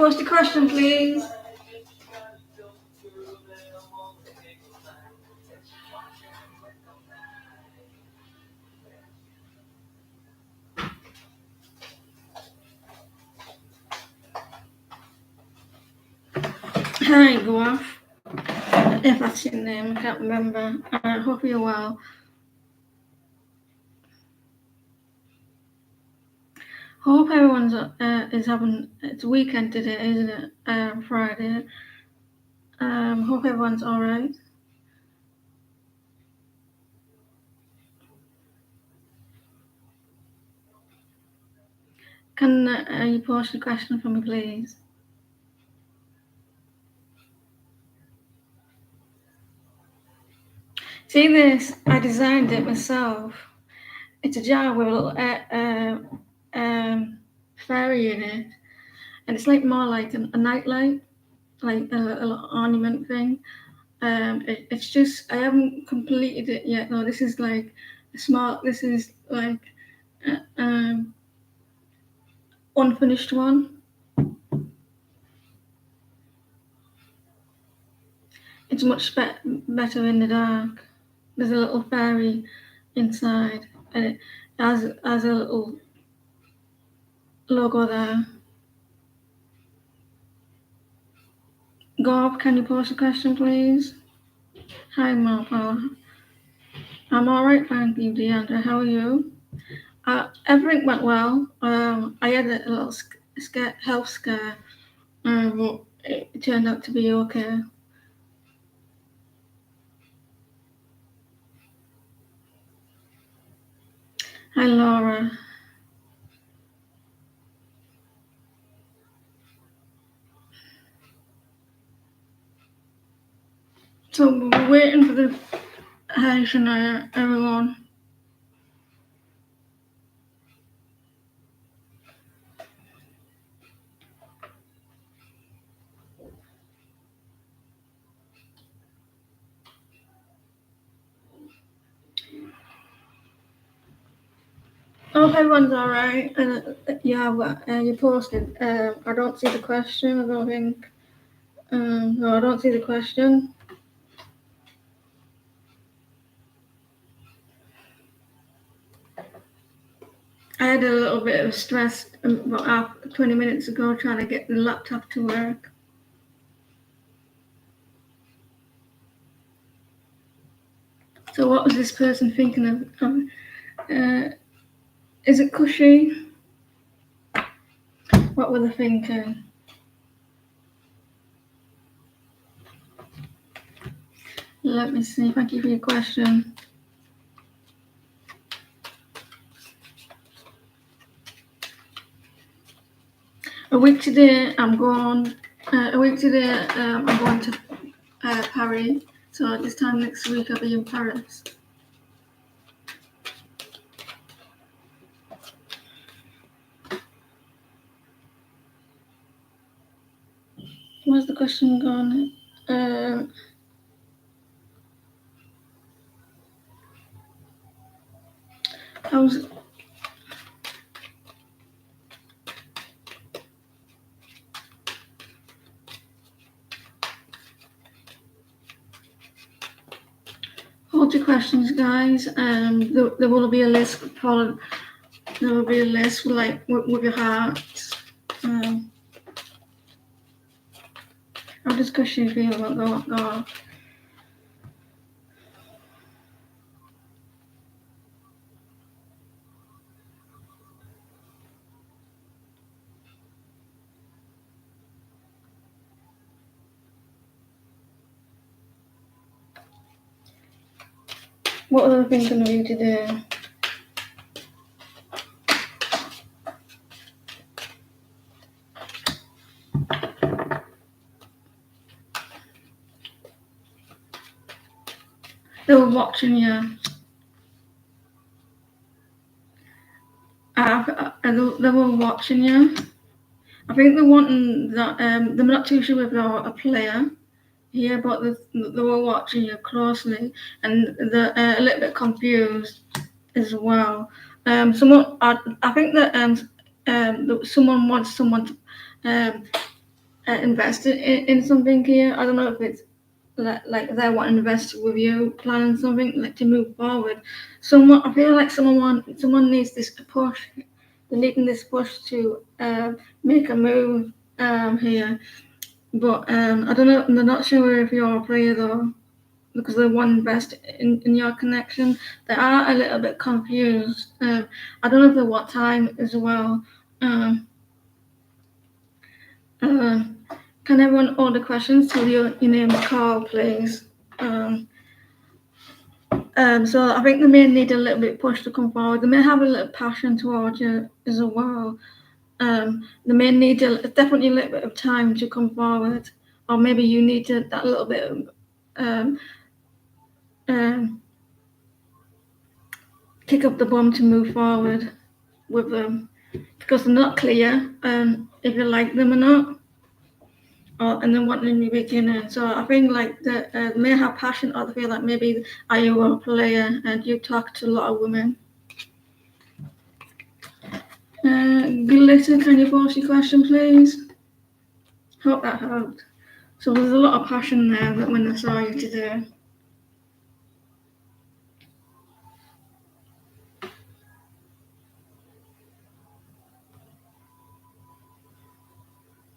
Post a question, please. Hi, Guaf. If that's your name, I can't remember. I hope you're well. Hope everyone's is having. It's weekend today, isn't it? Friday. Hope everyone's all right. Can you post a question for me, please? See this? I designed it myself. It's a jar with a little fairy in it, and it's like more like a nightlight, like a little ornament thing. It's just I haven't completed it yet. No, this is like a small. This is like unfinished one. It's much better in the dark. There's a little fairy inside, and it has a little logo there. Gob, can you post a question, please? Hi, Marpa. I'm all right, thank you, Deandra. How are you? Everything went well. I had a little health scare, but it turned out to be okay. Hi, Laura. So we're waiting for the hi, Shania, everyone. I hope everyone's all right. You posted. I don't see the question. I don't think. No, I don't see the question. I had a little bit of stress about 20 minutes ago trying to get the laptop to work. So what was this person thinking of? Is it cushy? What were they thinking? Let me see if I give you a question. A week today, I'm going. I'm going to Paris. So this time next week, I'll be in Paris. Where's the question gone? How's hold your questions, guys. There will be a list followed. There will be a list with your hearts. How does cushy feel about go? What are they thinking of you today? They were watching you. They were watching you. I think they're wanting that. They're not too sure if you're a player here, but they were watching you closely, and they're a little bit confused as well. I think that someone wants someone to invested in something here. I don't know if it's like they want to invest with you, planning something like to move forward. I feel like someone needs this push. They're needing this push to make a move here. But I don't know. I'm not sure if you're a player though, because they want to invest in your connection. They are a little bit confused. I don't know if they want time as well. Um, uh, can everyone order questions till your name is called, please? So I think they may need a little bit push to come forward. They may have a little passion towards you as well. They may need definitely a little bit of time to come forward, or maybe you need that little bit of um, kick up the bum to move forward with them, because they're not clear if you like them or not, and then wanting in the beginning. So I think like that they may have passion, or they feel like maybe are you a player and you talk to a lot of women. Glitter, can you pose your question, please? Hope that helped. So there's a lot of passion there that when I saw you today.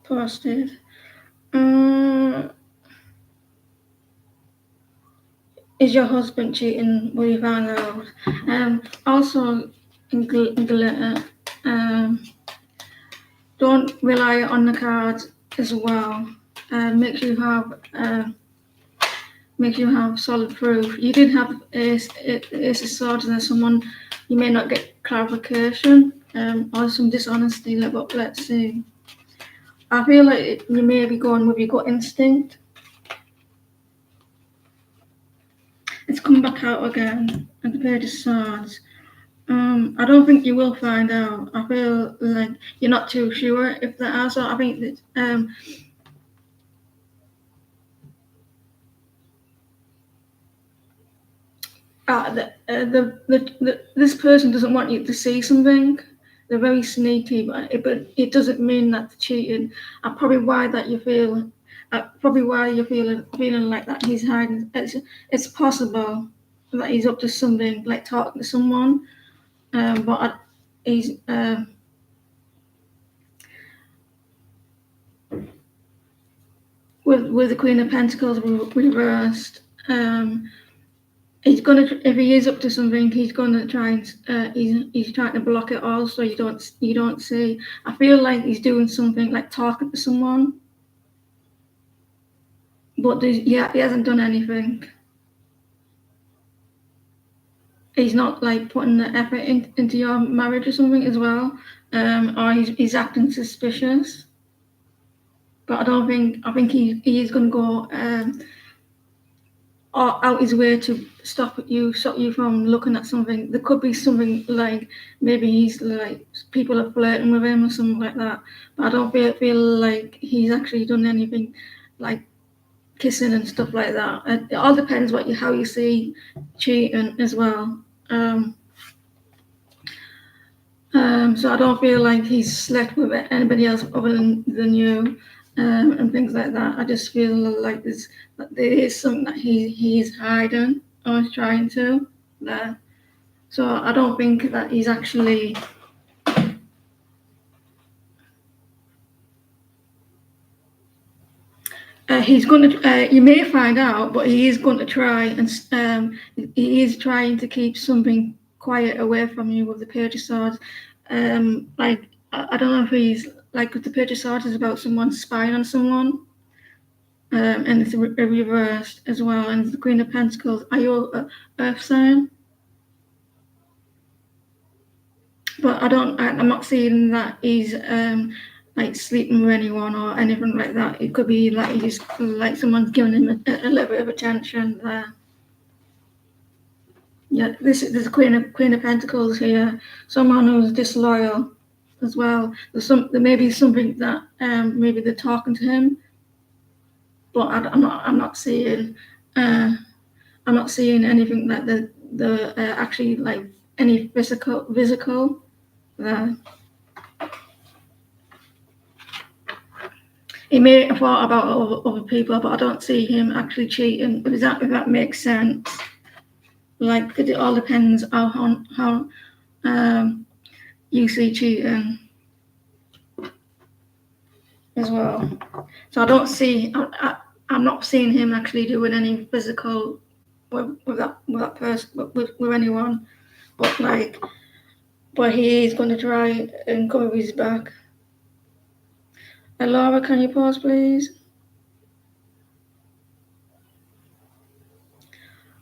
Posted. Is your husband cheating? Will you find out? Also, in glitter, don't rely on the cards as well. Make sure you have solid proof. You did have ace of swords, and there's someone you may not get clarification or some dishonesty. But let's see. I feel like you may be going with your gut instinct. It's come back out again, and the page of swords. I don't think you will find out. I feel like you're not too sure if there are. So I think that this person doesn't want you to see something. They're very sneaky, but it doesn't mean that they're cheating. And probably why that you feel, probably why you're feeling like that he's hiding. It's possible that he's up to something, like talking to someone. But he's with the Queen of Pentacles reversed. He's gonna, if he is up to something, he's gonna try and he's trying to block it all, so you don't see. I feel like he's doing something like talking to someone, but he hasn't done anything. He's not like putting the effort into your marriage or something as well, or he's acting suspicious. But I think he is gonna go out his way to stop you from looking at something. There could be something like maybe he's like people are flirting with him or something like that. But I don't feel like he's actually done anything like kissing and stuff like that. It all depends how you see cheating as well. So I don't feel like he's slept with anybody else other than you, and things like that. I just feel like there is something that he is hiding or is trying to there. So I don't think that he's actually. He's going to. You may find out, but he is going to try, and he is trying to keep something quiet away from you with the Page of Swords. Like I don't know if he's like with the Page of Swords is about someone spying on someone, and it's reversed as well. And the Queen of Pentacles. Are you a Earth sign? But I'm not seeing that he's like sleeping with anyone or anything like that. It could be like he's like someone's giving him a little bit of attention there. Yeah, there's a Queen of Pentacles here. Someone who's disloyal as well. There may be something that maybe they're talking to him, but I'm not seeing anything like the actually like any physical there. he may have thought about other people, but I don't see him actually cheating. If that makes sense. Like it all depends on how you see cheating as well. So I don't see. I'm not seeing him actually doing any physical with that person with anyone. But he is going to try and cover his back. Laura, can you pause, please?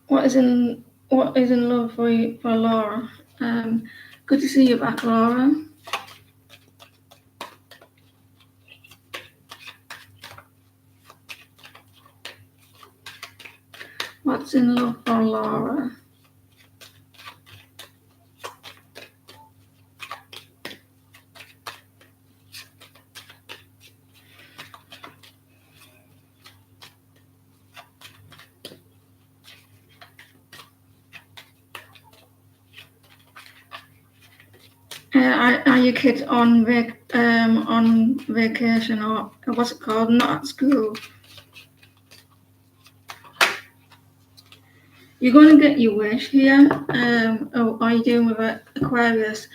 What is in love for Laura? Good to see you back, Laura. What's in love for Laura? Are your kids on vacation, or what's it called? Not at school. You're going to get your wish here. Or are you doing with Aquarius?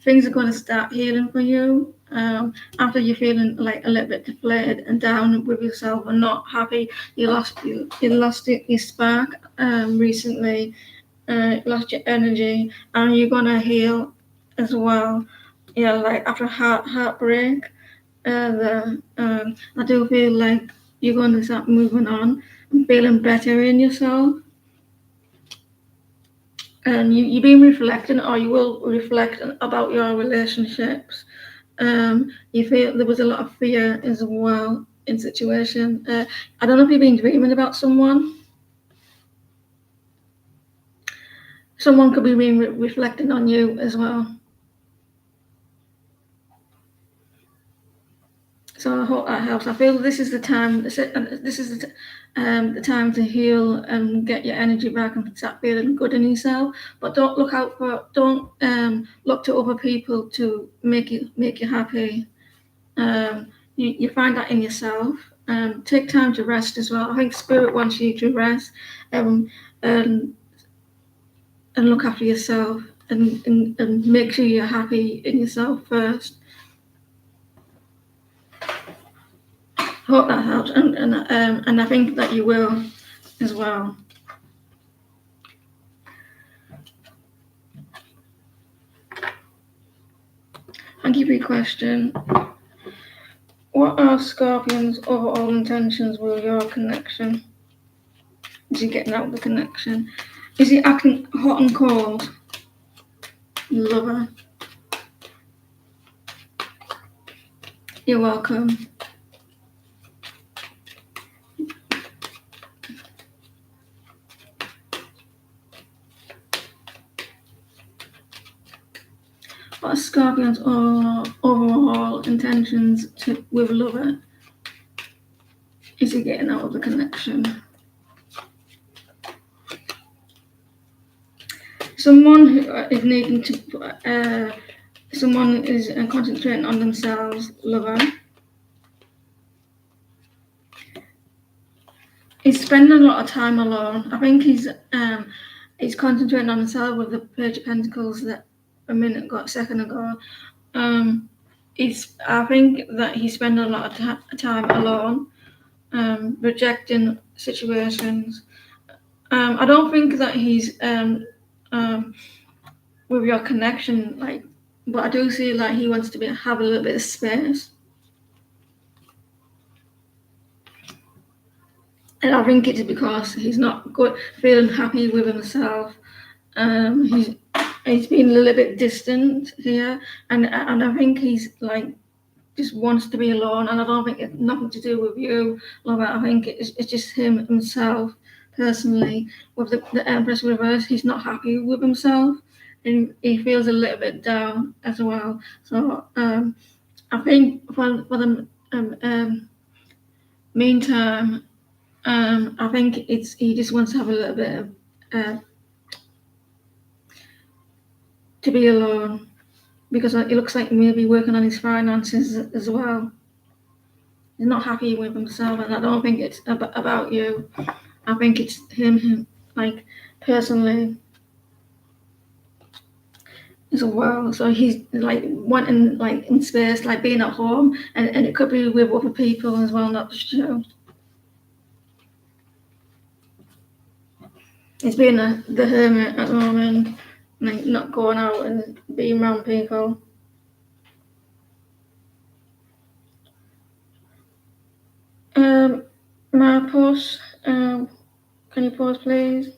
Things are going to start healing for you. After you're feeling like a little bit deflated and down with yourself and not happy, you lost your spark recently. Lost your energy, and you're gonna heal as well. Yeah, like after heartbreak, I do feel like you're gonna start moving on and feeling better in yourself. And you've been reflecting, or you will reflect about your relationships. You feel there was a lot of fear as well in situation. I don't know if you've been dreaming about someone. Someone could be reflecting on you as well. So I hope that helps. I feel this is the time. This is the time to heal and get your energy back and start feeling good in yourself. But don't look to other people to make you happy. You find that in yourself. Take time to rest as well. I think Spirit wants you to rest, and look after yourself, and make sure you're happy in yourself first. Hope that helps, and I think that you will as well. Thank you for your question. What are Scorpion's overall intentions with your connection? Is he getting out of the connection? Is he acting hot and cold? Lover. You're welcome. What are Scorpion's overall intentions with lover? Is he getting out of the connection? Someone who is needing to, someone is concentrating on themselves, lover. He's spending a lot of time alone. I think he's concentrating on himself with the Page of Pentacles that a second ago. I think that he's spending a lot of time alone, rejecting situations. I don't think that he's with your connection, but I do see like he wants to have a little bit of space. And I think it's because he's not feeling happy with himself. He's been a little bit distant here, and I think he's like just wants to be alone. And I don't think it's nothing to do with you, Laura. I think it's just himself personally. With the Empress reverse, he's not happy with himself, and he feels a little bit down as well. So I think for the meantime. I think he just wants to have a little bit of to be alone, because it looks like maybe working on his finances as well. He's not happy with himself, and I don't think it's about you. I think it's him like personally as well. So he's like wanting like in space, like being at home, and it could be with other people as well, not just you. He's being the hermit at the moment, like not going out and being around people. May I pause? Can you pause, please?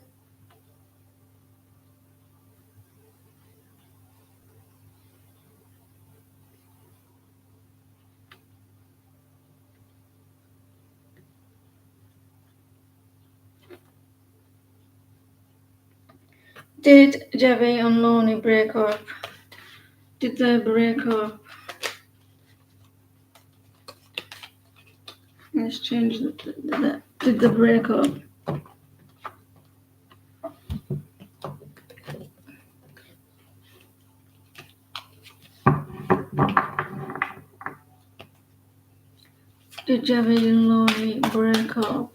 Did Jerry and Lonnie break up? Did they break up? Let's change did they break up? Did Jerry and Lonnie break up?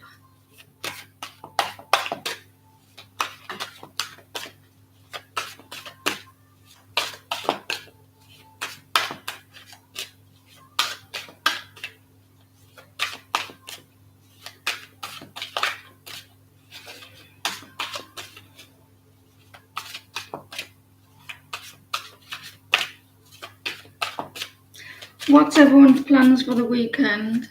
What's everyone's plans for the weekend?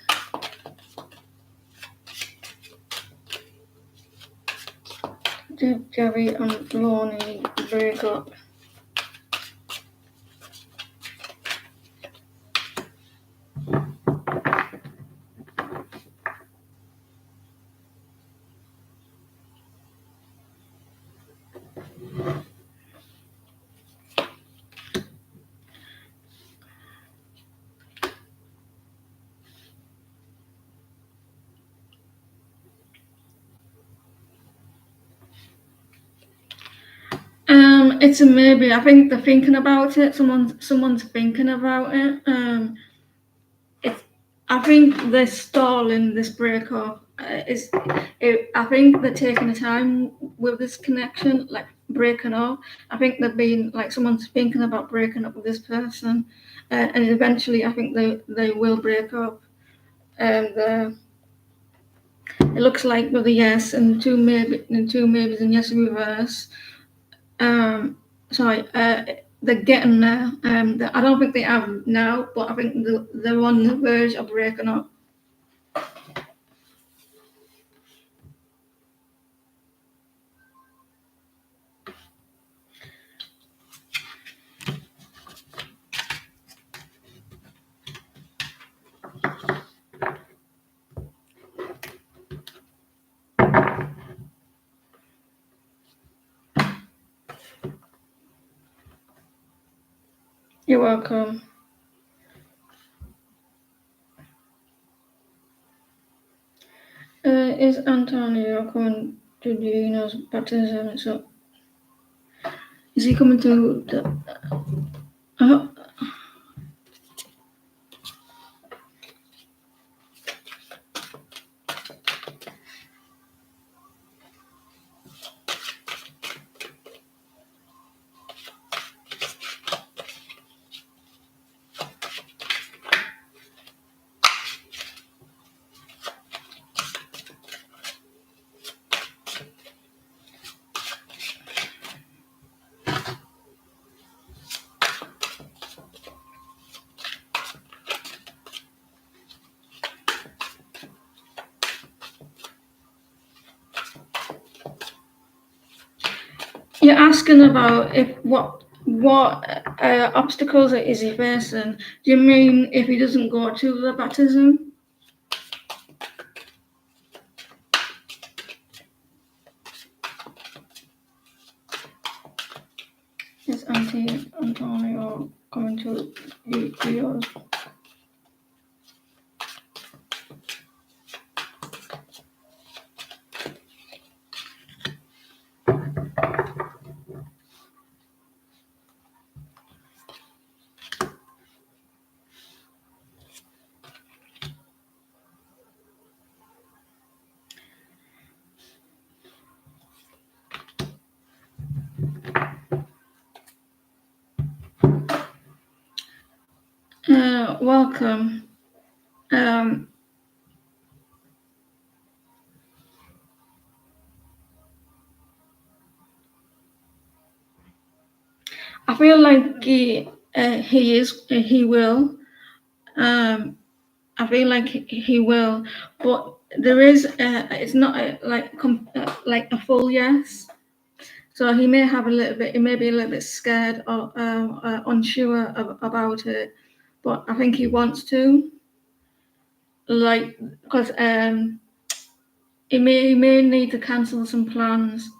Did Jerry and Lonnie break up? It's a maybe. I think they're thinking about it. Someone's thinking about it. I think they're stalling this breakup. I think they're taking the time with this connection, like breaking up. I think they've been like someone's thinking about breaking up with this person, and eventually, I think they will break up. And it looks like with a yes and two maybes and yes in reverse. Sorry, they're getting there. I don't think they have now, but I think they're on the verge of breaking up. You're welcome. Is Antonio coming to Gino's baptism? So, is he coming to the? Uh, you're asking about if what obstacles is he facing? Do you mean if he doesn't go to the baptism? Is Auntie Antonio coming to yours? welcome. I feel like he will. I feel like he will, but there is it's not like a full yes. So he may have a little bit. He may be a little bit scared or unsure about it, but I think he wants to. Like, because he may need to cancel some plans.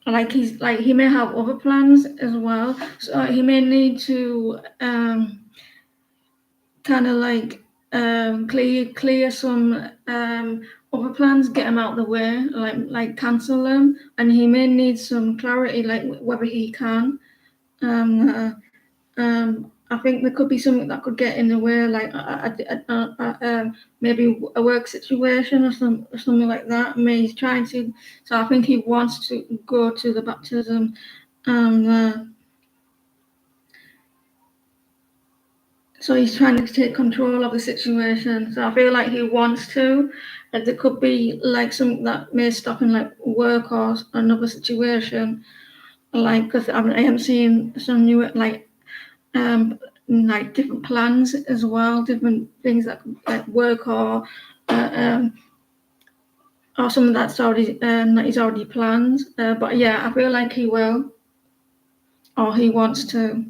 Like he may have other plans as well, so he may need to kind of like clear some other plans, get them out of the way, like cancel them, and he may need some clarity, like whether he can. I think there could be something that could get in the way, like maybe a work situation or something like that. Maybe he's trying to. So I think he wants to go to the baptism. So he's trying to take control of the situation. So I feel like he wants to. There could be like something that may stop him, like work or another situation. Like, because I am seeing some new like different plans as well, different things that like work uh, or something that's already that he's already planned. But yeah, I feel like he will, or he wants to.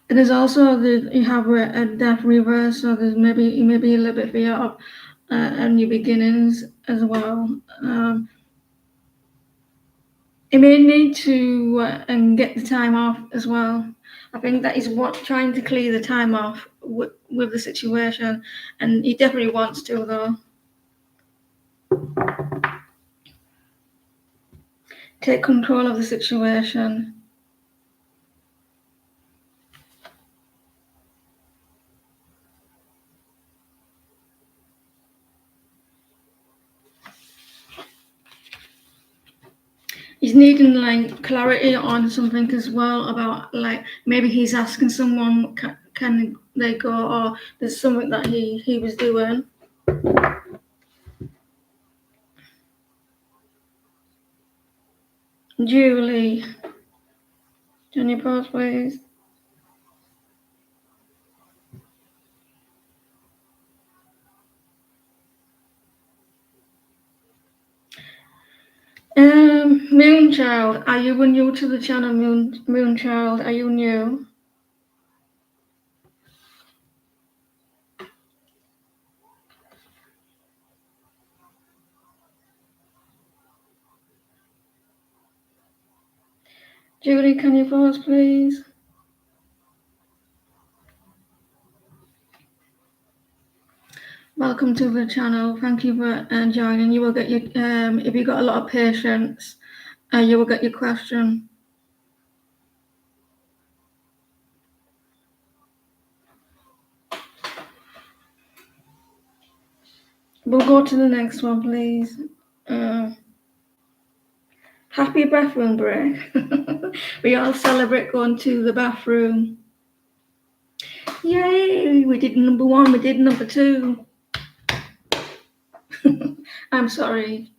And there's also you have a death reverse, so there's maybe a little bit fear of new beginnings as well. He may need to get the time off as well. I think that is what trying to clear the time off with the situation, and he definitely wants to though. Take control of the situation. He's needing like clarity on something as well, about like maybe he's asking someone can they go, or there's something that he was doing. Julie, can you pause please? Moonchild, are you new to the channel? Moonchild, are you new? Julie, can you pause please? Welcome to the channel. Thank you for joining. You will get your if you got a lot of patience, you will get your question. We'll go to the next one, please. Happy bathroom break. We all celebrate going to the bathroom. Yay! We did number one. We did number two. I'm sorry.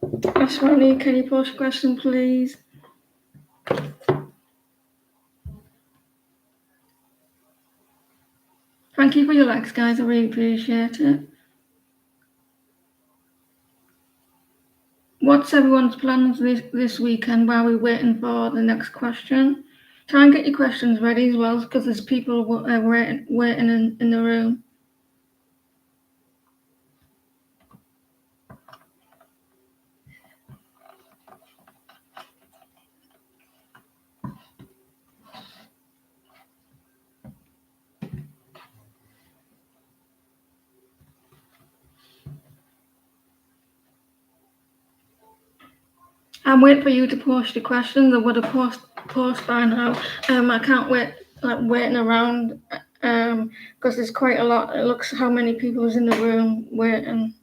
Ashwani, can you post a question, please? Thank you for your likes, guys. I really appreciate it. What's everyone's plans this weekend while we're waiting for the next question? Try and get your questions ready as well, because there's people waiting in the room. I'm waiting for you to post your questions. I would have post by now. I can't wait, like waiting around, because there's quite a lot. It looks how many people is in the room waiting.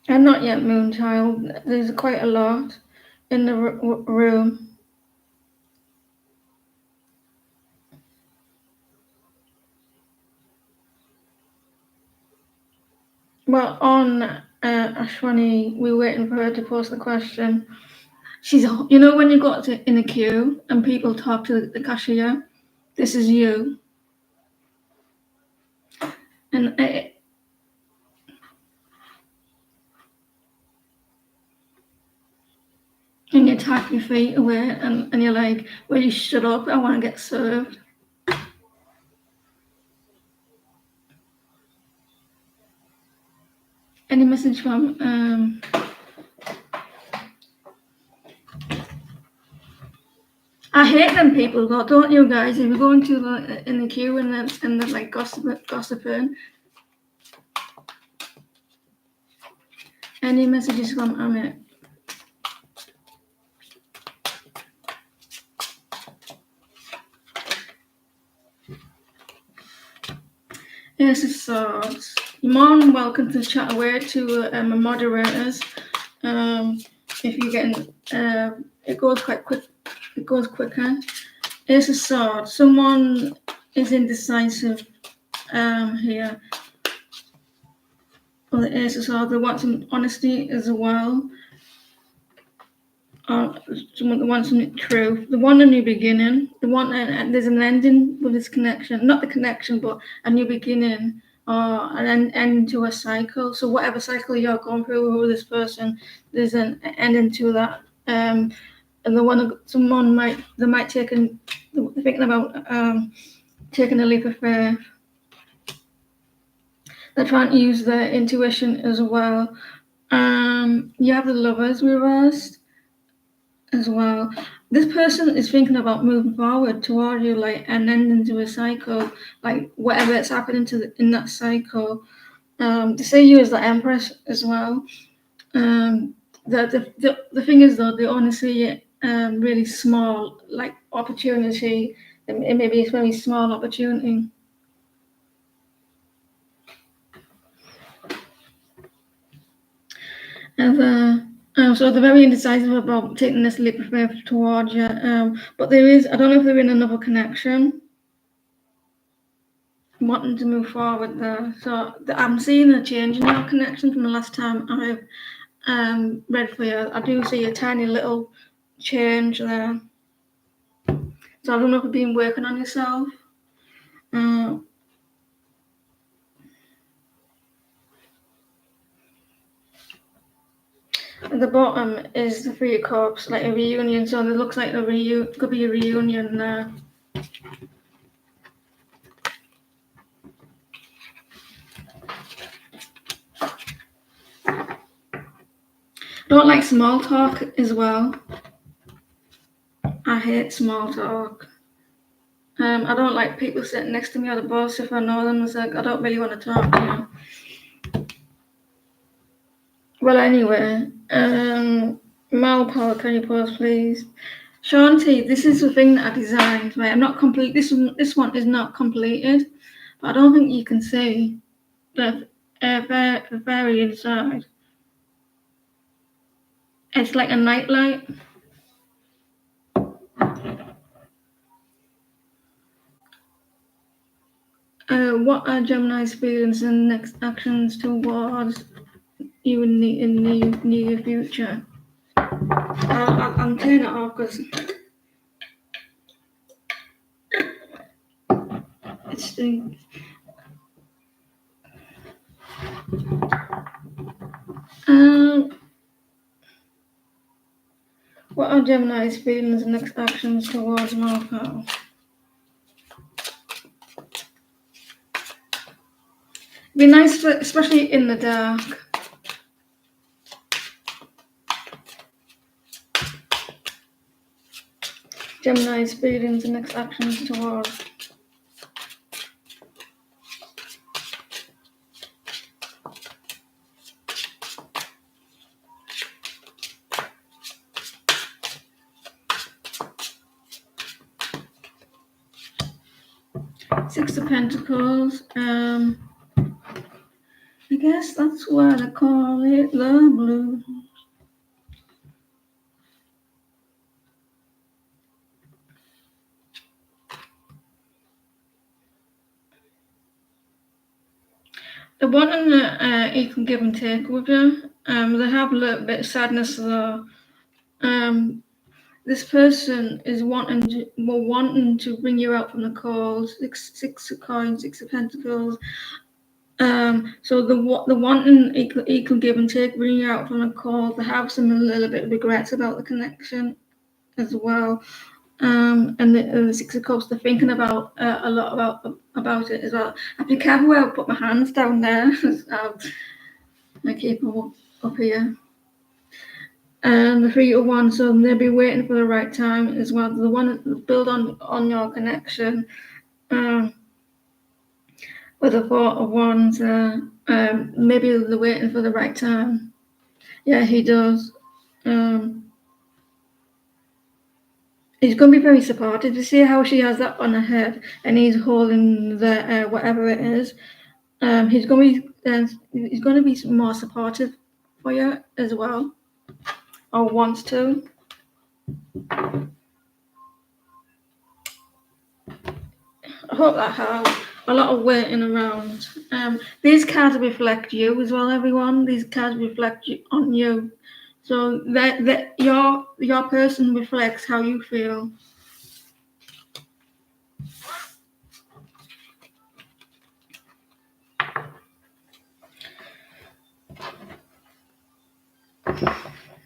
I'm not yet Moonchild. There's quite a lot in the room. Well, on Ashwani, we're waiting for her to post the question. She's, when you got in a queue and people talk to the cashier, this is you. And you tap your feet away and you're like, well, you shut up, I want to get served. Any message from I hate them people though, don't you guys? If you go into in the queue and they're like gossiping. Any messages from Amit? Yes, of Swords. You're more than welcome to chat away to my moderators. If you're getting, it goes quite quick. It goes quicker. Ace of Swords. Someone is indecisive here. Or the Ace of Swords. They want some honesty as well. Someone that wants some truth. They want a new beginning. They want there's an ending with this connection. Not the connection, but a new beginning or an end to a cycle. So whatever cycle you're going through with this person, there's an ending to that. And someone might take they're thinking about taking a leap of faith. They're trying to use their intuition as well. You have the Lovers reversed as well. This person is thinking about moving forward toward you, like, and then into a cycle, like whatever it's happening in that cycle. They say you as the Empress as well. The thing is though, they only see it really small, like opportunity. It may be a very small opportunity. So they're very indecisive about taking this leap of faith towards you. But I don't know if they're in another connection, wanting to move forward there. So I'm seeing a change in your connection from the last time I've read for you. I do see a tiny little change there. So I don't know if you've been working on yourself. At the bottom is the Three of Cups, like a reunion. So it looks like could be a reunion there. Don't like small talk as well. I hate small talk. I don't like people sitting next to me on the bus if I know them. It's like I don't really want to talk to you. Well, anyway, Malpower, can you pause, please? Shanti, this is the thing that I designed. Right, I'm not complete. This one is not completed, but I don't think you can see the fairy inside. It's like a nightlight. What are Gemini's feelings and next actions towards you in the near future? I'm turning it off because it stinks. What are Gemini's feelings and next actions towards Marco? Be nice, especially in the dark. Gemini's feelings and next actions towards. Six of Pentacles. guess that's why they call it the blues. The one in the you can give and take with you. They have a little bit of sadness though. This person is wanting to bring you out from the cold. Six of coins, six of pentacles. So the wanting equal give and take, bring you out from the cold. They have a little bit of regrets about the connection as well. And the Six of Cups, they're thinking about a lot about it as well. I have to be careful where I put my hands down there. I keep them up here. And the Three of Wands, so they'll be waiting for the right time as well. The one that build on your connection. With the Four of Wands, maybe they're waiting for the right time. Yeah, he does. He's going to be very supportive. You see how she has that on her head, and he's holding the whatever it is. He's going to be more supportive for you as well, or wants to. I hope that helps. A lot of waiting around. These cards reflect you as well, everyone. These cards reflect on you. So that your person reflects how you feel.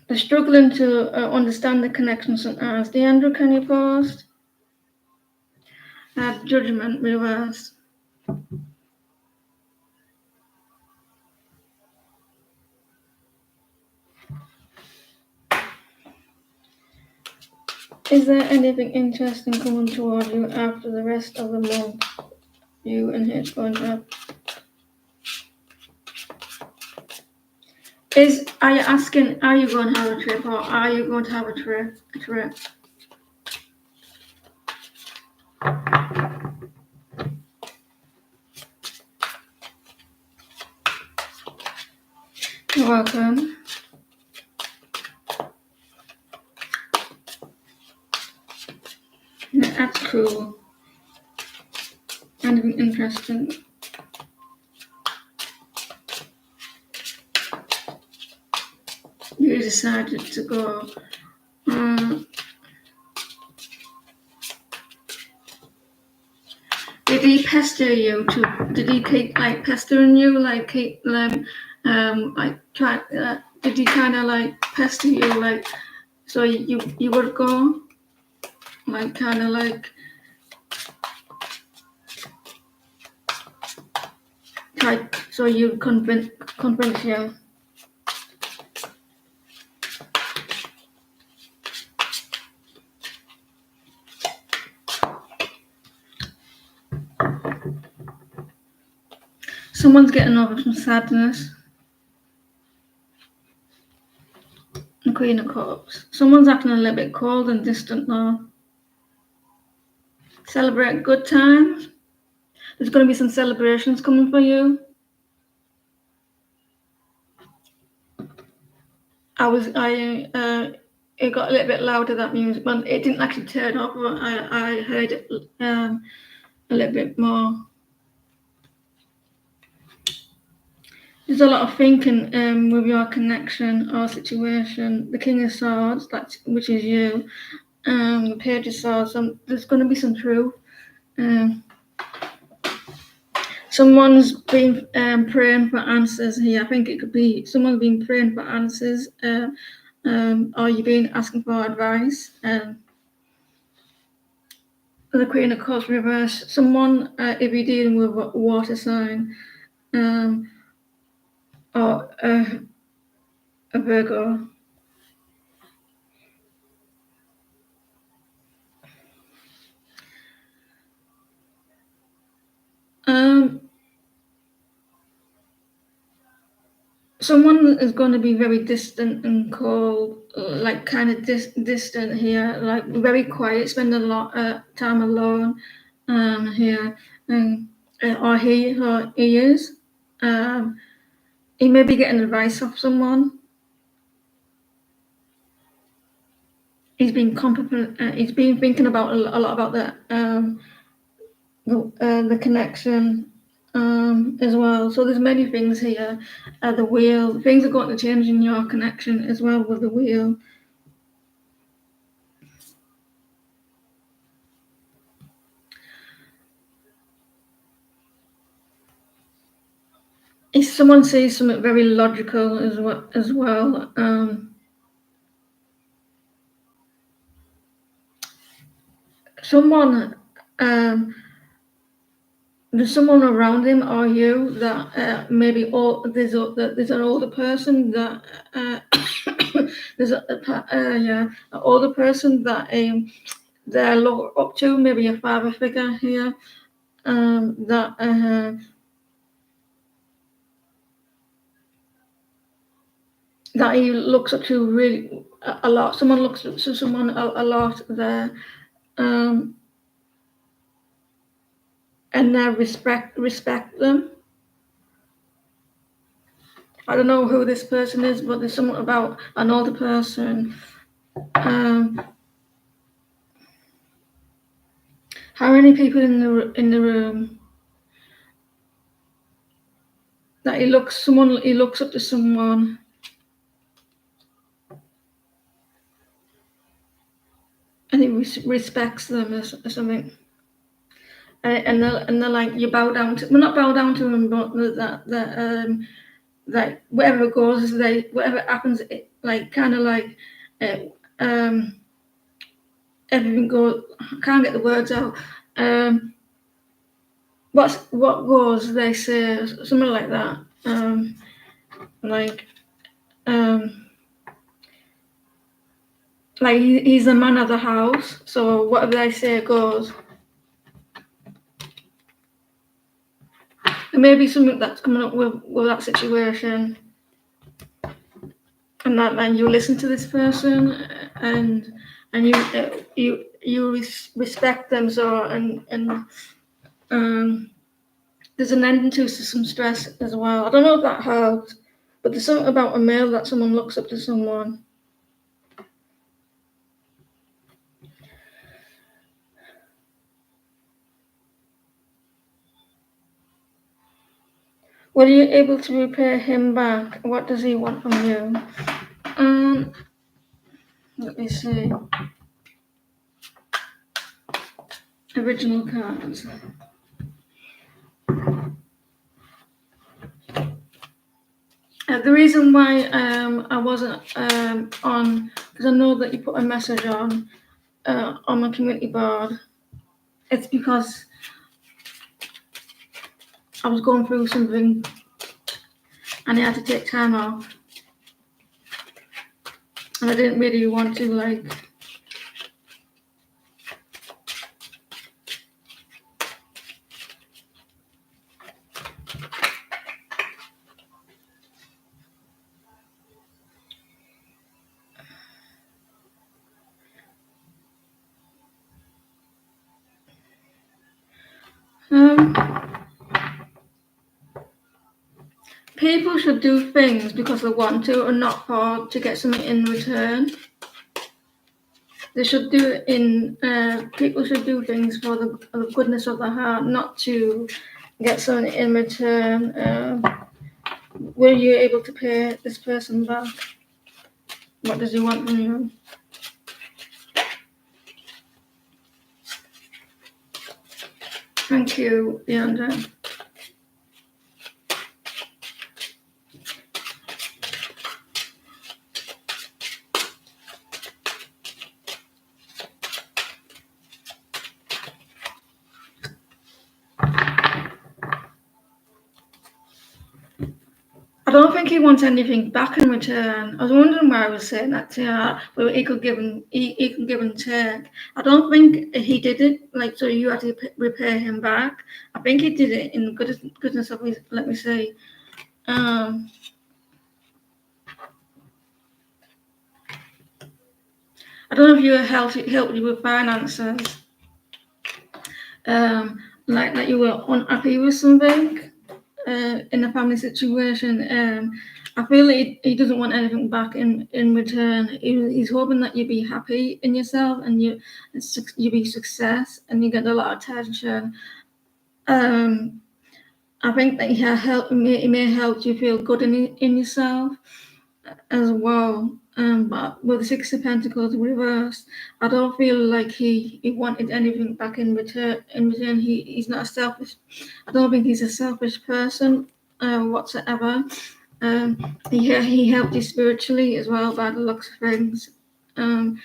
They're struggling to understand the connections and ask. Deandra, can you post? Judgment reversed. Is there anything interesting coming toward you after the rest of the month? You and his going to have. Are you asking, are you going to have a trip, or are you going to have a trip? You're welcome. Yeah, that's cool. Anything interesting? You decided to go. Did he pester you too? Did he keep pestering you, did he kind of pester you, so you would go, so you convince you. Someone's getting over some sadness. The Queen of Cups. Someone's acting a little bit cold and distant now. Celebrate good times. There's going to be some celebrations coming for you. It got a little bit louder, that music, but it didn't actually turn off. I heard it a little bit more. There's a lot of thinking with your connection or situation. The King of Swords, which is you. The Page of Swords. There's going to be some truth. Someone's been praying for answers here. I think it could be someone's been praying for answers, or you've been asking for advice. The Queen of Cups reverse. Someone, if you're dealing with a water sign, or a Virgo. Someone is going to be very distant and cold, kind of distant here, very quiet, spend a lot of time alone here, or he is. he may be getting advice off someone. He's been he's been thinking about a lot about the connection as well. So there's many things here. The wheel, things are going to change in your connection as well with the wheel. If someone says something very logical as well, someone there's someone around him or you that maybe there's an older person that there's an older person that they're look up to, maybe a father figure here, that he looks up to really a lot. Someone looks up to someone a lot there, and they respect them. I don't know who this person is, but there's something about an older person. How many people in the room that he looks up to someone, and he respects them or something, and they're like, you bow down to, well, not bow down to him, but that whatever goes, whatever happens, like kind of like everything goes. I can't get the words out. What goes, they say, something like that. Like he's the man of the house, so whatever they say goes. There may be something that's coming up with that situation, and that then you listen to this person, and you respect them, so and there's an ending to some stress as well. I don't know if that helps, but there's something about a male that someone looks up to someone. Were you able to repay him back? What does he want from you? Let me see. Original cards. The reason why I wasn't on, because I know that you put a message on my community board, it's because I was going through something and I had to take time off, and I didn't really want to like people should do things because they want to and not to get something in return. They should do it people should do things for the goodness of their heart, not to get something in return. Were you able to pay this person back? What does he want from you? Thank you, Leandra. I don't think he wants anything back in return. I was wondering why I was saying that to her, whether he could give and take. I don't think he did it like so you had to repay him back. I think he did it in goodness of his. Let me see. I don't know if you helped you with finances. Like that you were unhappy with something. in a family situation. I feel he doesn't want anything back in return. He's hoping that you be happy in yourself and you be success and you get a lot of attention. I think that he may help you feel good in yourself as well. But with the Six of Pentacles reversed, I don't feel like he wanted anything back in return. He's not a selfish. I don't think he's a selfish person whatsoever. He helped you spiritually as well by the looks of things. And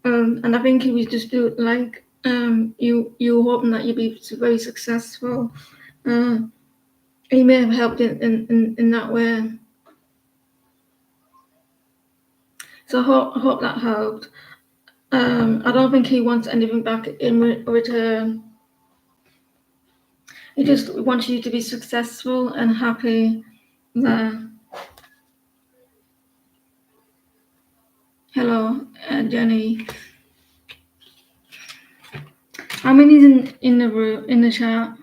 I think he was just you were hoping that you'd be very successful. He may have helped in that way. So I hope that helped. I don't think he wants anything back in return. He just wants you to be successful and happy there. Hello, Jenny. How many's in the room in the chat?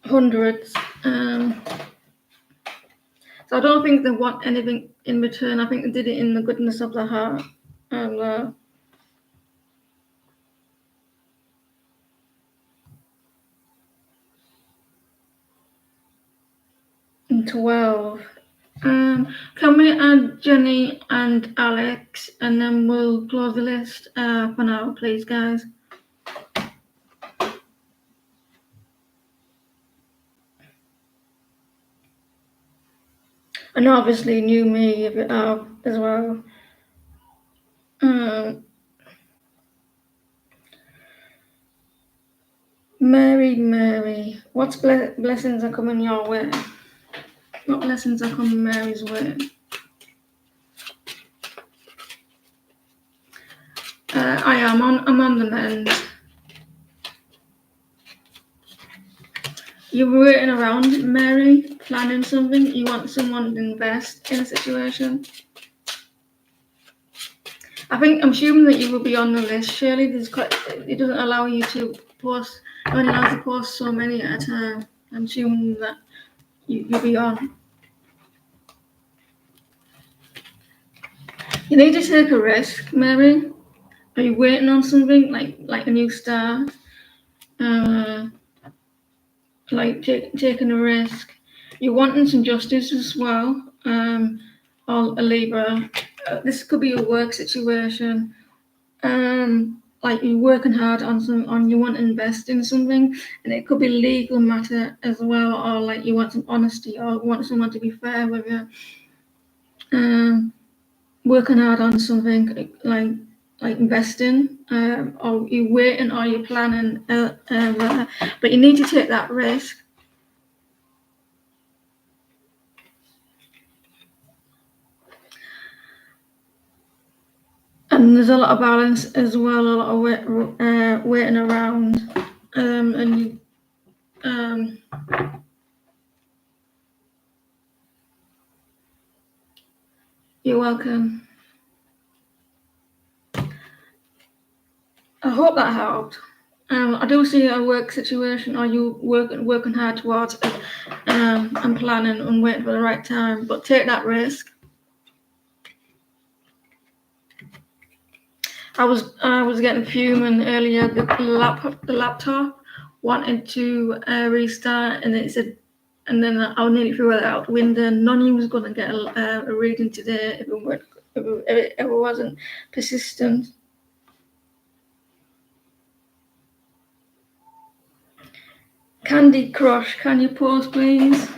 Hundreds. So I don't think they want anything in return. I think they did it in the goodness of their heart. And 12. Can we add Jenny and Alex, and then we'll close the list for now, please, guys. And obviously new me as well. Mary, what blessings are coming your way? What blessings are coming Mary's way? I'm on the mend. You're waiting around, Mary, planning something. You want someone to invest in a situation. I'm assuming that you will be on the list, Shirley. It doesn't allow you to post. You only allow to post so many at a time. I'm assuming that you'll be on. You need to take a risk, Mary. Are you waiting on something like a new start? Like taking a risk. You're wanting some justice as well. Or a Libra. This could be a work situation. Like you're working hard on you want to invest in something, and it could be legal matter as well, or like you want some honesty, or you want someone to be fair with you. Working hard on something like investing, or you waiting, or you're planning, but you need to take that risk. And there's a lot of balance as well, a lot of waiting around, and you're welcome. I hope that helped. I do see a work situation, or you working hard towards it, and planning and waiting for the right time, but take that risk. I was getting fuming earlier. The laptop wanted to restart, and it said, and then I nearly threw it out the window. None of you was going to get a reading today if it wasn't persistent. Candy Crush, can you pause, please?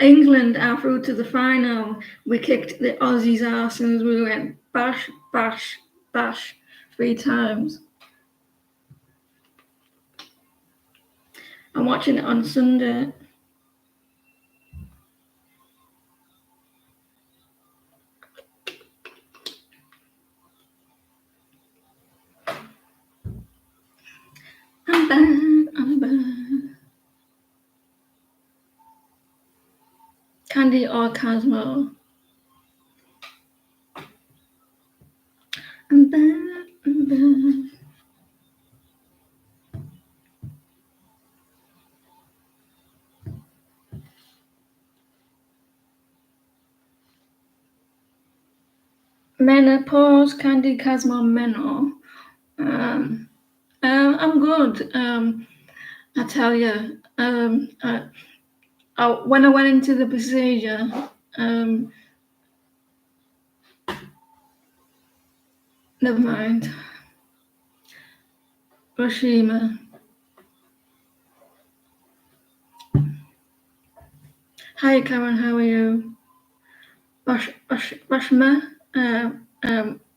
England are through to the final. We kicked the Aussies' arse and we went bash, bash, bash 3 times. I'm watching it on Sunday. I'm bad, I'm bad. Candy or Cosmo? I'm bad, I'm bad. Menopause, Candy, Cosmo, Menor. I'm good. I tell you, when I went into the procedure, never mind. Rashima. Hi, Karen. How are you? Rashma.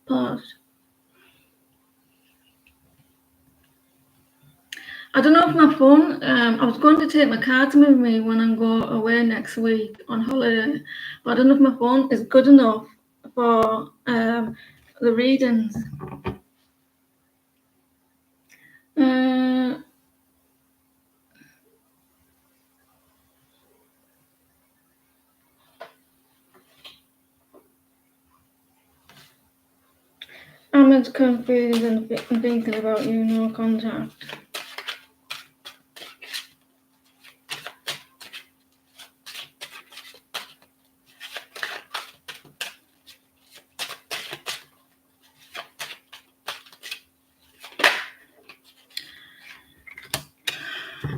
Pause. I don't know if my phone. I was going to take my cards with me when I go away next week on holiday, but I don't know if my phone is good enough for the readings. I'm as confused and thinking about you. No contact.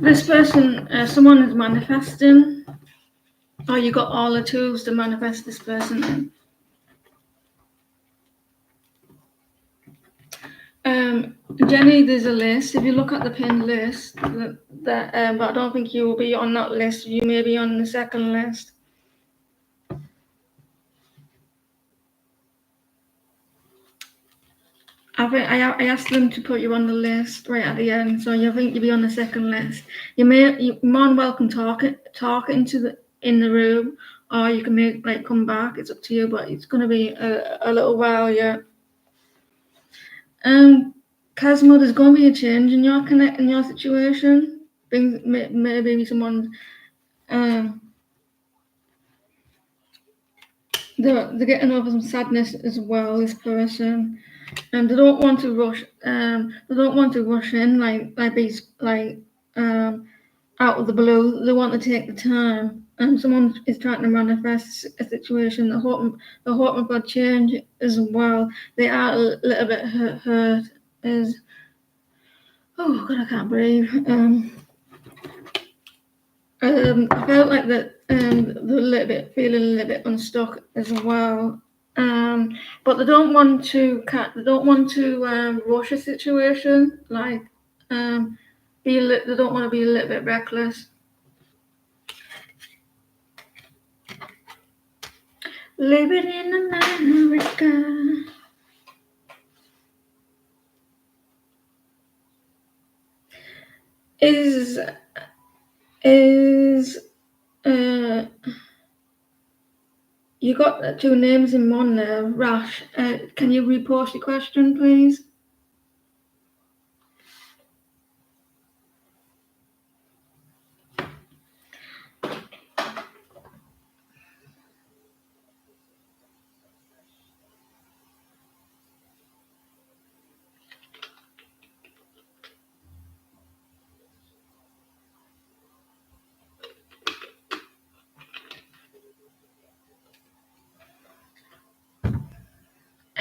This person, someone is manifesting. Oh, you got all the tools to manifest this person in. Jenny, there's a list. If you look at the pinned list, but I don't think you will be on that list. You may be on the second list. I asked them to put you on the list right at the end, so you think you'll be on the second list. You're more than welcome talk in the room, or you can come back. It's up to you, but it's going to be a little while yet. Cosmo, there's going to be a change in your situation. Maybe someone they're getting over some sadness as well. This person, and they don't want to rush. They don't want to rush in out of the blue. They want to take the time. Someone is trying to manifest a situation. They're hoping for change as well. They are a little bit hurt. Oh God, I can't breathe. I felt like that. They're feeling a little bit unstuck as well. But they don't want to. They don't want to rush a situation. They don't want to be a little bit reckless. Living in America. Is you got two names in one there, Rash. Can you repost your question, please?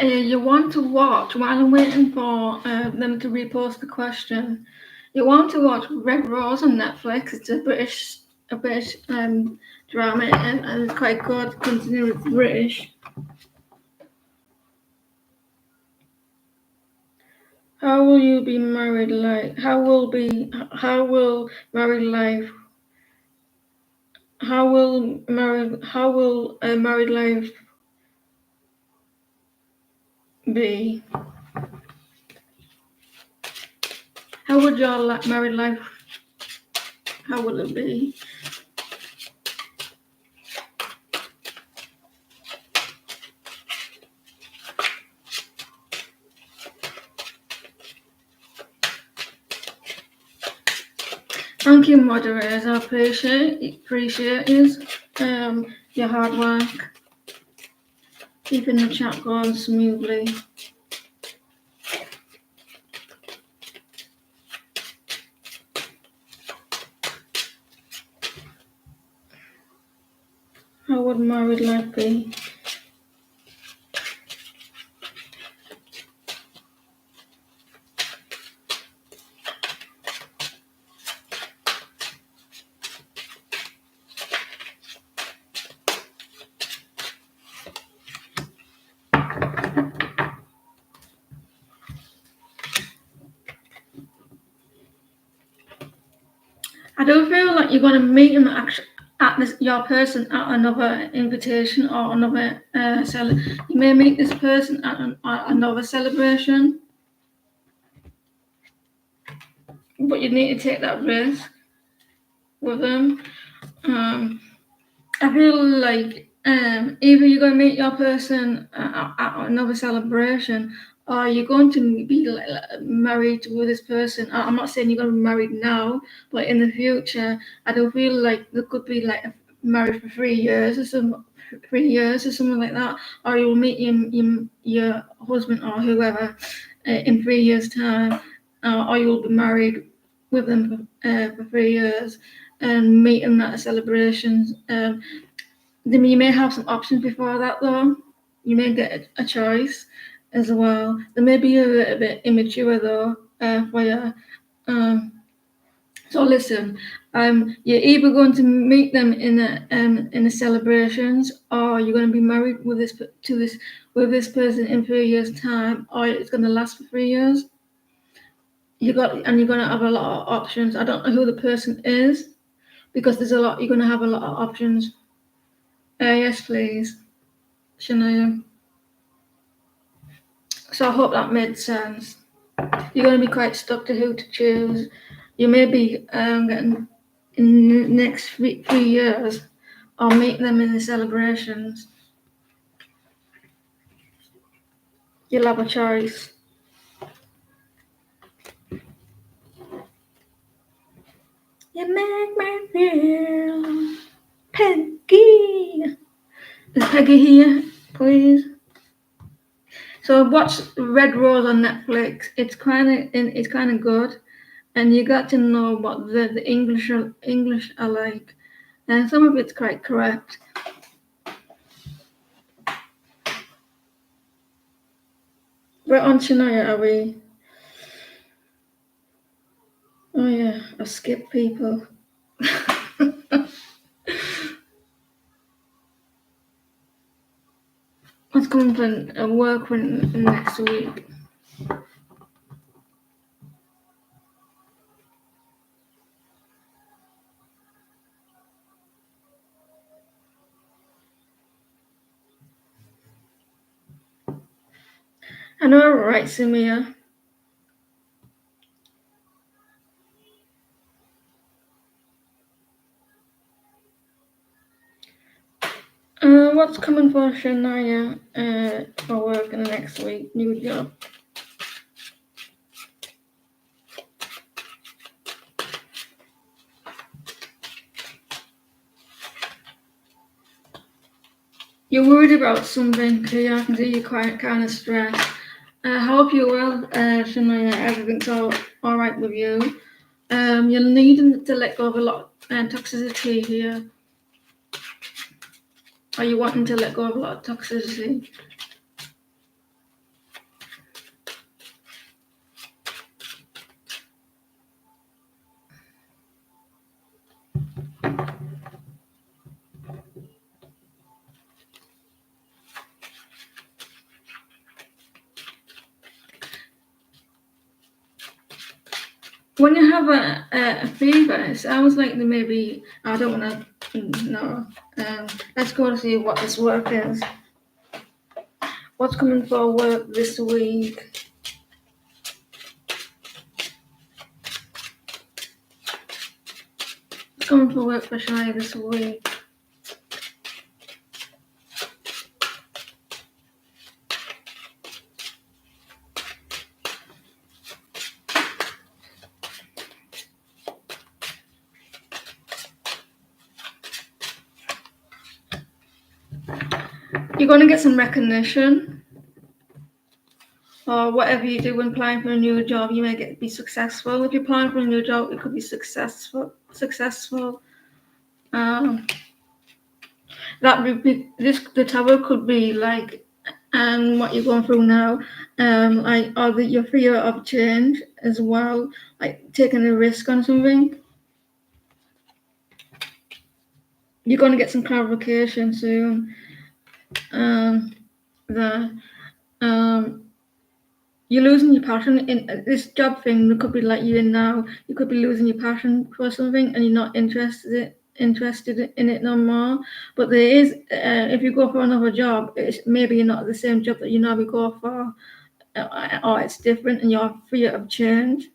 You want to watch, while I'm waiting for them to repost the question, you want to watch Red Rose on Netflix. It's a British drama, and it's quite good considering it's British. How will you be married life? How will married life? How will married life be? How would your married life? How will it be? Thank you, moderators. I appreciate is your hard work, keeping the chat going smoothly. How would married life be? I don't feel like you're going to meet him your person at another invitation or another you may meet this person at another celebration, but you need to take that risk with them. I feel like either you're going to meet your person at another celebration, or you're going to be married with this person. I'm not saying you're going to be married now, but in the future, I don't feel like there could be like married for 3 years or something. 3 years or something like that, or you'll meet your husband or whoever in 3 years' time, or you'll be married with them for 3 years and meet them at celebrations. Then you may have some options before that, though. You may get a choice as well. They may be a little bit immature, though, for you. So listen, you're either going to meet them in the celebrations, or you're going to be married with this person in 3 years' time, or it's going to last for 3 years. You're going to have a lot of options. I don't know who the person is, because there's a lot. You're going to have a lot of options. Yes, please, Shania. So I hope that made sense. You're going to be quite stuck to who to choose. You may be getting in the next 3 years, or meet them in the celebrations. You'll have a choice. You make me feel Peggy. Is Peggy here, please? So watch Red Rose on Netflix. It's kind of good, and you got to know what the English are like, and some of it's quite correct. We're on Shania, are we? Oh yeah, I skip people. What's coming for work when next week? I know, right, Samia? What's coming for Shania for work in the next week? New job. You're worried about something, okay? I can see you're quite kind of stressed. I hope you're well, Shania. Everything's all right with you. You're needing to let go of a lot of toxicity here. Are you wanting to let go of a lot of toxicity? When you have a fever, it sounds like there may be. I don't want to know. Let's go and see what this work is. What's coming for work this week? What's coming for work for Shania this week? you're going to get some recognition, or whatever you do when applying for a new job, you may be successful. If you're applying for a new job, it could be successful. That would be the tower could be like, what you're going through now, like, or your fear of change as well, like taking a risk on something. You're going to get some clarification soon. You're losing your passion in this job thing. It could be like you in now. You could be losing your passion for something, and you're not interested in it no more. But there is, if you go for another job, maybe you're not the same job that you normally go for, or it's different, and you're fear of change.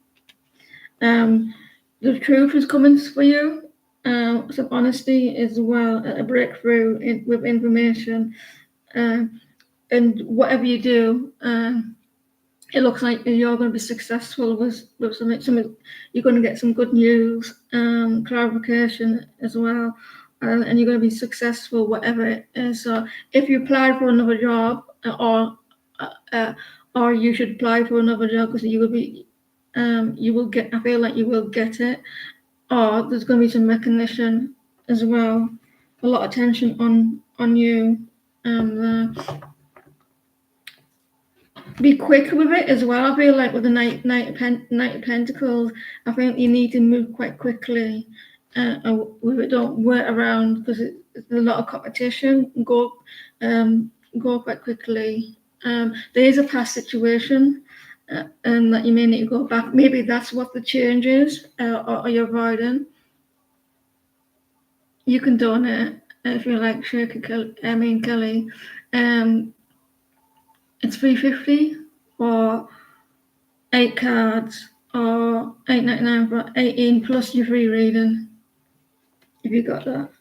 The truth is coming for you. Some honesty as well, a breakthrough with information, and whatever you do. It looks like you're going to be successful with something. You're going to get some good news, clarification as well, and you're going to be successful whatever it is. So if you apply for another job, or you should apply for another job, because you will get. I feel like you will get it, or there's going to be some recognition as well, a lot of attention on you. Be quick with it as well. I feel like with the Knight of Pentacles, I think you need to move quite quickly with it. Don't wait around, because there's a lot of competition. Go quite quickly. There is a past situation, and that you may need to go back. Maybe that's what the change is, or you're avoiding. You can donate if you like Shaker Kelly. It's $3.50 or 8 cards, or $8.99 for 18 plus your free reading, if you got that.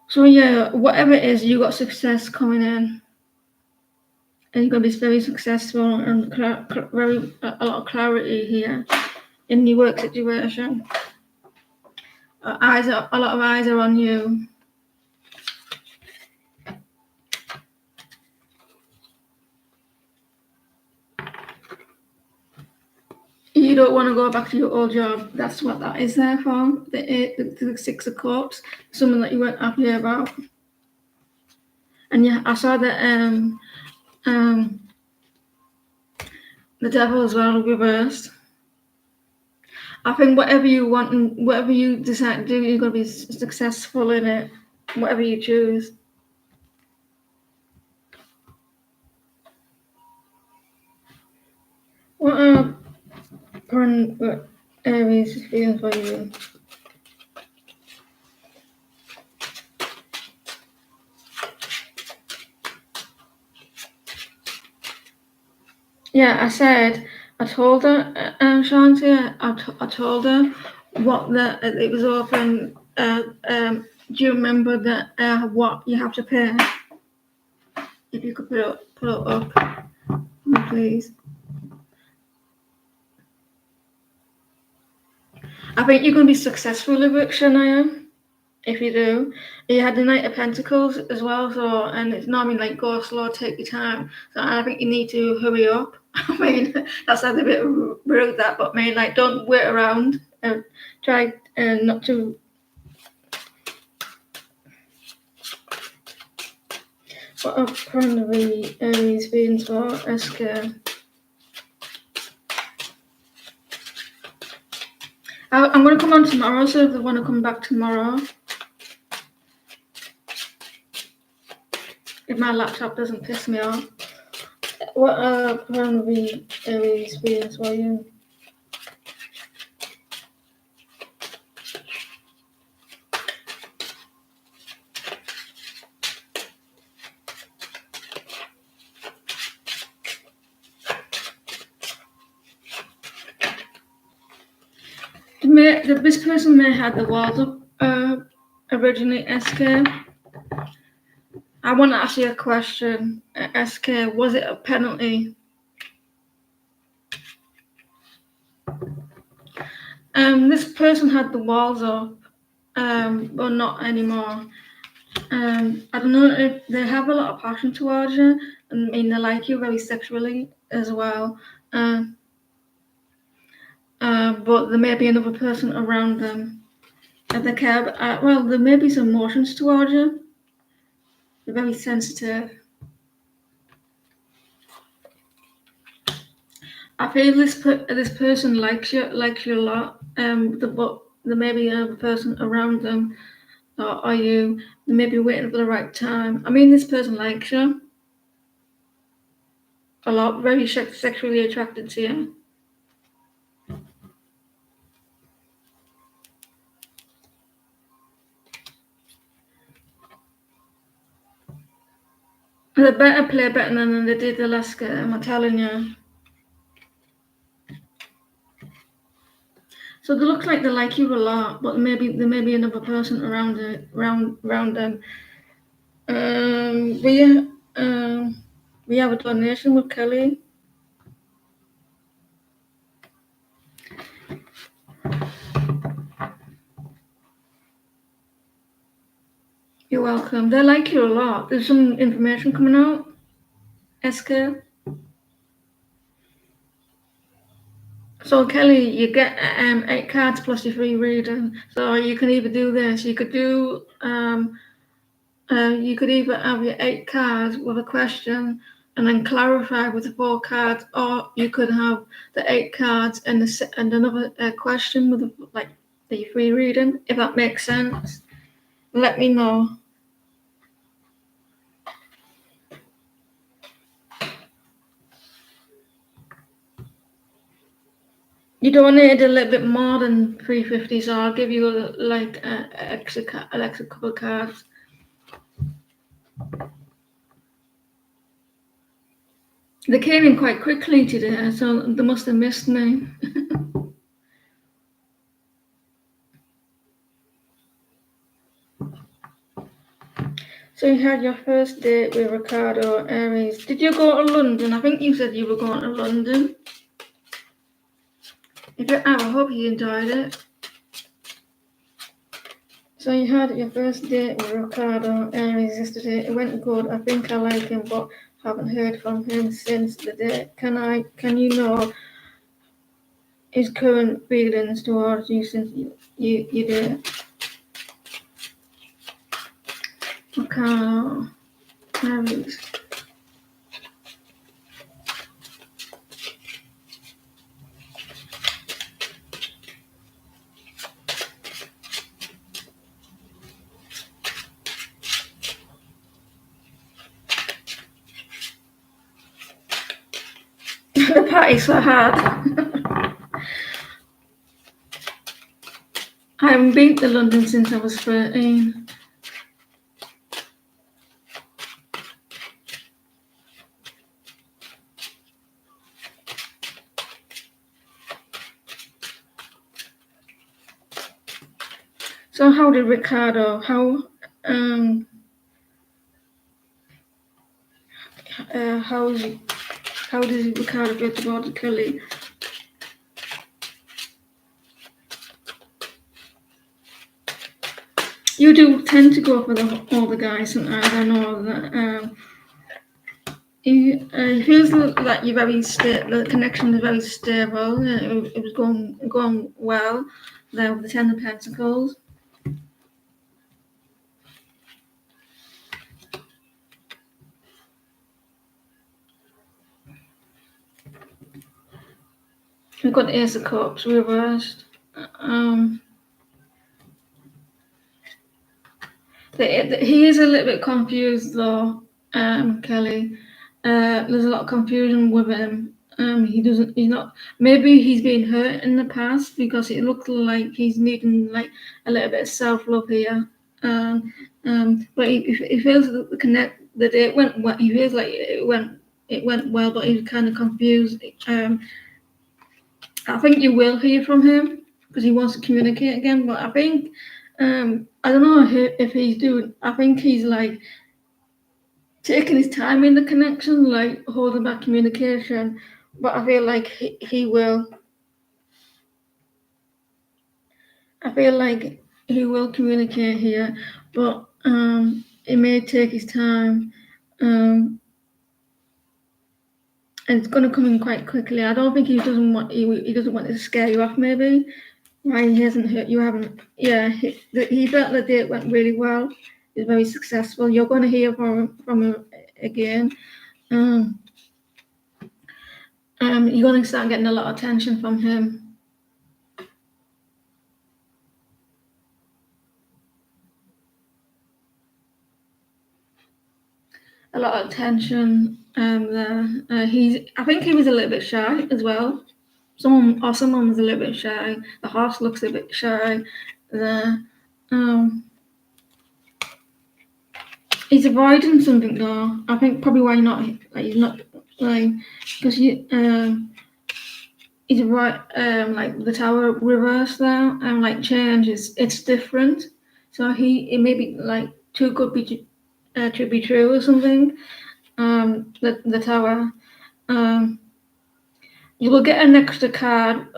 So yeah, whatever it is, you got success coming in, and you're gonna be very successful, and a lot of clarity here in your work situation. A lot of eyes are on you. You don't want to go back to your old job. That's what that is there for. The Six of Cups, something that you weren't happy about. And yeah, I saw that the Devil as well reversed. I think whatever you want and whatever you decide to do, you're going to be successful in it, whatever you choose. What are current Aries feelings for you? Yeah, I told her, Shanti, I told her what it was open. Do you remember that what you have to pay? If you could put it up, please. I think you're going to be successful with it, Shania. If you do, you had the Knight of Pentacles as well, so, and it's normally like go slow, take your time. So I think you need to hurry up. I mean, that sounds a bit rude, that, but I mean, like, don't wait around. Try not to. What are primary Aries feelings for SK? I'm going to come on tomorrow, so if they want to come back tomorrow. If my laptop doesn't piss me off. What are primary Aries feelings for you? This person may have the walls up originally, SK. I want to ask you a question, SK. Was it a penalty? This person had the walls up, but not anymore. I don't know if they have a lot of passion towards you, and I mean they like you very sexually as well. Um, but there may be another person around them that they care. Well, there may be some emotions towards you. They're very sensitive. I feel this person likes you a lot. But there may be another person around them, or you. They may be waiting for the right time. I mean, this person likes you a lot. Very sexually attracted to you. They better play better than they did the last game. I'm telling you. So they look like they like you a lot, but maybe there may be another person around them. Um, we we have a donation with Kelly. You're welcome. They like you a lot. There's some information coming out. SK. So Kelly, you get 8 cards plus your free reading. So you can either do this. You could either have your 8 cards with a question and then clarify with the 4 cards, or you could have the 8 cards and another question with the free reading. If that makes sense, let me know. You donated a little bit more than $3.50, so I'll give you an extra couple of cards. They came in quite quickly today, so they must have missed me. So you had your first date with Ricardo Aries. Did you go to London? I think you said you were going to London. If you have, I hope you enjoyed it. So you had your first date with Ricardo Aries yesterday. It went good. I think I like him, but haven't heard from him since the date. Can you know his current feelings towards you since you did? Ricardo Aries. The party's so hard. I haven't been to London since I was 13. So how did Ricardo? How does Ricardo feel towards Kelly? You do tend to go for all the guys sometimes. I know that. It feels like you're the connection is very stable. It was going well there with the 10 of Pentacles. We've got the Ace of Cups reversed. He is a little bit confused though, Kelly. There's a lot of confusion with him. He's not. Maybe he's been hurt in the past because it looked like he's needing like a little bit of self love here. But he feels that it went well. He feels like it went well, but he's kind of confused. I think you will hear from him because he wants to communicate again. But I think I don't know if he's doing. I think he's like taking his time in the connection, like holding back communication. But I feel like he will. I feel like he will communicate here, but he may take his time, and it's going to come in quite quickly. I don't think he doesn't want to scare you off. Maybe why he hasn't hurt you. Haven't. Yeah, he felt the date went really well. He's very successful. You're going to hear from him again. You're going to start getting a lot of attention from him. A lot of attention. I think he was a little bit shy as well. Someone was a little bit shy. The horse looks a bit shy. He's avoiding something though. I think probably why not. Like he's not like because he's right. Like the tower reverse there, and like change it's different. So it may be like too good to be true or something. The tower. You will get an extra card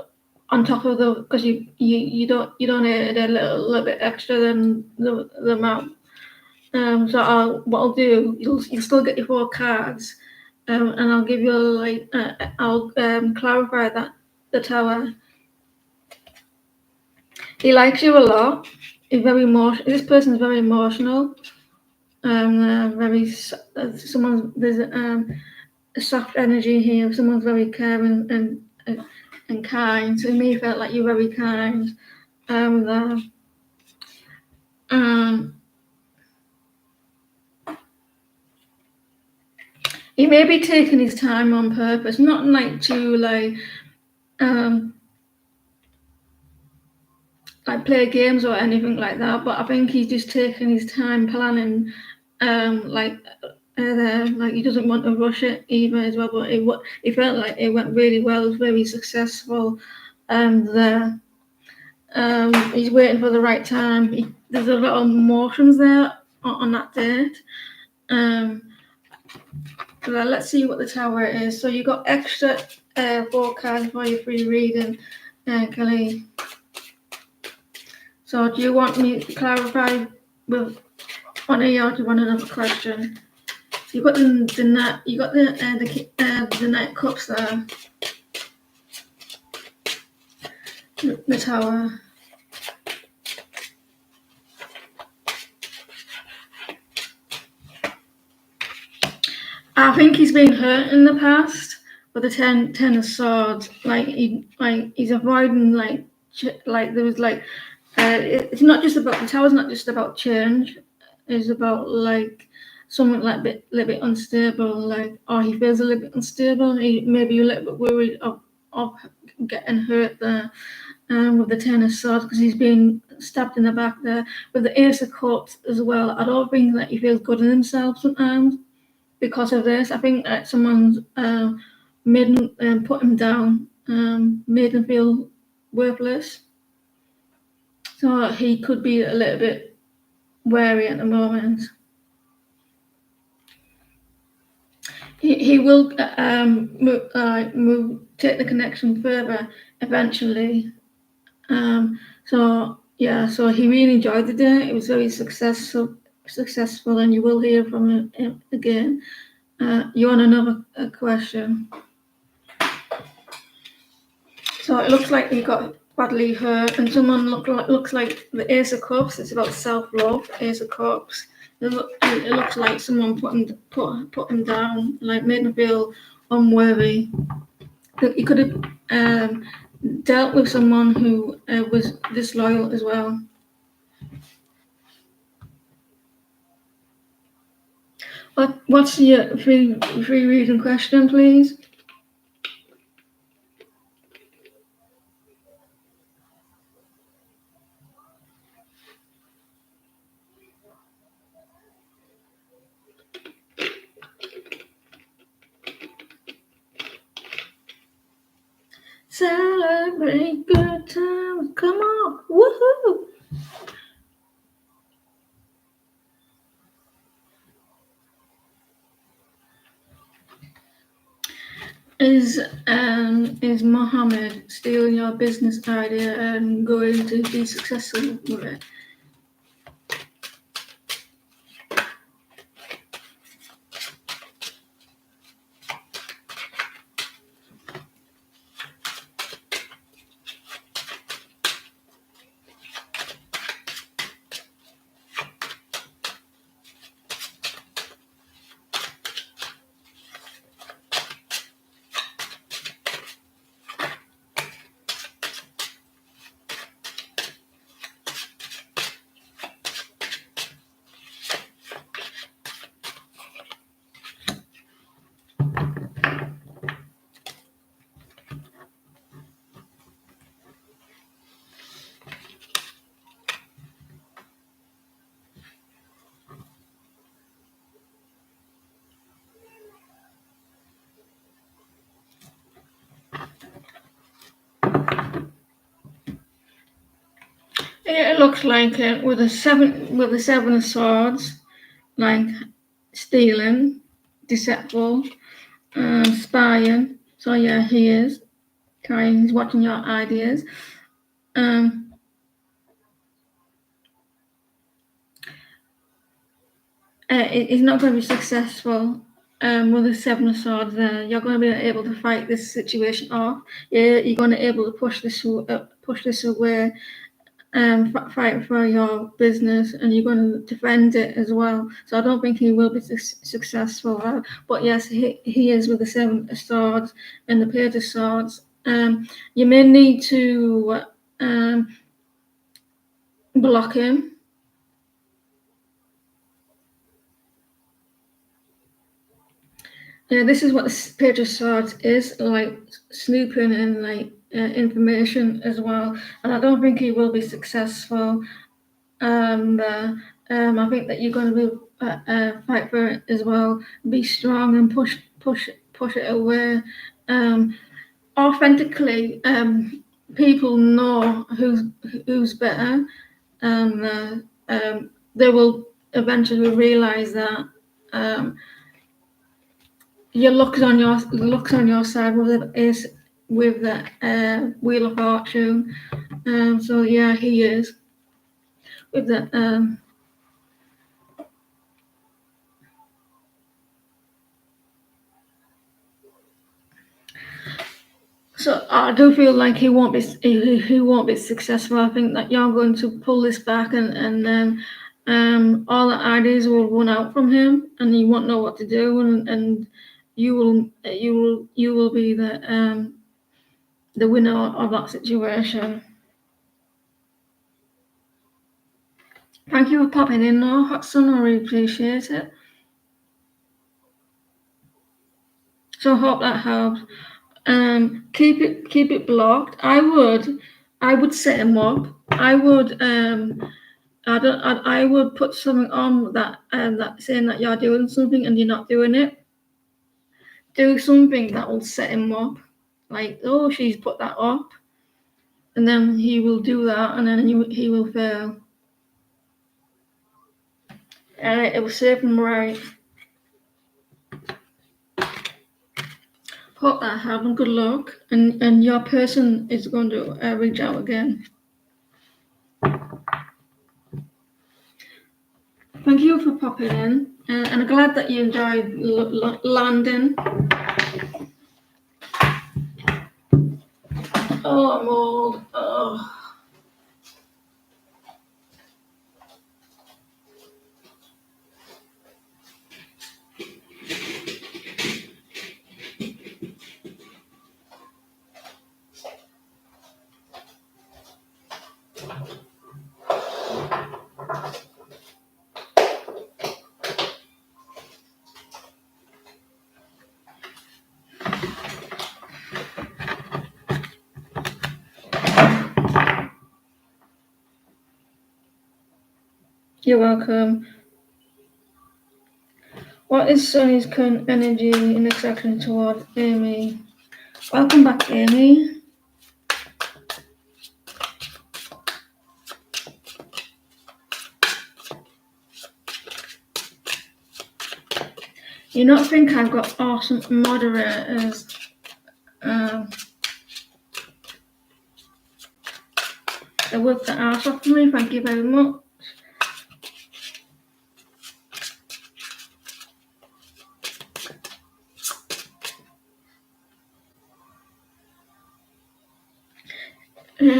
on top of the because you don't need a little bit extra than the amount. So what I'll do, you'll still get your 4 cards, and I'll give you I'll clarify that the tower. He likes you a lot. He's very emotional. This person's very emotional. There's a soft energy here. Someone's very caring and kind. So it may feel like you're very kind. He may be taking his time on purpose, not like to play games or anything like that. But I think he's just taking his time planning, like he doesn't want to rush it either as well. But it felt like it went really well. It was very successful, and he's waiting for the right time. There's a lot of emotions there on that date. Let's see what the tower is. So you got extra 4 cards for your free reading, Kelly. So do you want me to clarify with one of you, or do you want another question? You got the Knight Cups there. The tower. I think he's been hurt in the past with the 10 of Swords. He's avoiding there was it's not just about the tower's not just about change. It's about something a little bit unstable. Or he feels a little bit unstable. He maybe a little bit worried of getting hurt there. With the 10 of Swords because he's been stabbed in the back there. With the Ace of Cups as well, I don't think that he feels good in himself sometimes because of this. I think that someone's made him put him down, made him feel worthless. So he could be a little bit wary at the moment. He will take the connection further eventually. So he really enjoyed the day. It was very successful, and you will hear from him again. You want another question? So it looks like he got badly hurt, and someone looks like the Ace of Cups. It's about self-love. Ace of Cups. It looks like someone put him down, made him feel unworthy. He could have dealt with someone who was disloyal as well. What's your free reading question, please? Celebrate good times. Come on. Woohoo! Is Mohammed stealing your business idea and going to be successful with it? It looks like it with a seven of swords, like stealing, deceitful, spying. So yeah, he is. He's watching your ideas. He's not going to be successful. With the seven of swords, there, you're going to be able to fight this situation off. You're going to be able to push this away, fight for your business, and you're going to defend it as well. So I don't think he will be successful. But yes, he is with the seven of swords and the page of swords. You may need to block him. Yeah, this is what the page of swords is, like snooping and like information as well. And I don't think he will be successful. I think that you're going to be fight for it as well. Be strong and push it away. Authentically, people know who's better, and they will eventually realize that. Your luck's on your side with the Wheel of Fortune. So yeah, he is with the So I do feel like he won't be successful. I think that you're going to pull this back, and then all the ideas will run out from him, and he won't know what to do, and you will be the winner of that situation. Thank you for popping in, though, Hudson. I really appreciate it. So I hope that helps. Keep it blocked. I would set him up. I would put something on that saying that you're doing something and you're not doing it. Do something that will set him up, like, oh, she's put that up, and then he will do that, and then he will fail. And it will serve him right. Hope that happens. Good luck, and your person is going to reach out again. Thank you for popping in, and I'm glad that you enjoyed London. Oh, I'm old. Oh. You're welcome. What is Sonny's current energy in attraction toward Amy? Welcome back, Amy. You not think I've got awesome moderators? They work the arse off me. Thank you very much.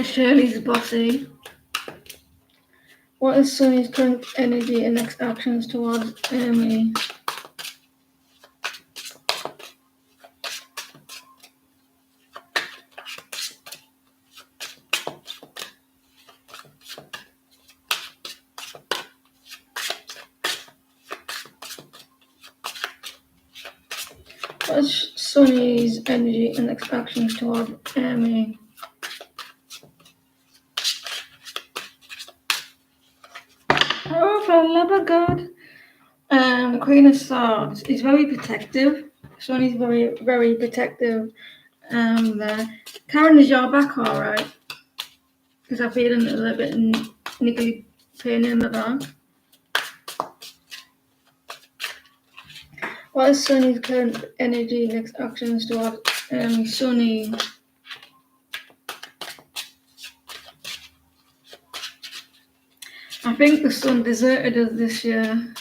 Shirley's bossy. What is Sonny's current energy and next actions towards Amy? What is Sonny's energy and next actions towards Amy? Oh, for the love of God. Queen of Swords is very protective. Sonny's very, very protective. Karen, is your back all right? Because I'm feeling a little bit niggly pain in the back. What is Sunny's current energy, next actions toward Sunny? I think the sun deserted us this year.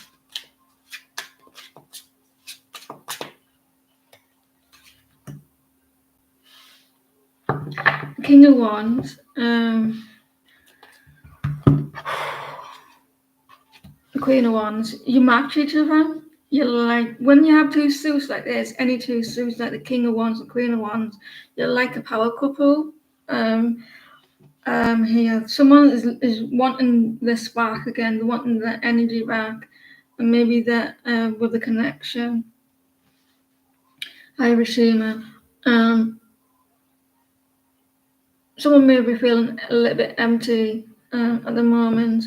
King of Wands. The Queen of Wands. You match each other. You're like, when you have two suits like this, any two suits like the King of Wands and Queen of Wands, you're like a power couple. Here, someone is wanting this back again, wanting the energy back, and maybe that with the connection. Hiroshima. Someone may be feeling a little bit empty at the moment.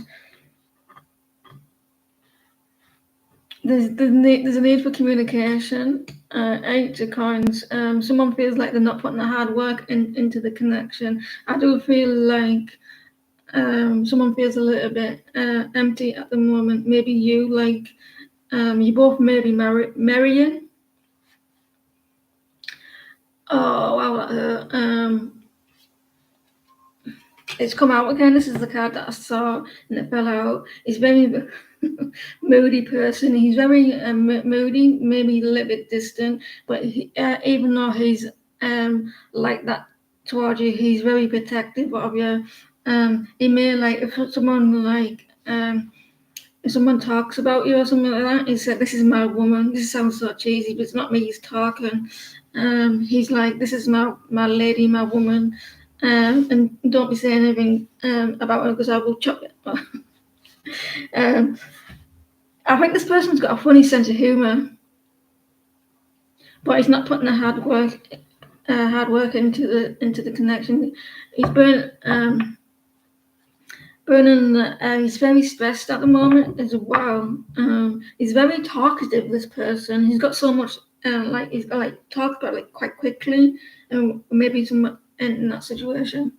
There's a need for communication. Eight of coins. Someone feels like they're not putting the hard work into the connection. I do feel like someone feels a little bit empty at the moment. Maybe you, like, you both may be marrying. Oh wow, that hurt. It's come out again. This is the card that I saw and it fell out. He's very moody person. He's very moody, maybe a little bit distant, but even though he's like that towards you, he's very protective of you. He may, like, if someone like if someone talks about you or something like that, he said, "This is my woman." This sounds so cheesy, but it's not me. He's talking. He's like, "This is my lady, my woman." And don't be saying anything about her because I will chop it. I think this person's got a funny sense of humour, but he's not putting the hard work into the connection. He's burning. He's very stressed at the moment as well. He's very talkative. This person. He's got so much. He's got, like, talk about, like, quite quickly, and maybe someone in that situation.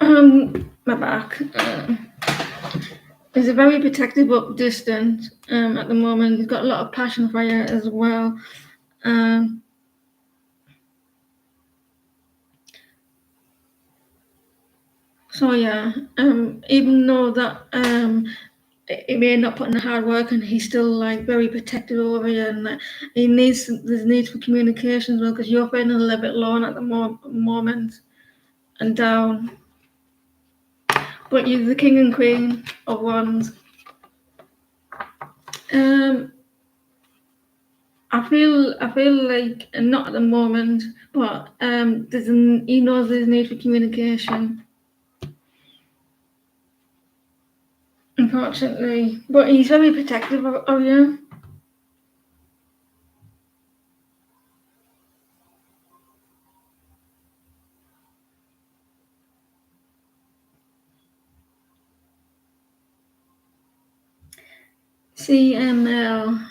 My back. He's a very protective but distant at the moment. He's got a lot of passion for you as well. So yeah, even though that he may not put in the hard work, and he's still, like, very protective over you, and there's need for communication as well, because you're feeling a little bit alone at the moment and down. But you're the king and queen of wands. I feel like not at the moment, but he knows there's need for communication. Unfortunately, but he's very protective of you. CML.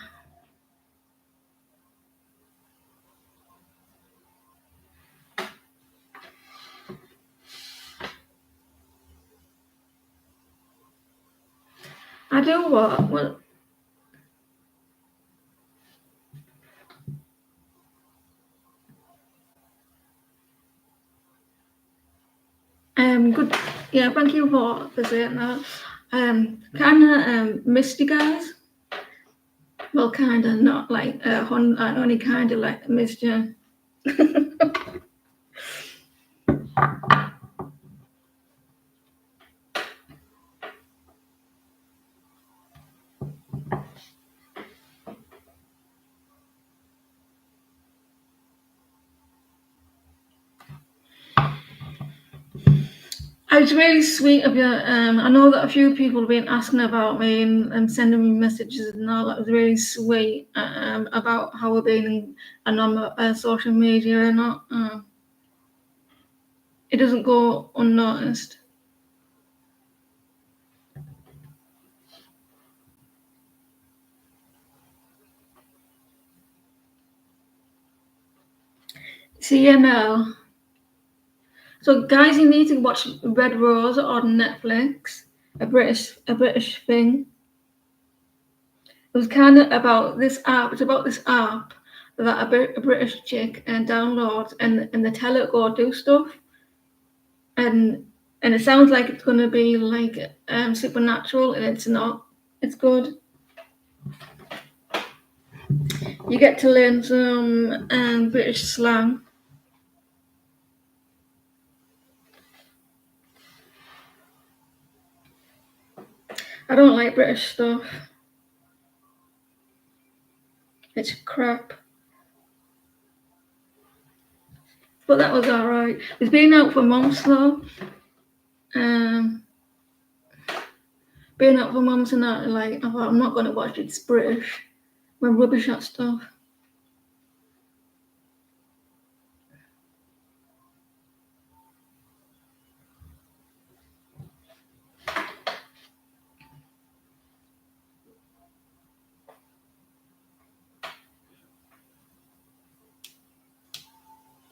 I do what? Well, good. Yeah, thank you for saying that. Kind of missed you guys. Well, kind of not like I only kind of like missed you. It's really sweet of you. I know that a few people have been asking about me and sending me messages and all. That was really sweet about how we're being on social media or not. It doesn't go unnoticed. CML. So, guys, you need to watch Red Rose on Netflix. A British thing. It was kind of about this app. It's about this app that a British chick downloads, and they tell it go do stuff, and it sounds like it's gonna be like supernatural, and it's not. It's good. You get to learn some British slang. I don't like British stuff. It's crap. But that was alright. It's been out for months though. Been out for months and that, like, I thought I'm not gonna watch it. It's British. We're rubbish at stuff.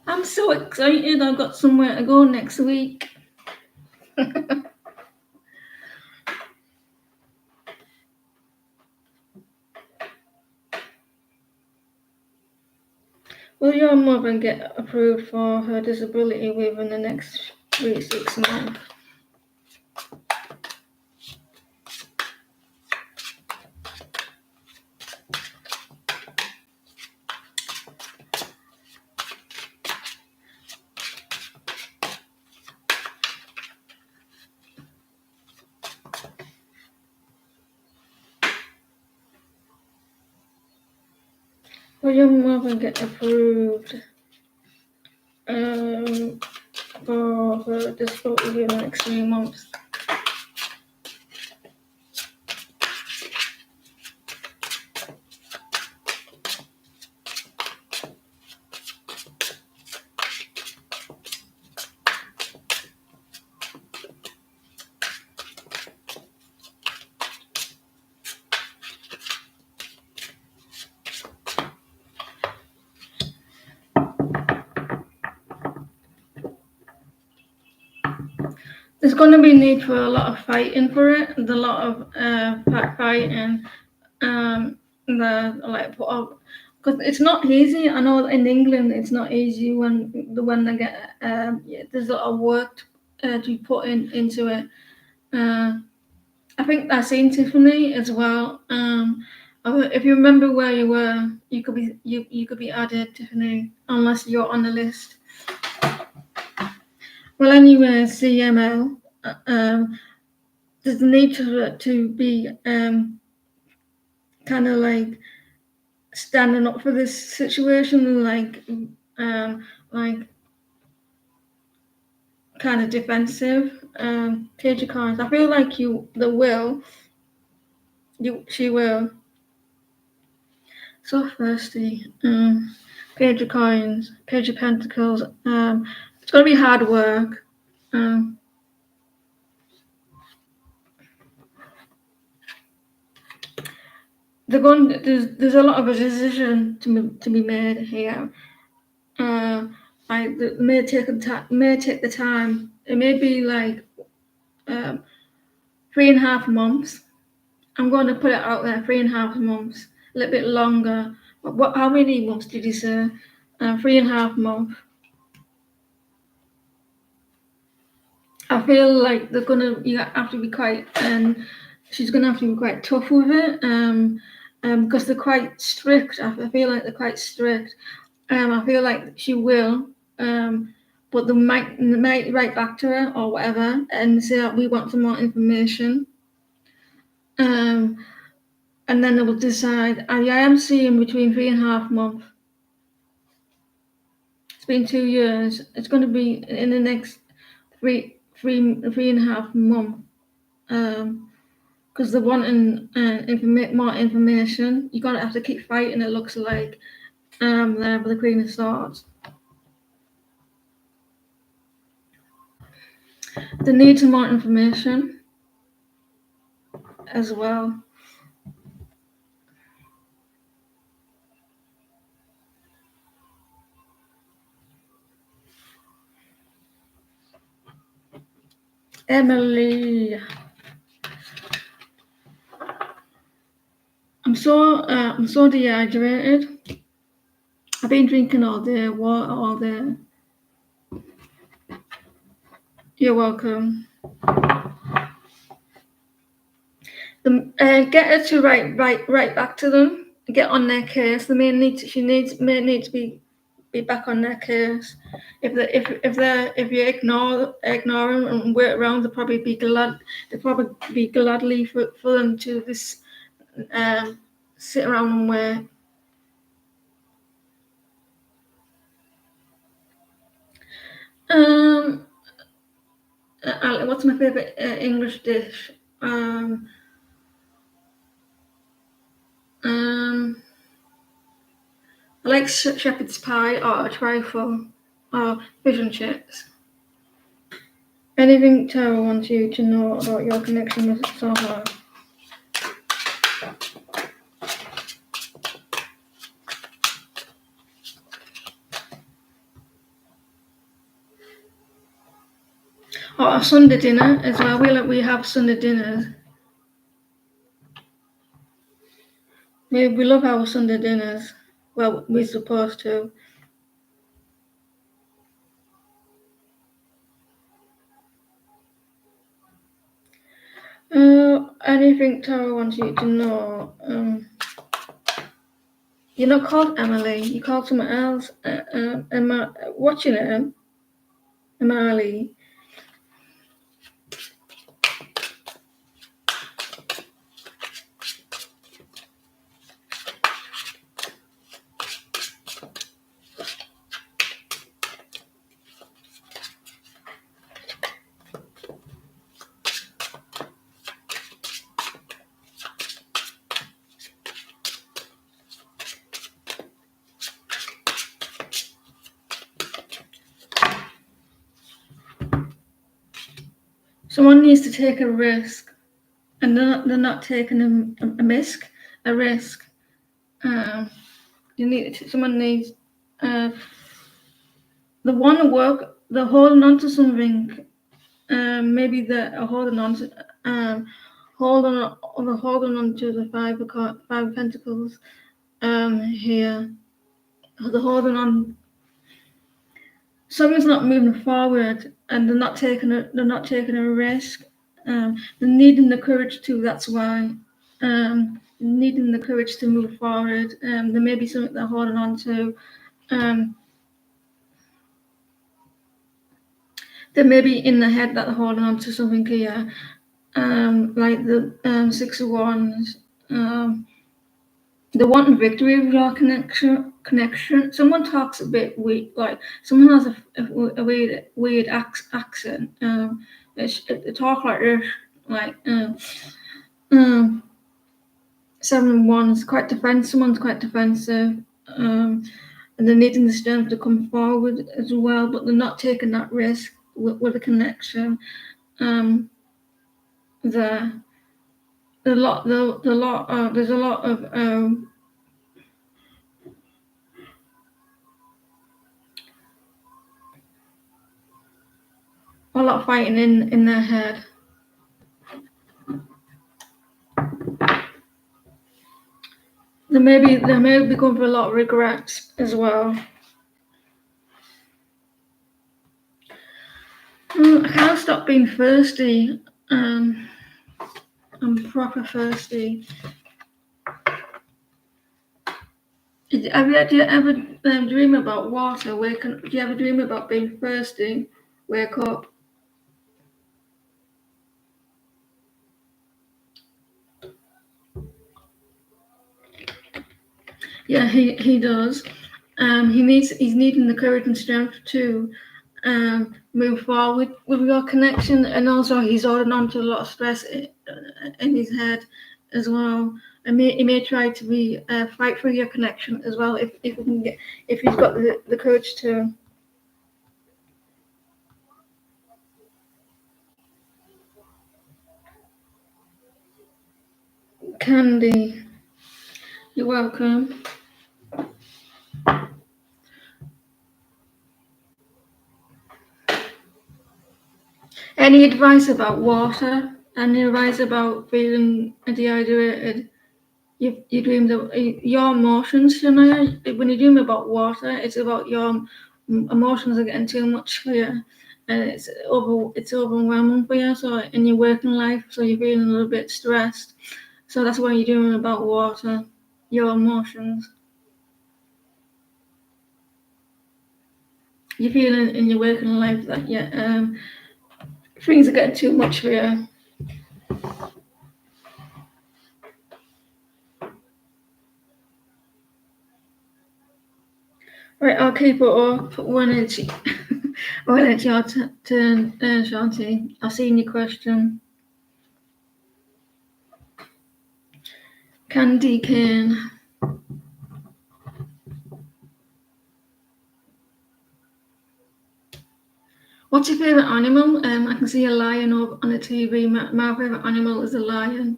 I'm so excited. I've got somewhere to go next week. Will your mother get approved for her disability within the next 6 months? Will your mother get approved for her disability within the next 3 months? There's going to be need for a lot of fighting for it. There's a lot of fighting. Because it's not easy. I know in England it's not easy when they get. There's a lot of work to be put into it. I think I've seen Tiffany as well. If you remember where you were, you could be added, Tiffany, unless you're on the list. Well, anyway, CML. There's a need to be kind of like standing up for this situation, like kind of defensive. Paige Carnes, I feel like she will. So thirsty. Page of Coins, Page of Pentacles. It's gonna be hard work. There's a lot of a decision to be made here. It may take the time. It may be like 3.5 months. I'm going to put it out there. 3.5 months, a little bit longer. How many months did you say? 3.5 months. I feel like you have to be quite, and she's gonna have to be quite tough with it. Because they're quite strict. I feel like they're quite strict. I feel like she will. But they might write back to her or whatever and say that we want some more information. And then they will decide. I am seeing between 3.5 months. It's been 2 years. It's going to be in the next 3.5 months. Because they're wanting more information. You're gonna have to keep fighting. It looks like there with the Queen of Swords. They need some more information as well. Emily. I'm so dehydrated. I've been drinking all day, water all day. You're welcome. Get her to write back to them. Get on their case. They may need to be back on their case. If you ignore them and wait around, they'll probably be gladly for them to just sit around and wait. What's my favorite English dish? I like shepherd's pie or a trifle or fish and chips. Anything Tara wants you to know about your connection with Soho? Or a Sunday dinner as well. We have Sunday dinners. We love our Sunday dinners. Well, we're supposed to. Anything Tara wants you to know? You're not called Emily. You called someone else. What's your name? Emily. Someone needs to take a risk, and they're not taking a risk. Someone needs. They want to work. They're holding on to something. Maybe they're holding on to. Holding on to the five of pentacles. Here, they're holding on. Something's not moving forward, and they're not taking a risk. They're needing the courage to. That's why. Needing the courage to move forward. There may be something they're holding on to. They may be in the head that they're holding on to something here. Like the 6 of Wands. They want victory with your connection. Someone talks a bit weird, like someone has a weird accent. They talk like this, like 7 of Wands, quite defensive. Someone's quite defensive, and they're needing the strength to come forward as well, but they're not taking that risk with a connection. There's a lot of fighting in their head. They may be going for a lot of regrets as well. I can't stop being thirsty. I'm proper thirsty. Do you ever dream about water? Do you ever dream about being thirsty? Wake up. Yeah, he does. He's needing the courage and strength to move forward with your connection, and also he's holding on to a lot of stress in his head as well. And he may try to be fight for your connection as well if he's got the courage to. Candy, you're welcome. Any advice about water? Any advice about feeling dehydrated? You dreamed of your emotions, when you dream about water, it's about your emotions are getting too much for you, and it's overwhelming for you. So in your working life, so you're feeling a little bit stressed. So that's why you're dreaming about water, your emotions. You're feeling in your working life that things are getting too much for you. Right, I'll keep it up when it's when it's your turn, Shanti. I've seen your question. Candy cane. What's your favourite animal? I can see a lion on the TV. My favourite animal is a lion.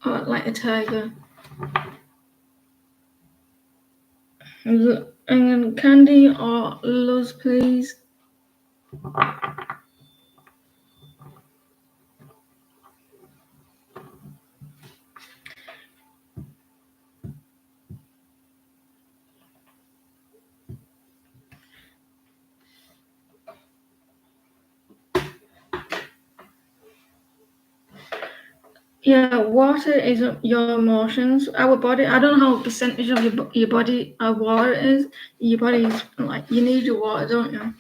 Or like a tiger. And Candy or Luz, please. Yeah, water is your emotions. Our body, I don't know how percentage of your body water is. Your body is like, you need your water, don't you?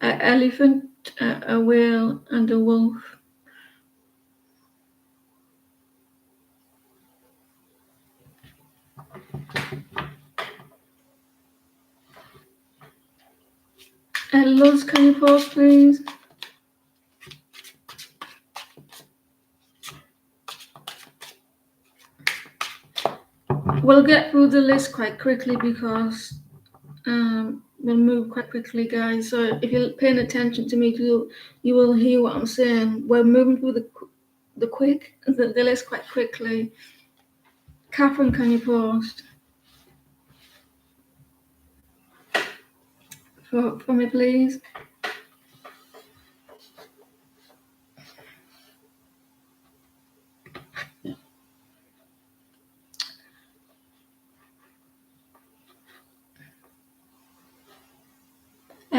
An elephant, a whale, and a wolf. Luz, can you pause, please? We'll get through the list quite quickly because we'll move quite quickly, guys. So if you're paying attention to me, you will hear what I'm saying. We're moving through the list quite quickly. Catherine, can you pause for me, please?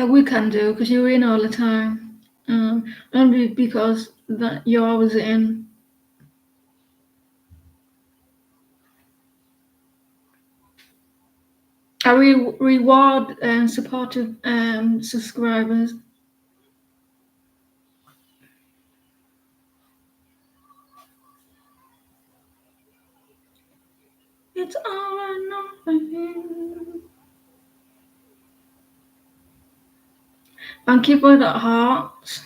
We can do because you're in all the time. Only because that you're always in. I reward supportive subscribers. It's all or nothing. Thank you for the hearts.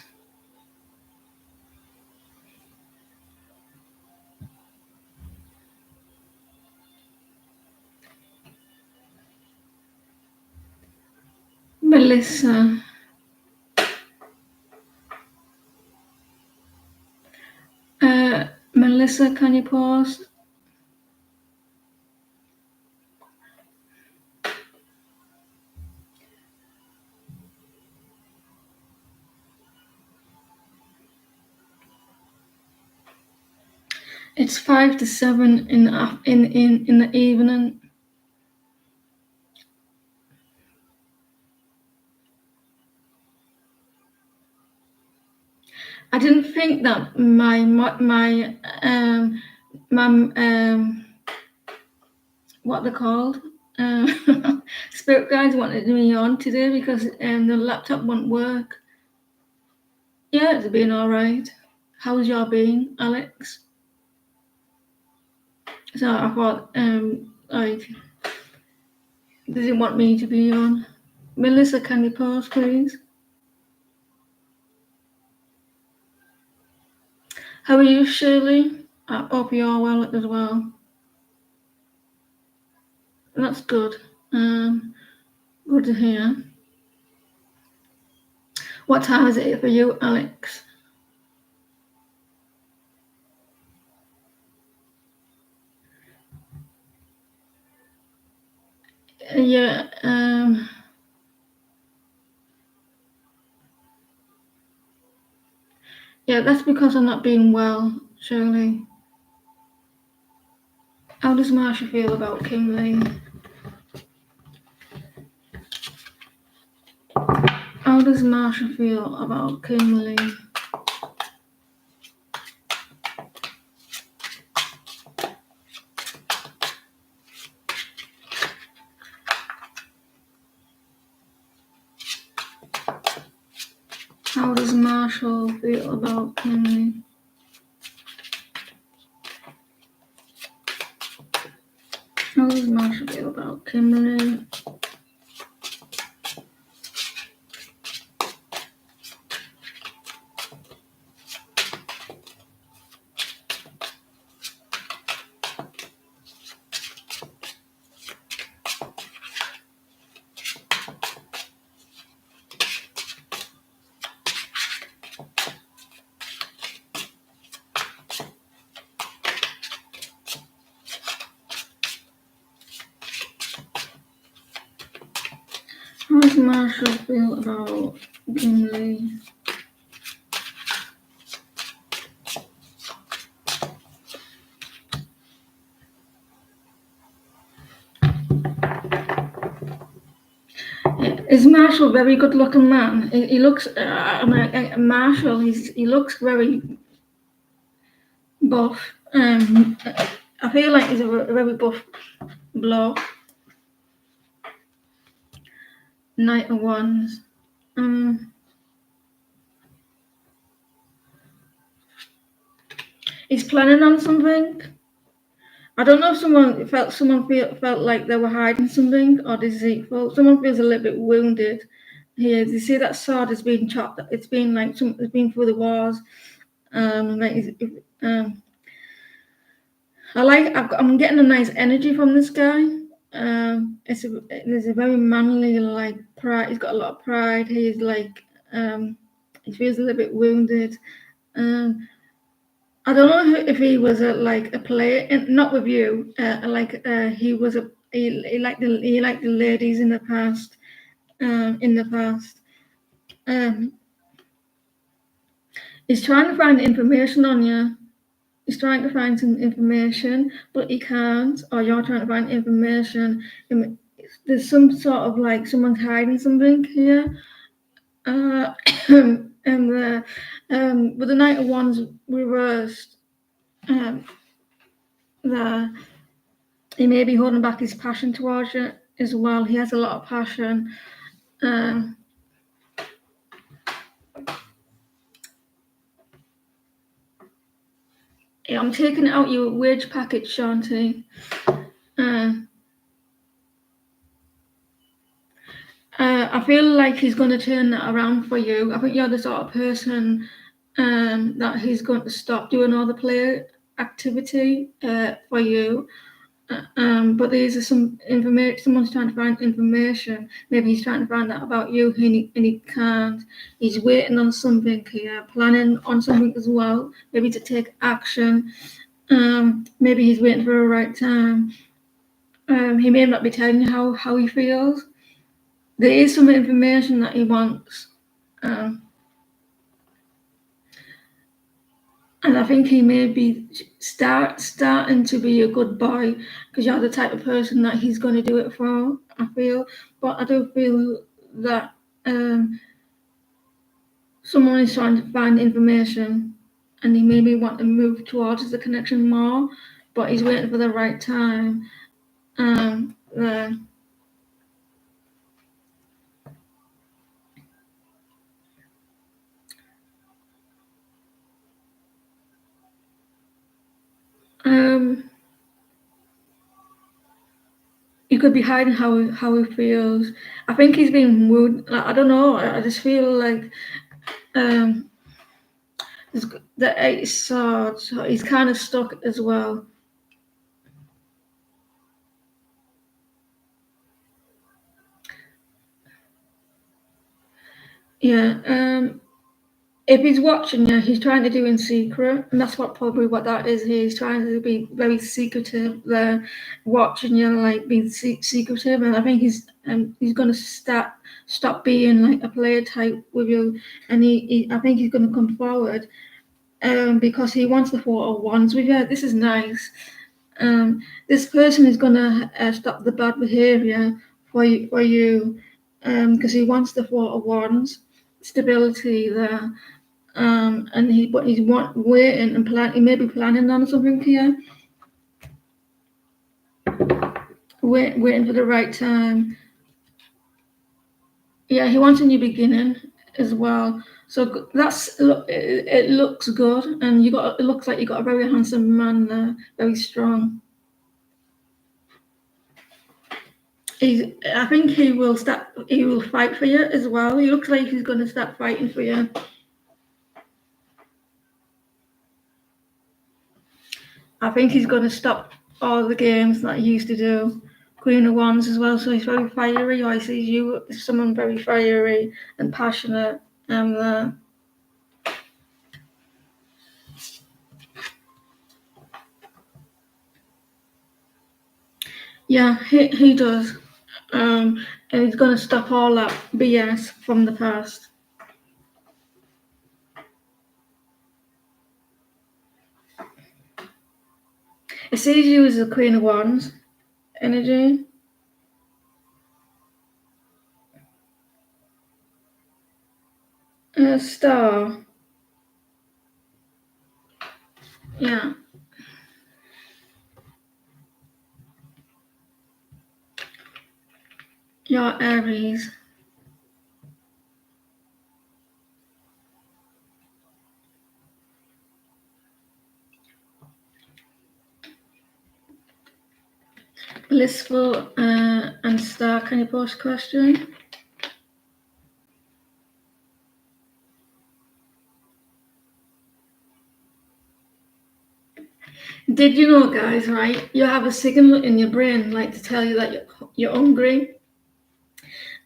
Melissa. Melissa, can you pause? It's 5 to 7 in the evening. I didn't think that my what they're called spirit guides wanted me on today because the laptop won't work. Yeah, it's been all right. How's your been, Alex? So I thought like they didn't want me to be on. Melissa, can you pause, please? How are you, Shirley? I hope you're well as well. That's good. Good to hear. What time is it for you, Alex? Yeah. Yeah, that's because I'm not being well, Shirley. How does Marsha feel about Kimberly? How does Marsha feel about Kimberly? How does Marshall feel about Kimberly? How does Marshall feel about Kimberly? How does Marshall feel about Kimberly? Is Marshall a very good-looking man? He looks. Marshall. He looks very buff. I feel like he's a very buff bloke. Knight of Wands. He's planning on something. I don't know if someone felt like they were hiding something or deceitful. Someone feels a little bit wounded here. You see that sword has been chopped. It's been like it's been through the wars. I'm getting a nice energy from this guy. There's a very manly like pride. He's got a lot of pride. He's like he feels a little bit wounded. I don't know if he was a player, not with you. He liked the ladies in the past. Um, he's trying to find information on you. He's trying to find some information, but he can't. Or you're trying to find information. There's some sort of like someone's hiding something here. And with the Knight of Wands reversed, the he may be holding back his passion towards you as well. He has a lot of passion. Yeah, I'm taking out your wage packet, Shanti. I feel like he's going to turn that around for you. I think you're the sort of person that he's going to stop doing all the play activity for you. But these are some information. Someone's trying to find information. Maybe he's trying to find out about you, and he can't. He's waiting on something here, planning on something as well. Maybe to take action. Maybe he's waiting for a right time. He may not be telling you how he feels. There is some information that he wants. And I think he may be starting to be a good boy because you're the type of person that he's going to do it for, I feel. But I do feel that someone is trying to find information and he maybe want to move towards the connection more, but he's waiting for the right time. He could be hiding how he feels. I think he's being wounded. Like, I don't know. I just feel like the Eight of Swords. He's kind of stuck as well. Yeah. if he's watching you, he's trying to do in secret, and that's probably what that is. He's trying to be very secretive there, watching you, like being secretive. And I think he's going to stop being like a player type with you, and I think he's going to come forward, because he wants the 4 of Wands with you. This is nice. This person is going to stop the bad behavior for you, because he wants the 4 of Wands, stability there. And he's waiting and he may be planning on something here, waiting for the right time. Yeah, he wants a new beginning as well. So it looks good, and it looks like you got a very handsome man there, very strong. I think he will fight for you as well. He looks like he's going to start fighting for you. I think he's going to stop all the games that he used to do. Queen of Wands as well, so he's very fiery. I see you as someone very fiery and passionate. Yeah, he does. And he's going to stop all that BS from the past. It sees you as the Queen of Wands energy. Star. Yeah. You're Aries. Blissful and Star, can you post a question? Did you know, guys, right? You have a signal in your brain, like to tell you that you're hungry,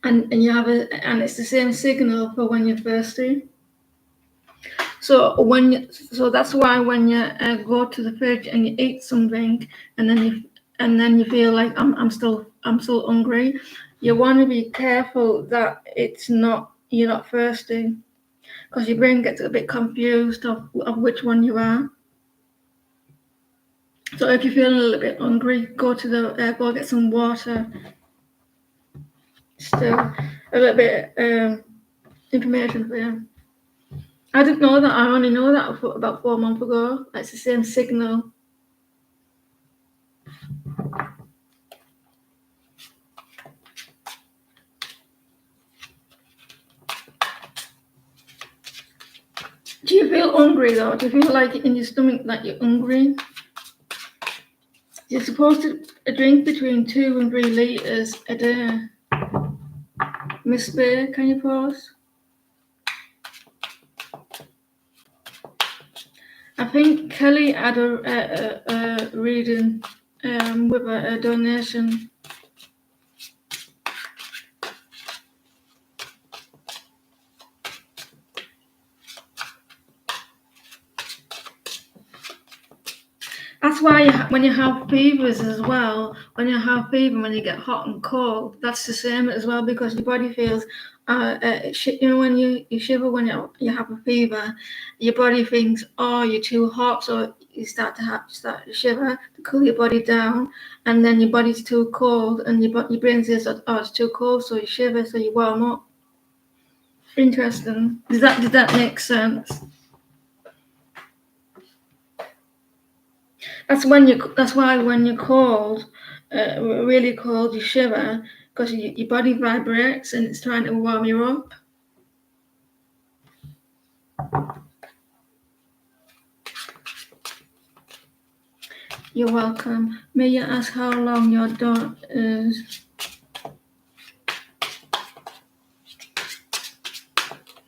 and and it's the same signal for when you're thirsty. So that's why when you go to the fridge and you eat something, and then you feel like I'm still hungry, you want to be careful that you're not thirsty, because your brain gets a bit confused of which one you are. So if you're feeling a little bit hungry, go get some water. Still a little bit information for you. I didn't know that. I only know that about 4 months ago. It's the same signal. Do you feel hungry though? Do you feel like in your stomach that you're hungry? You're supposed to drink between 2 and 3 litres a day. Miss Bay, can you pause? I think Kelly had a reading with a donation. That's why when you have fevers as well, when you get hot and cold, that's the same as well, because your body feels, when you shiver when you have a fever, your body thinks, oh, you're too hot, so you start to shiver to cool your body down, and then your body's too cold, and your brain says, oh, it's too cold, so you shiver, so you warm up. Interesting. Did that make sense? That's why when you're cold, really cold, you shiver, because your body vibrates and it's trying to warm you up. You're welcome. May I ask how long your daughter is?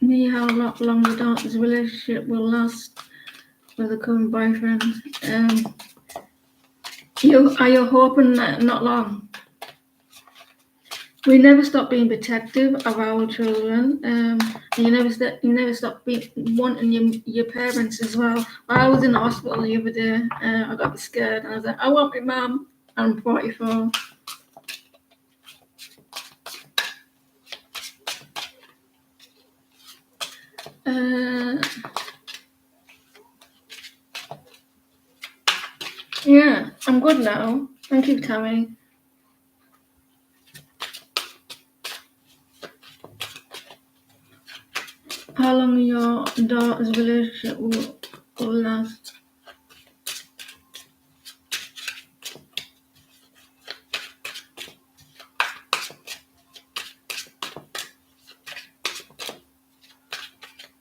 How long your daughter's relationship will last with a current boyfriend? Are you hoping that not long? We never stop being protective of our children. You never stop wanting your parents as well. I was in the hospital the other day. I got scared, and I was like, I want my mum. I'm 44. Yeah, I'm good now. Thank you, Tammy. How long your daughter's relationship will last?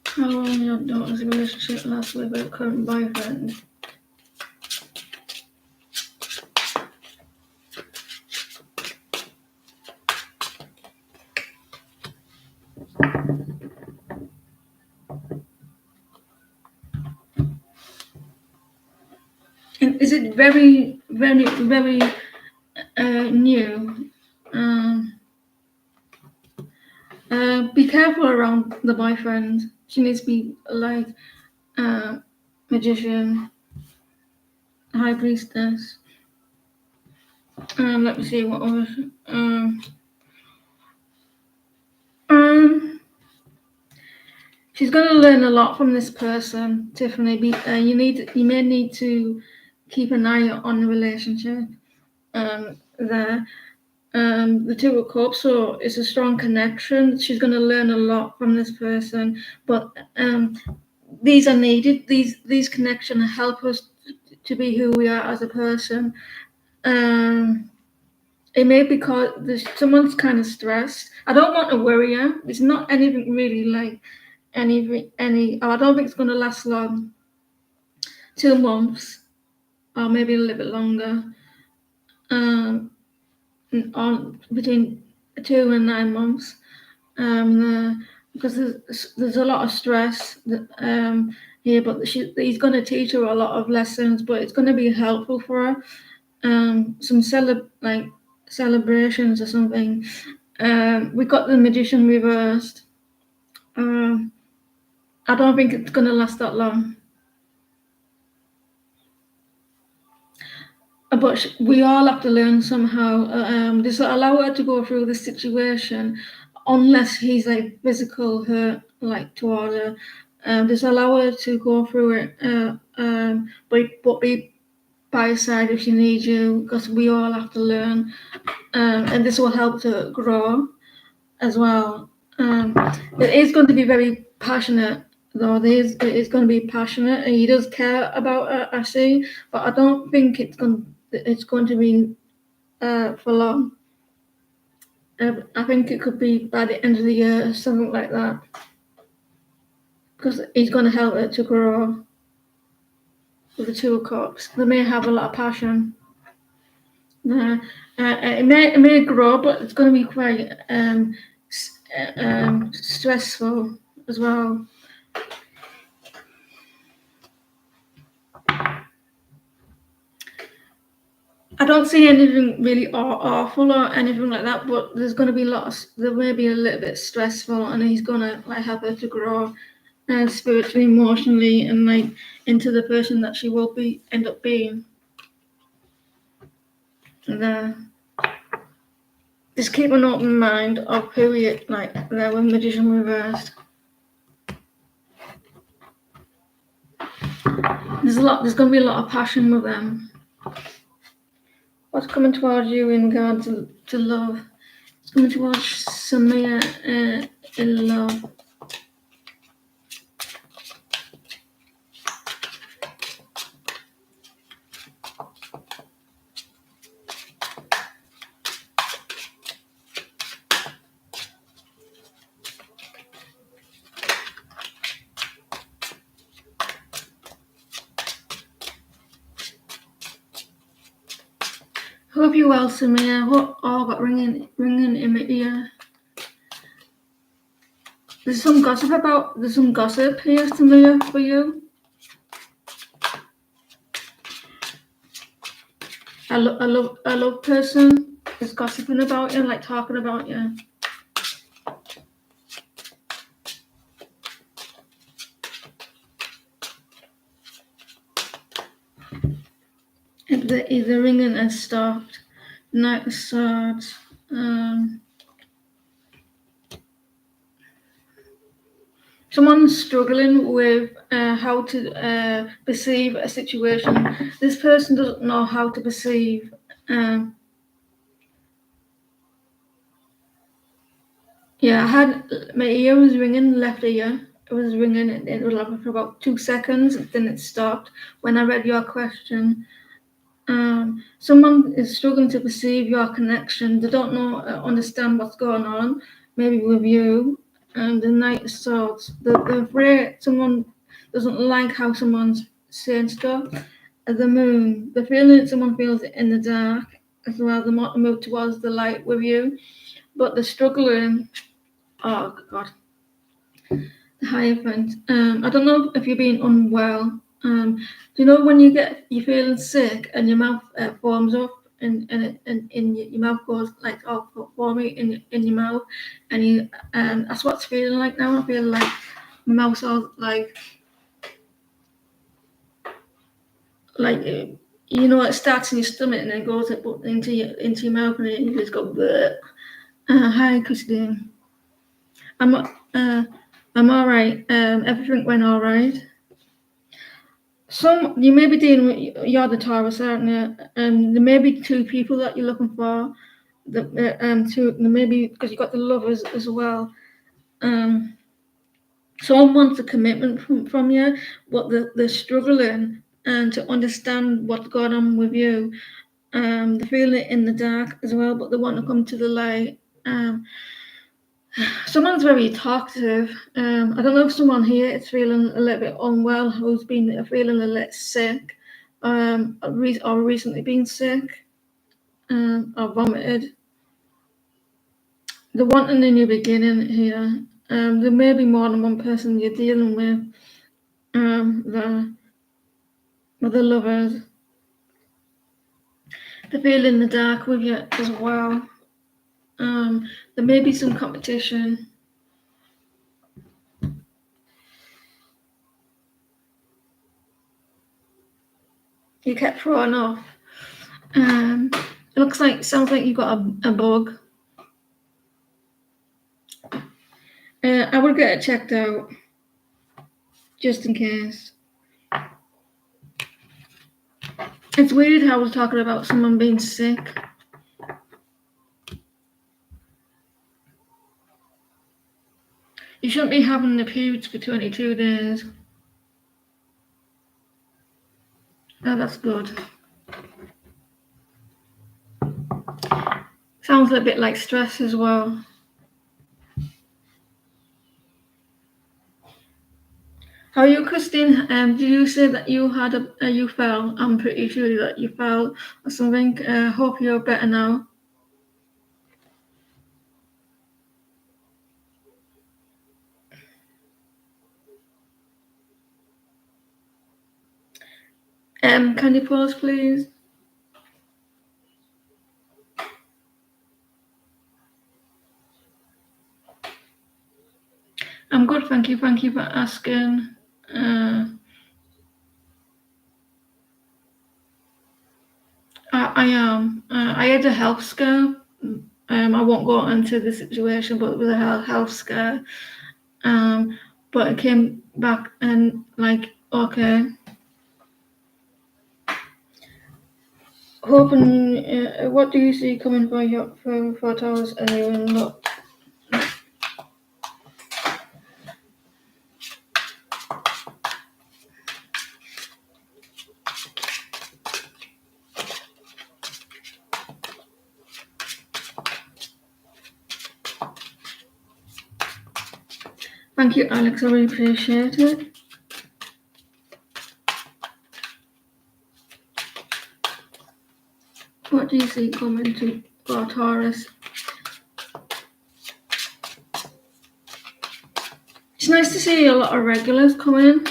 How long your daughter's relationship lasts with her current boyfriend? And is it very, very, very new? Be careful around the boyfriend. She needs to be like magician, high priestess. Let me see what was. She's going to learn a lot from this person, Tiffany. You may need to keep an eye on the relationship. There, the Two of Cups, so it's a strong connection. She's going to learn a lot from this person, but these are needed. These connections help us to be who we are as a person. It may be because someone's kind of stressed. I don't want to worry her. It's not anything really like any. I don't think it's going to last long. 2 months, or maybe a little bit longer. On between 2 and 9 months. Because there's a lot of stress here, but he's going to teach her a lot of lessons, but it's going to be helpful for her. Some celebrations or something. We got the Magician reversed. I don't think it's going to last that long. But we all have to learn somehow. Just allow her to go through the situation, unless he's like physical hurt, like toward her. Just allow her to go through it. But be by her side if she needs you, because we all have to learn. And this will help to grow as well. It is going to be very passionate, though. It is going to be passionate, and he does care about her, I see. But I don't think it's going to be for long. I think it could be by the end of the year, something like that, because he's going to help it to grow with the Two of Cups. They may have a lot of passion. It may grow, but it's going to be quite stressful as well. I don't see anything really awful or anything like that, but there's going to be there may be a little bit stressful, and he's going to like help her to grow spiritually, emotionally, and like into the person that she will end up being. And just keep an open mind of who he like there with Magician reversed. There's going to be a lot of passion with them. What's coming towards you in regard to love? It's coming towards Samia in love. Hope you're well, Samia. What all got ringing in my ear? There's some gossip here, Samia, for you. A love person is gossiping about you, like talking about you. the ringing has stopped. Knight of Swords. Someone's struggling with how to perceive a situation. This person doesn't know how to perceive. Yeah, I had my ear was ringing, left ear. It was ringing. It was like for about 2 seconds. Then it stopped. When I read your question, someone is struggling to perceive your connection. They don't know, understand what's going on. Maybe with you. And the Knight of Swords. They're afraid someone doesn't like how someone's saying stuff. The Moon. The feeling that someone feels in the dark as well. They want to move towards the light with you, but they're struggling. Oh God. The Hierophant. I don't know if you're being unwell. Do you know when you're feeling sick and your mouth forms up and your mouth goes like foamy in your mouth, and that's what it's feeling like now. I feel like my mouth's all like it starts in your stomach and then goes up into your mouth and then you just go bleh. Hi, Christine. I'm all right. Everything went all right. You may be dealing with, you're the Taurus, aren't you? And there may be two people that you're looking for. There may be, because you've got the Lovers as well. Someone wants a commitment from you, but they're struggling to understand what's going on with you. They feel it in the dark as well, but they want to come to the light. Someone's very talkative. I don't know if someone here is feeling a little bit unwell, who's been feeling a little sick, or recently been sick, or vomited. They're wanting a new beginning here. There may be more than one person you're dealing with. The Lovers. They feel in the dark with you as well. There may be some competition. You kept throwing off. It sounds like you've got a bug. I will get it checked out, just in case. It's weird how we're talking about someone being sick. You shouldn't be having the periods for 22 days. Oh, that's good. Sounds a bit like stress as well. How are you, Christine? Did you say that you you fell? I'm pretty sure that you fell or something. Hope you're better now. Can you pause, please? I'm good, thank you. Thank you for asking. I am. I had a health scare. I won't go into the situation, but it was a health scare. But it came back and okay. Hoping. What do you see coming for Taurus? And you will not. Thank you, Alex. I really appreciate it. What do you see coming for Taurus? It's nice to see a lot of regulars coming.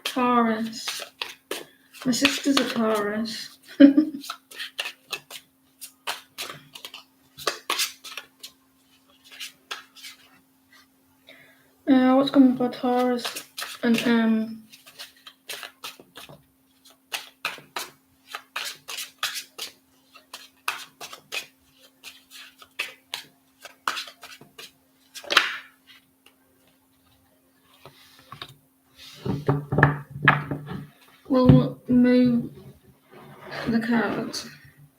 Taurus. My sister's a Taurus. What's coming for Taurus? And we'll move the cards.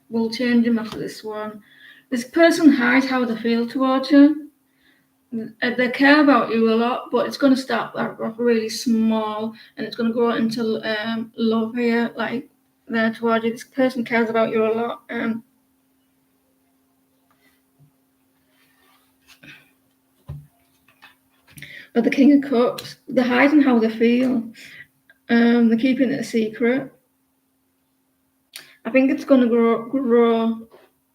We'll change them after this one. This person hides how they feel towards you. They care about you a lot, but it's going to start off really small, and it's going to grow into love here, like there towards you. This person cares about you a lot. But the King of Cups, they're hiding how they feel. They're keeping it a secret. I think it's going to grow,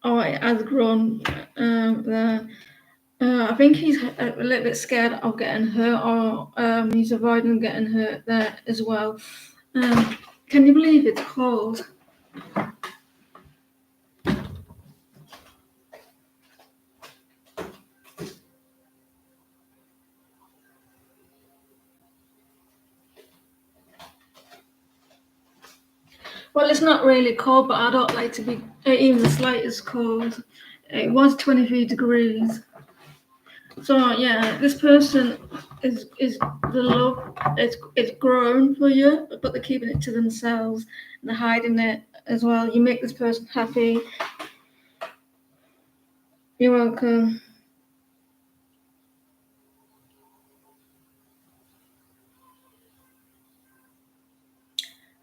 or it has grown there. I think he's a little bit scared of getting hurt, or he's avoiding getting hurt there as well. Can you believe it's cold? Well, it's not really cold, but I don't like to be even the slightest cold. It was 23 degrees. So yeah, this person is the love. It's grown for you, but they're keeping it to themselves and they're hiding it as well. You make this person happy. You're welcome.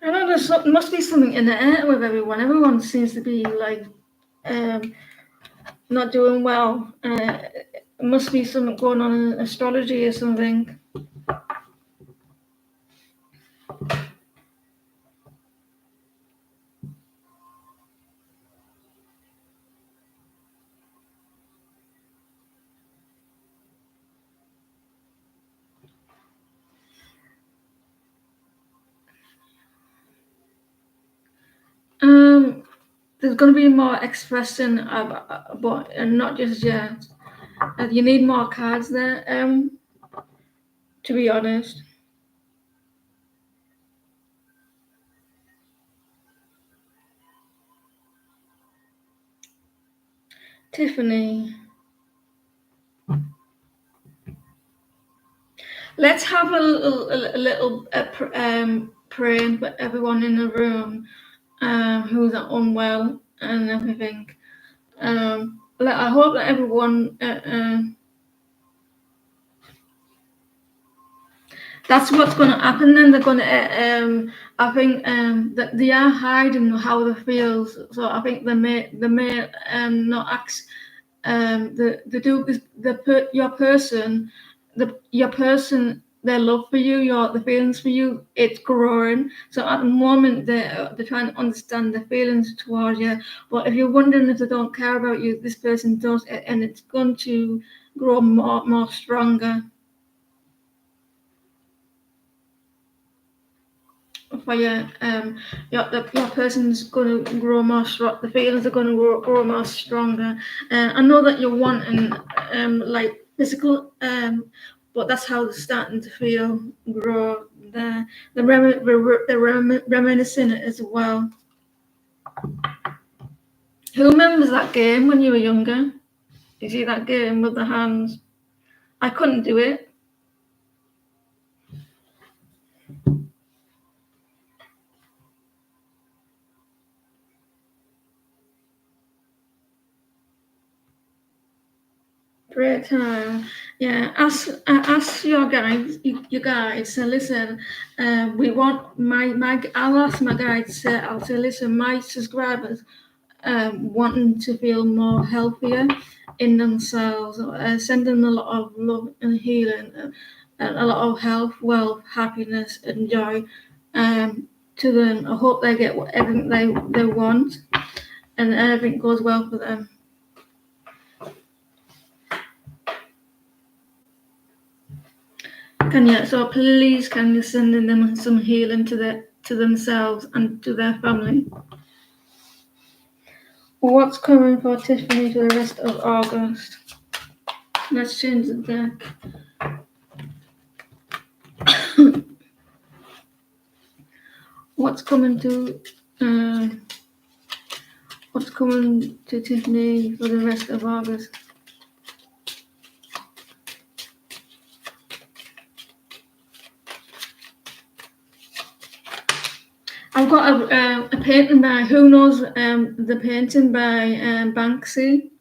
I know there must be something in the air with everyone. Everyone seems to be like not doing well. It must be something going on in astrology or something. There's going to be more expressing, but not just yet. You need more cards there. To be honest. Tiffany. Let's have a little praying for everyone in the room who's unwell and everything. I hope that everyone. That's what's going to happen. Then they're going to. I think that they are hiding how they feel. So I think they may not act. Your person, their love for you, the feelings for you, it's growing. So at the moment they're trying to understand the feelings towards you. But if you're wondering if they don't care about you, this person does, and it's going to grow more stronger for you. Your person's going to grow more strong. The feelings are going to grow more stronger. I know that you're wanting like physical, but that's how they're starting to feel grow. They're reminiscing it as well. Who remembers that game when you were younger? You see that game with the hands? I couldn't do it. Great time. Yeah, ask your guides. You guys, listen. We want my. I'll ask my guides. I'll say, listen, my subscribers wanting to feel more healthier in themselves, sending a lot of love and healing, and a lot of health, wealth, happiness, and joy to them. I hope they get everything they want, and everything goes well for them. So please can you send them some healing to themselves and to their family. What's coming for Tiffany for the rest of August? Let's change the deck. what's coming to Tiffany for the rest of August. I've got a painting by, who knows the painting by Banksy?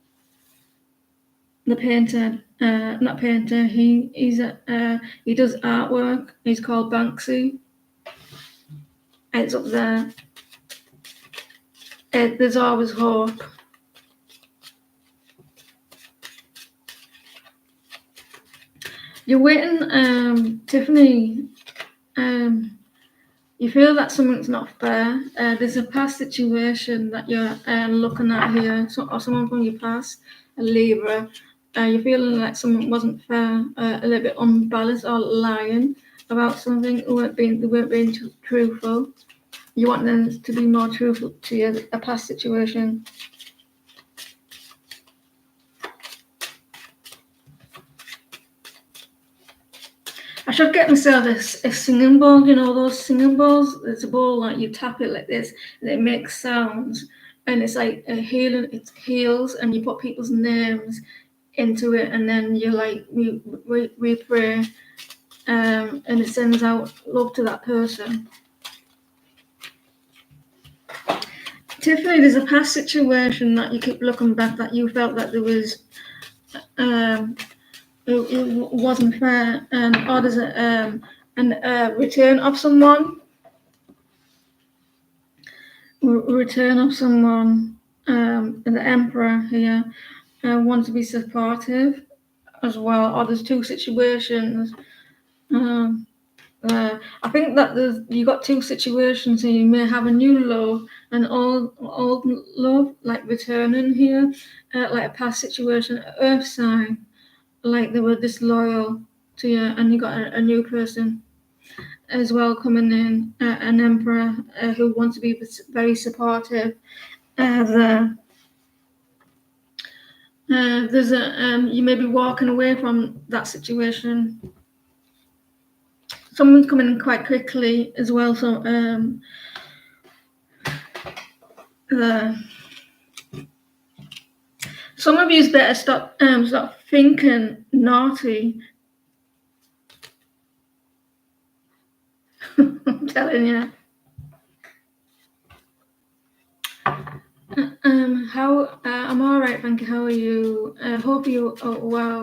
The painter, not painter. He does artwork. He's called Banksy. It's up there. There's always hope. You're waiting, Tiffany. You feel that something's not fair. There's a past situation that you're looking at here, or someone from your past, a Libra. You're feeling like something wasn't fair, a little bit unbalanced or lying about something. They weren't being truthful. You want them to be more truthful to you, a past situation. I should get myself a singing bowl, you know, those singing bowls. It's a bowl like you tap it like this and it makes sounds. And it's like a healing, it heals, and you put people's names into it, and then you like, we pray, and it sends out love to that person. Tiffany, there's a past situation that you keep looking back that you felt that there was, it wasn't fair, or there's a return of someone. Return of someone, and the Emperor here wants to be supportive as well. Or there's two situations. I think that you got two situations here. You may have a new love and old love, like returning here, like a past situation, Earth sign, like they were disloyal to you, and you got a new person as well coming in, an Emperor who wants to be very supportive. There's you may be walking away from that situation. Someone's coming in quite quickly as well, so some of you better stop thinking naughty. I'm telling you. How I'm all right, thank you. How are you? Hope you are well.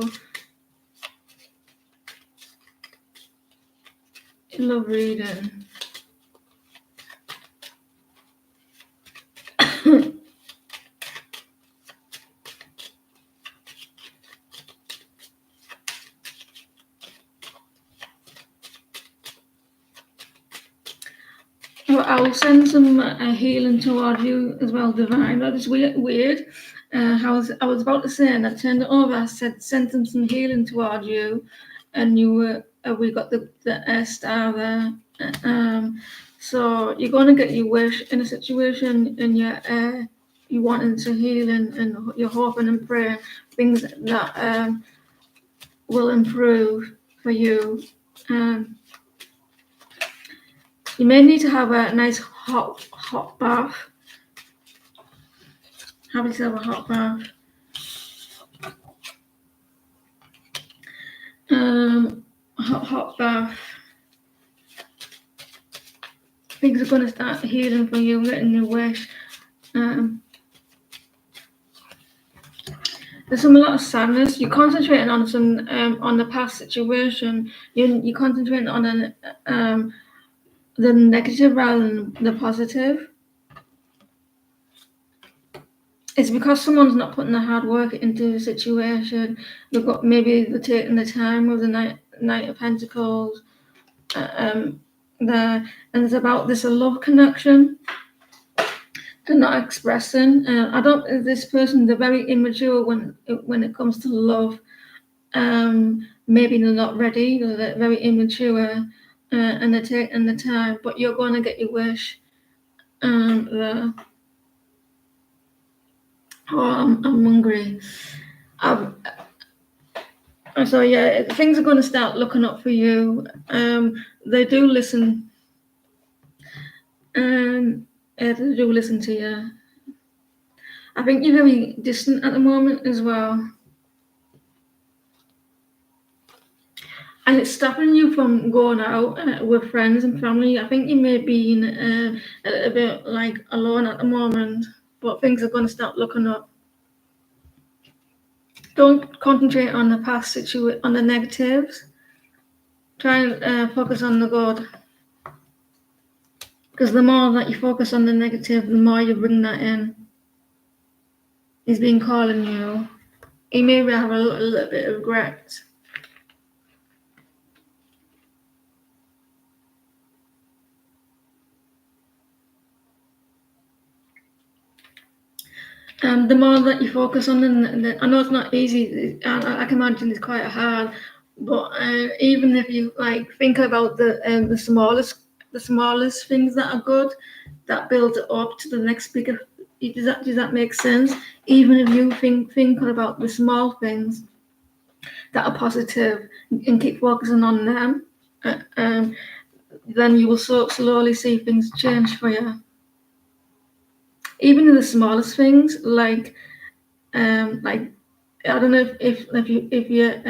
Love reading. Well, I will send some healing toward you as well, Divine. That is weird. I was about to say, and I turned it over. I said, send some healing toward you, and you were. We got the star there. So you're going to get your wish in a situation, and you wanting to heal, and you're hoping and praying things that will improve for you. You may need to have a nice hot bath. Have yourself a hot bath. Hot bath. Things are going to start healing for you, getting your wish. There's a lot of sadness. You're concentrating on some on the past situation. You're concentrating on the negative rather than the positive. It's because someone's not putting the hard work into the situation. Maybe they're taking the time with the Knight of Pentacles. And it's about this love connection. They're not expressing. This person, they're very immature when it comes to love. Maybe they're not ready. They're very immature, and they're taking the time. But you're going to get your wish. I'm hungry. So yeah, things are going to start looking up for you. They do listen. They do listen to you. I think you're very distant at the moment as well. And it's stopping you from going out with friends and family. I think you may be a little bit like alone at the moment, but things are going to start looking up. Don't concentrate on the past on the negatives. Try and focus on the good. Because the more that you focus on the negative, the more you bring that in. He's been calling you. He may have a little bit of regret. The more that you focus on I know it's not easy. I can imagine it's quite hard, but even if you like think about the smallest things that are good, that build it up to the next bigger. Does that make sense? Even if you think about the small things that are positive and keep focusing on them, then you will slowly see things change for you. Even in the smallest things, like I don't know if you're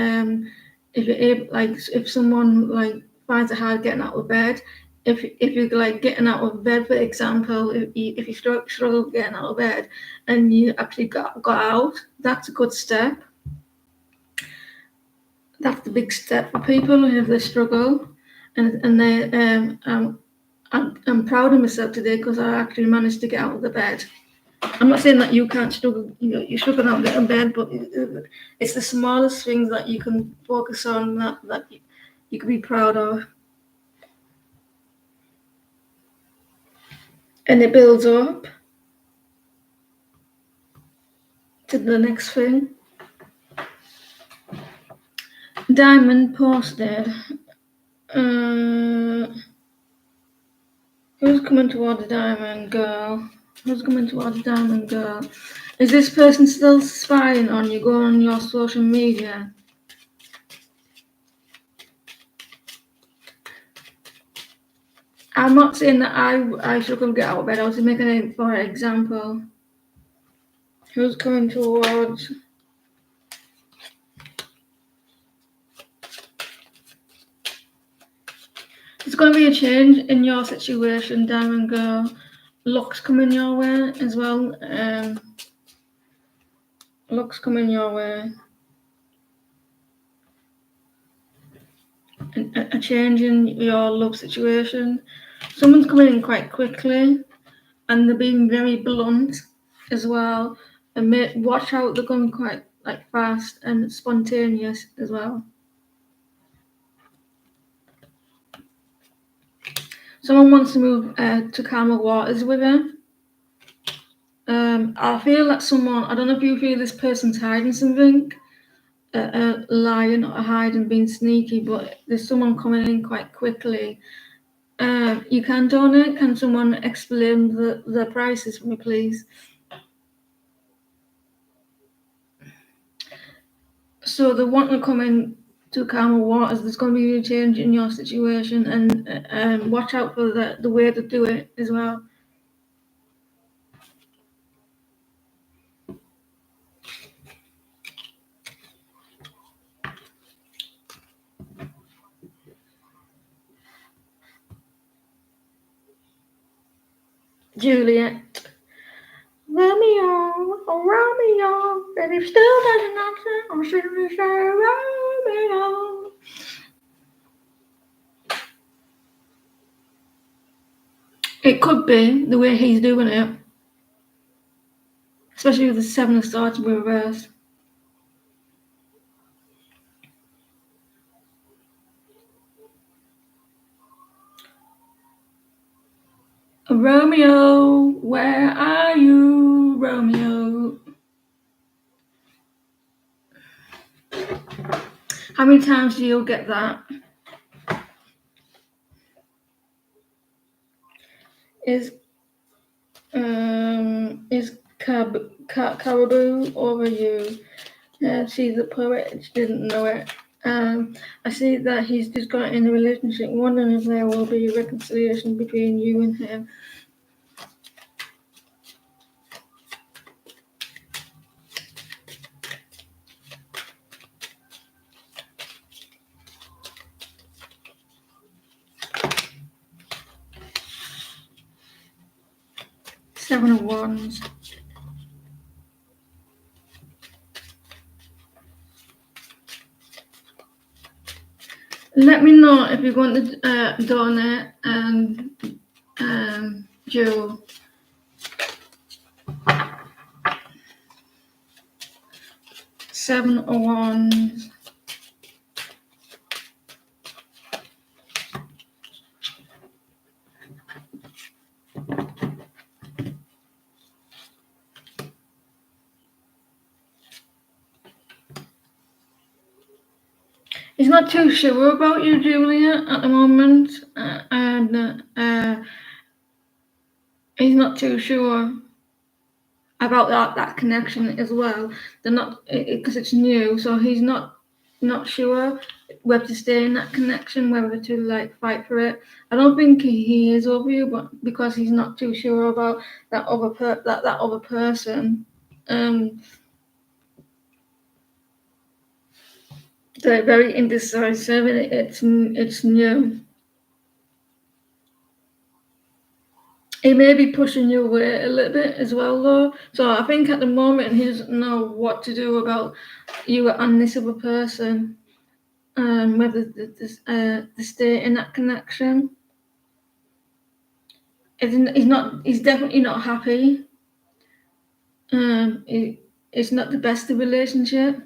able, like if someone like finds it hard getting out of bed, if you're like getting out of bed, for example, if you struggle getting out of bed and you actually got out, that's a good step. That's the big step for people if they struggle, and they I'm proud of myself today because I actually managed to get out of the bed. I'm not saying that you can't struggle, you struggle out of bed, but it's the smallest things that you can focus on that you can be proud of. And it builds up to the next thing. Diamond posted, who's coming toward the diamond girl? Who's coming toward the diamond girl? Is this person still spying on you, going on your social media? I'm not saying that I struggle to get out of bed. I was making it for an example. Who's coming towards? There's going to be a change in your situation, Diamond Girl. Luck's coming your way as well. Luck's coming your way. A change in your love situation. Someone's coming in quite quickly, and they're being very blunt as well. And watch out, they're going quite like fast and spontaneous as well. Someone wants to move to calmer waters with her. I feel that I don't know if you feel this person's hiding something, lying or hiding, being sneaky, but there's someone coming in quite quickly. You can donate. Can someone explain the prices for me, please? So they want to come in to calmer waters. There's going to be a change in your situation, and watch out for the way to do it as well. Juliet. Romeo, baby, still doesn't answer. I'm sure say Romeo. It could be the way he's doing it, especially with the 7 of Swords reversed. Romeo, where are you, Romeo? How many times do you get that? Is Caribou over you? She's a poet. She didn't know it. I see that he's just got in a relationship. Wondering if there will be a reconciliation between you and him. Seven of Wands. Let me know if you want to donate and Joe. Seven of Wands. He's not too sure about you, Julia, at the moment, and he's not too sure about that connection as well. They're not, because it's new, so he's not sure whether to stay in that connection, whether to like fight for it. I don't think he is over you, but because he's not too sure about that other person. They're very indecisive, and it's new. He may be pushing you away a little bit as well, though. So I think at the moment he doesn't know what to do about you and this other person. Whether to stay in that connection. He's definitely not happy. It's not the best of relationship.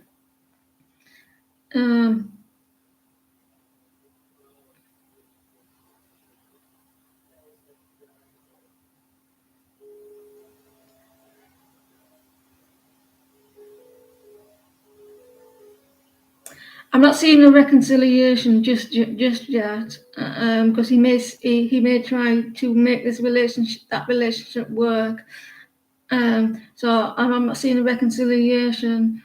I'm not seeing a reconciliation just yet, because he may try to make that relationship work. So I'm not seeing a reconciliation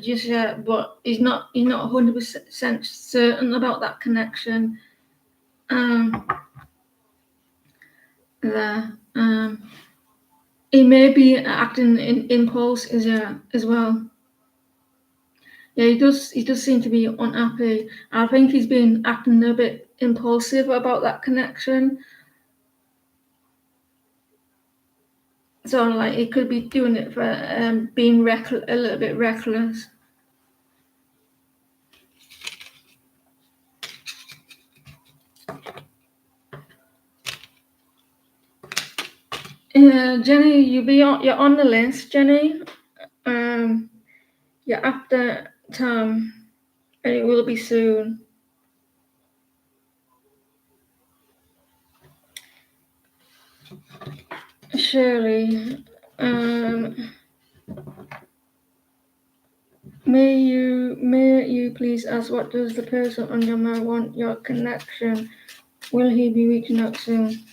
just yet, but he's not 100% certain about that connection. There, he may be acting in impulse as well. Yeah, he does seem to be unhappy. I think he's been acting a bit impulsive about that connection. So, like, he could be doing it for being a little bit reckless. Jenny, you're on the list, Jenny. You're after Tom, and it will be soon. Shirley, may you please ask, what does the person on your mind want your connection? Will he be reaching out soon?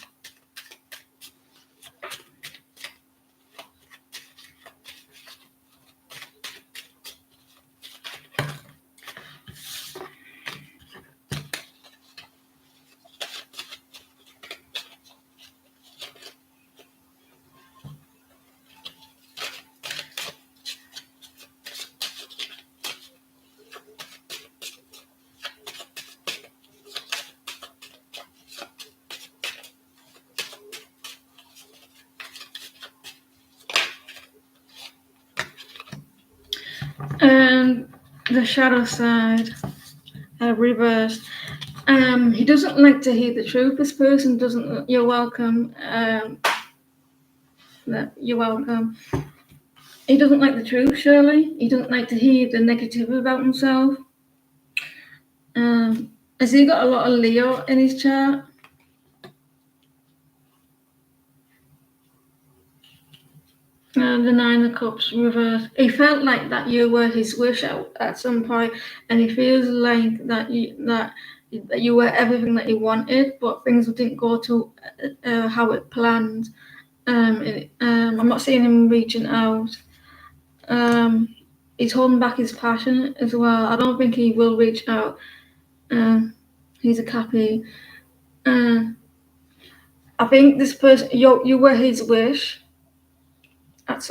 And the shadow side, reversed. He doesn't like to hear the truth. This person doesn't. You're welcome. You're welcome. He doesn't like the truth, Shirley. He doesn't like to hear the negative about himself. Has he got a lot of Leo in his chart? The Nine of Cups reversed. He felt like that you were his wish at some point, and he feels like that you were everything that he wanted, but things didn't go to how it planned. I'm not seeing him reaching out. He's holding back his passion as well. I don't think he will reach out. He's a Cappy. I think this person, you were his wish. At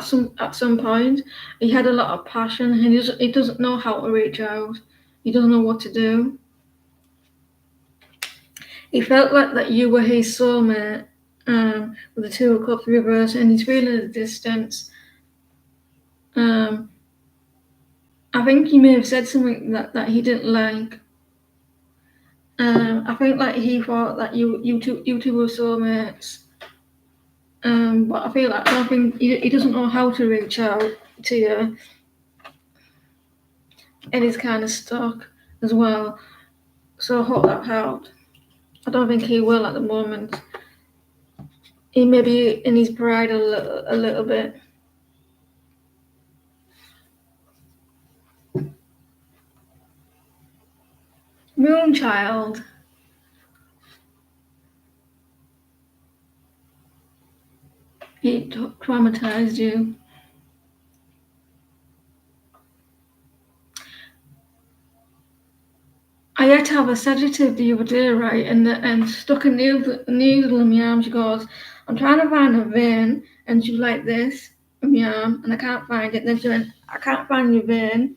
some point, he had a lot of passion. He doesn't know how to reach out. He doesn't know what to do. He felt like that you were his soulmate, with the Two of Cups reversed, and he's feeling the distance. I think he may have said something that he didn't like. I think like he thought that you two were soulmates. But I feel like I don't think he doesn't know how to reach out to you, and he's kind of stuck as well. So I hope that helped. I don't think he will at the moment. He may be in his pride a little bit. Moonchild. He traumatized you. I had to have a sedative the other day, right? And stuck a needle in my arm. She goes, I'm trying to find a vein. And she was like this in my arm, and I can't find it. And then she went, I can't find your vein.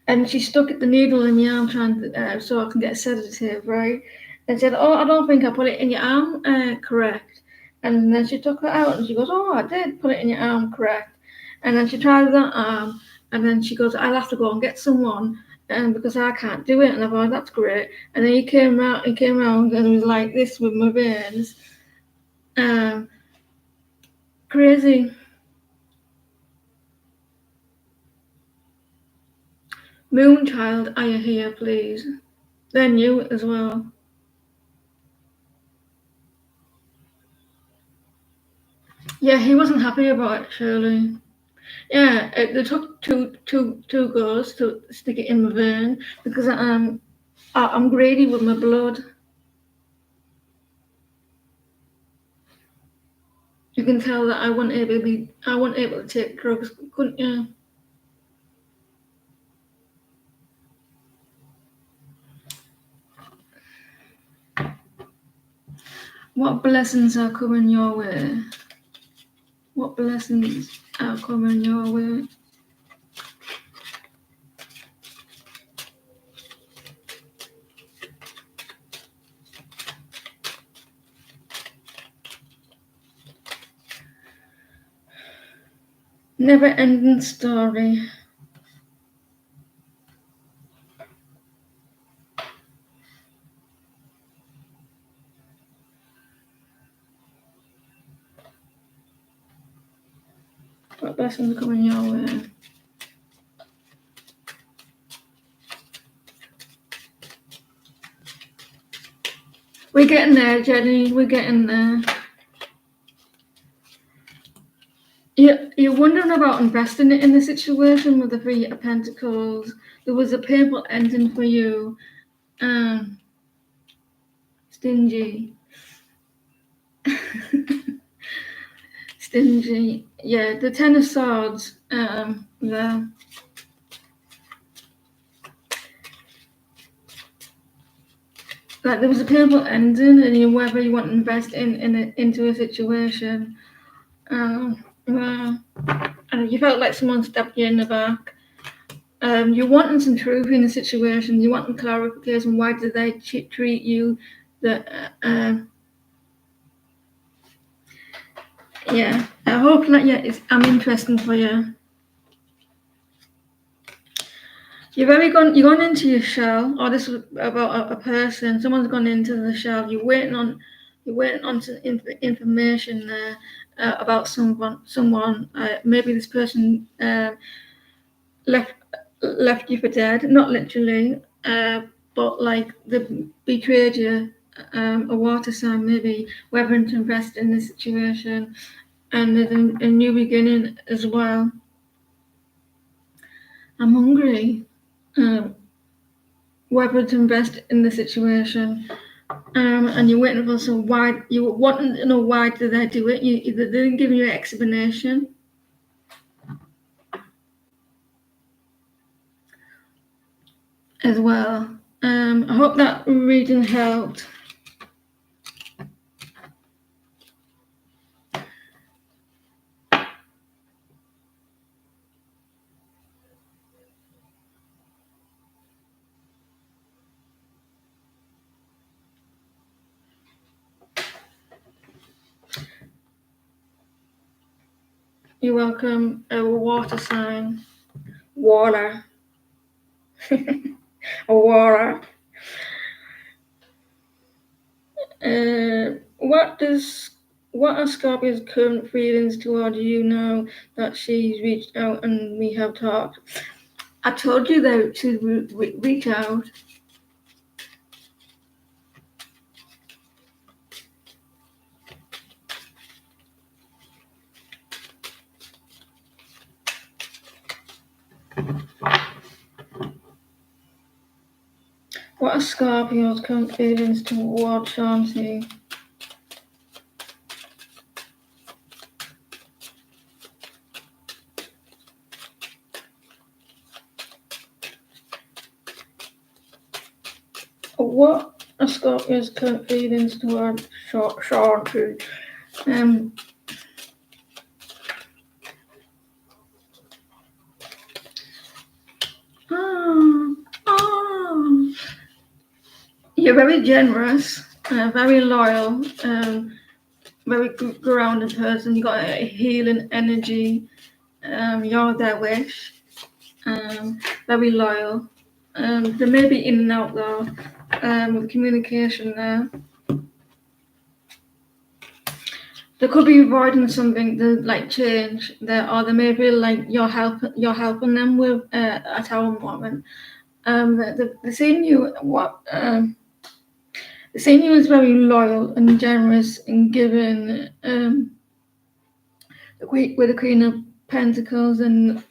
And she stuck the needle in my arm trying to, so I can get a sedative, right? And said, oh, I don't think I put it in your arm correct. And then she took it out and she goes, oh, I did put it in your arm correct. And then she tried that arm, and then she goes, I'll have to go and get someone because I can't do it. And I thought, that's great. And then he came around and was like this with my veins. Crazy. Moonchild, are you here, please? Then you as well. Yeah, he wasn't happy about it, Shirley. Yeah, they took two goes to stick it in my vein because I'm greedy with my blood. You can tell that I wasn't able to take drugs, couldn't you? What blessings are coming your way? What blessings are coming your way? Never ending story. What blessings are coming your way? We're getting there, Jenny. We're getting there. You're wondering about investing it in the situation with the Three of Pentacles. There was a painful ending for you. Stingy. Stingy. Yeah, the Ten of Swords. Yeah. Like there was a painful ending, and whether you want to invest into a situation. Yeah. And you felt like someone stabbed you in the back. You're wanting some truth in the situation. You want clarification. Why did they treat you? Yeah. I hope that I'm interesting for you. You're gone into your shell, or this is about a person. Someone's gone into the shell. You're waiting on some information there about someone. Maybe this person left you for dead, not literally, but like they betrayed you. A water sign, maybe whether to invest in the situation, and there's a new beginning as well. I'm hungry. Whether to invest in the situation, and you're waiting for some why. You wanting to know why did they do it. They didn't give you an explanation. As well. I hope that reading helped. You're welcome. A water sign. Water. A water. What are Scorpio's current feelings toward you now that she's reached out and we have talked? I told you that she'd reach out. What are Scorpio's current feelings toward Shanti? What are Scorpio's current feelings toward Shanti? You're very generous, very loyal, very grounded person. You got a healing energy. You're their wish. Very loyal. There may be in and out though, with communication there. There could be avoiding something that like change there, or they may feel like you're helping them with at our moment. The seeing you the seeing you is very loyal and generous in giving with the Queen of Pentacles and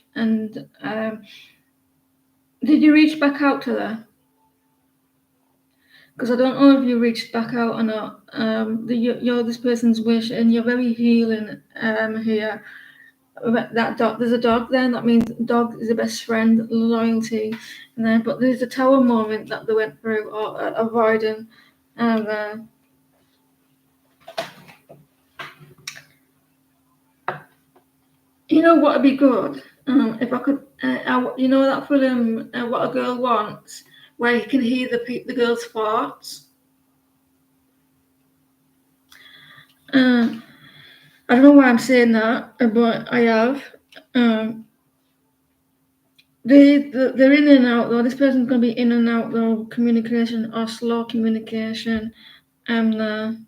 did you reach back out to her? Because I don't know if you reached back out or not. You're this person's wish, and you're very healing here. That dog, there's a dog there. That means dog is the best friend, loyalty, and then but there's a tower moment that they went through or avoiding. You know what would be good if I could. You know that film, What a Girl Wants, where you can hear the girl's farts. I don't know why I'm saying that, but I have. They're in and out though. This person's gonna be in and out though. Communication or slow communication, and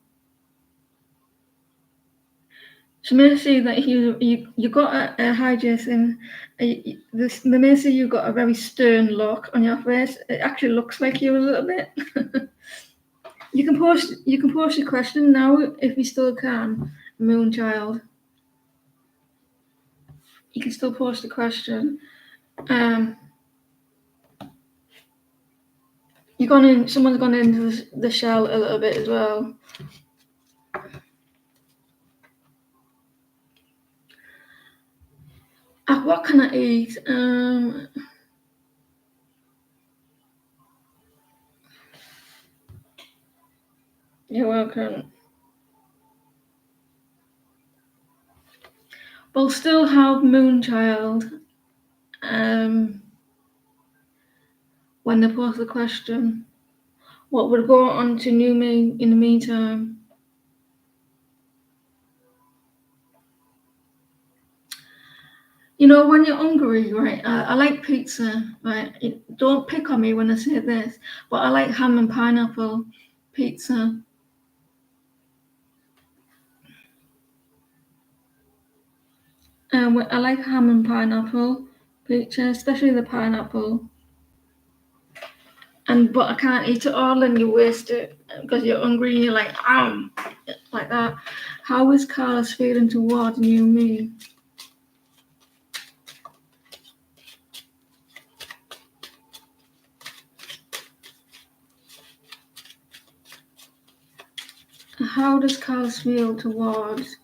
she may see that you got a hi Jason. They may see you got a very stern look on your face. It actually looks like you a little bit. You can post your question now if you still can, Moonchild. You can still post the question. Someone's gone into the shell a little bit as well. What can I eat? You're welcome. We'll still have Moonchild when they post the question. What would go on to New Me in the meantime? You know, when you're hungry, right? I like pizza, right? Don't pick on me when I say this, but I like ham and pineapple pizza. I like ham and pineapple pizza, especially the pineapple. But I can't eat it all, and you waste it because you're hungry and you're like, like that. How is Carlos feeling toward New Me? How does Carlos feel towards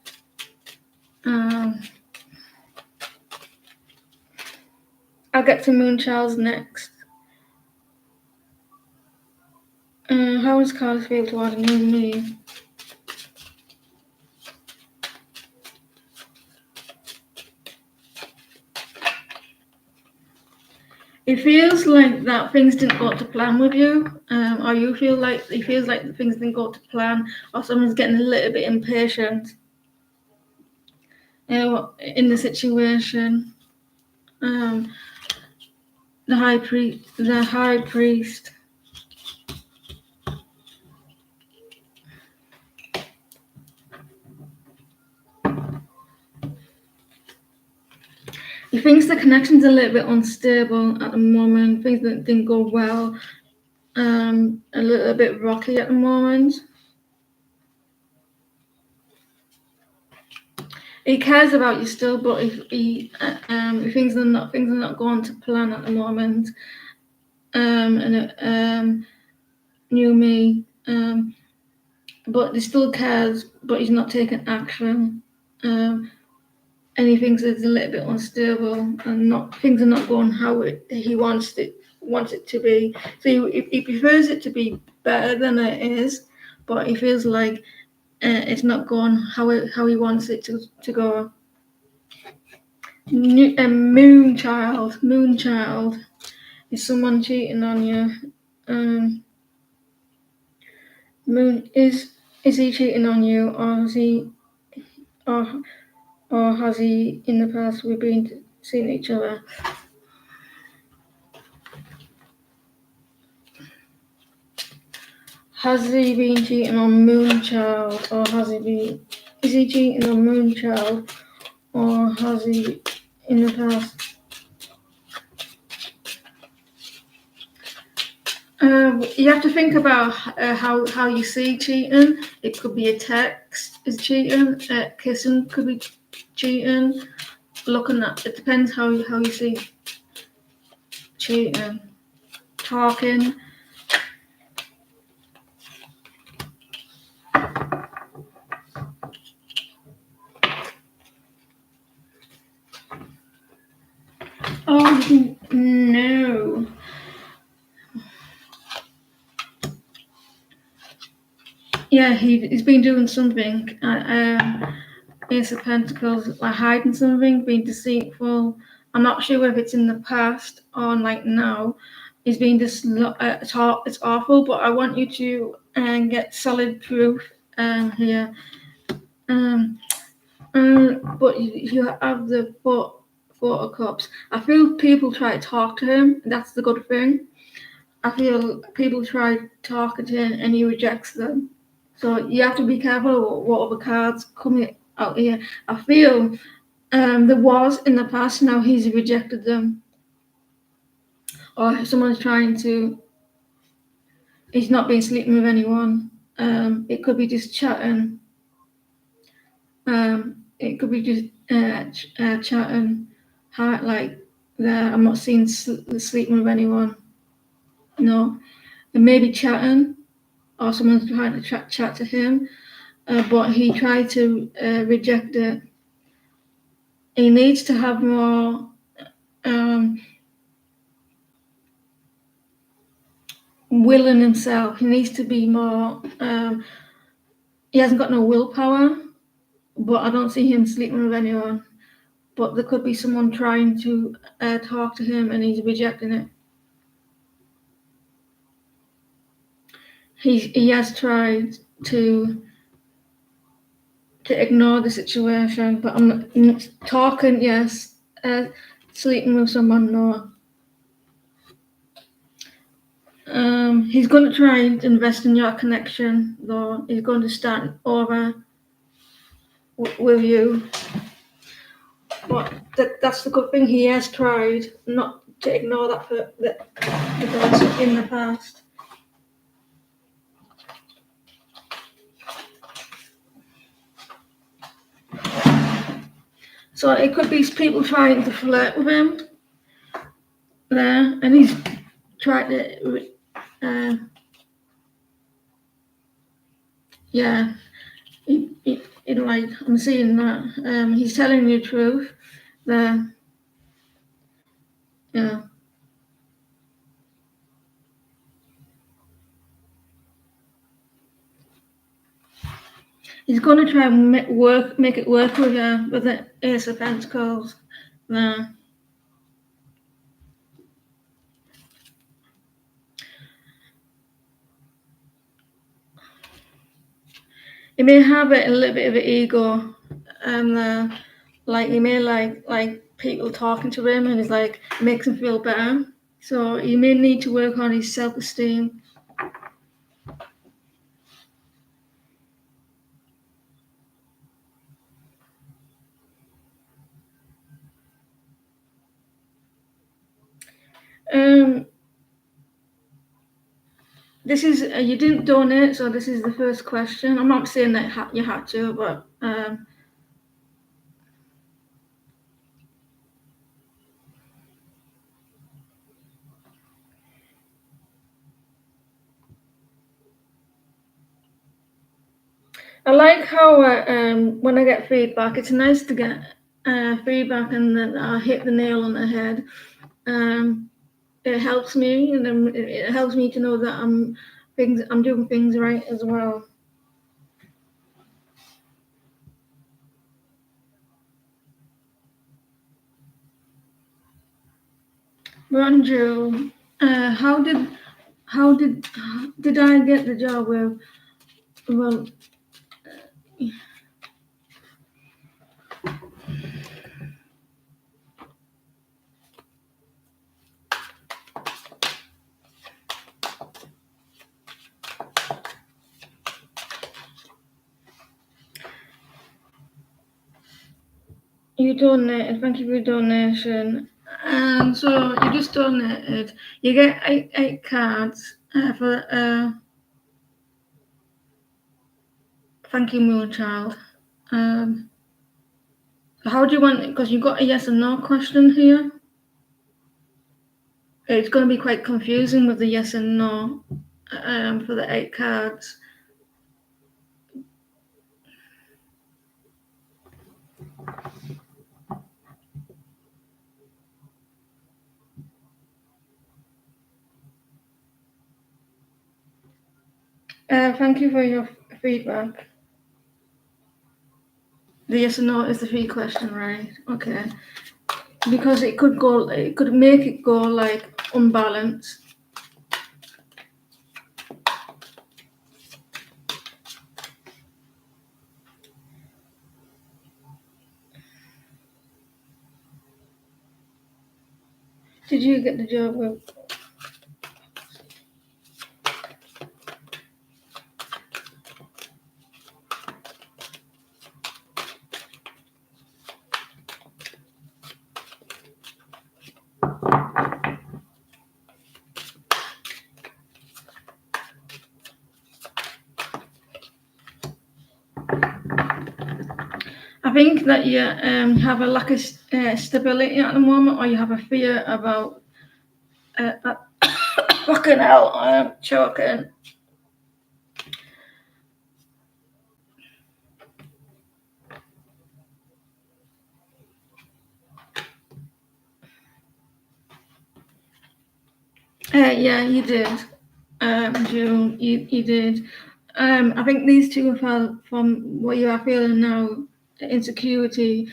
I'll get to Moonchild's next. How does Carlos feel toward New Me? It feels like that things didn't go to plan with you, or you feel like it feels like things didn't go to plan, or someone's getting a little bit impatient. in the situation. Um, the high priest. He thinks the connection's a little bit unstable at the moment. Things that didn't go well. A little bit rocky at the moment. He cares about you still, but if things are not going to plan at the moment, new me, but he still cares, but he's not taking action. And he thinks it's a little bit unstable, and things are not going how he wants it to be. So he prefers it to be better than it is, but he feels like it's not going how he wants it to go. Moonchild. Is someone cheating on you? Moon is he cheating on you, or has he in the past we've been seeing each other? Has he been cheating on Moonchild, or is he cheating on Moonchild, or has he in the past? You have to think about how you see cheating. It could be a text is cheating. Kissing could be cheating. Looking at it depends how you see cheating. Talking. Oh no. Yeah, he's been doing something. Ace of Pentacles, like hiding something, being deceitful. I'm not sure if it's in the past or like now. He's been it's awful, but I want you to get solid proof here. But you have the Four of Cups. I feel people try to talk to him. That's the good thing. I feel people try talking to him and he rejects them. So you have to be careful what other cards coming out here. I feel there was in the past, now he's rejected them. Or someone's trying to, he's not been sleeping with anyone. It could be just chatting. It could be just chatting. Like, I'm not seeing sleeping with anyone. No. And maybe chatting, or someone's trying to chat to him. But he tried to reject it. He needs to have more will in himself. He needs to be more. He hasn't got no willpower, but I don't see him sleeping with anyone. But there could be someone trying to talk to him, and he's rejecting it. He has tried to ignore the situation, but I'm not talking. Yes, sleeping with someone, no. He's going to try and invest in your connection, though. He's going to start over with you. But that's the good thing. He has tried not to ignore the person in the past. So it could be people trying to flirt with him there, and he's tried to. Yeah, like I'm seeing that. He's telling you the truth there. Yeah. He's going to try and make it work with the Ace of Pentacles there. He may have a little bit of an ego there, like he may like people talking to him, and it's like makes him feel better. So he may need to work on his self-esteem. Um, this is you didn't donate, so this is the first question. I'm not saying that you had to, but I like how when I get feedback, it's nice to get feedback and then I hit the nail on the head. Um, it helps me, and it helps me to know that I'm doing things right as well. Ranju, how did I get the job with? Well, you donated. Thank you for your donation. And so you just donated. You get eight cards for thank you, Moonchild. Um, how do you want it? Because you got a yes and no question here. It's going to be quite confusing with the yes and no for the eight cards. Thank you for your feedback. The yes and no is the free question, right? Okay. Because it could make it go like unbalanced. Did you get the job with? I think that you have a lack of stability at the moment, or you have a fear about. Fucking hell, I'm choking. Yeah, you did. June, you did. I think these two have felt from what you are feeling now, insecurity,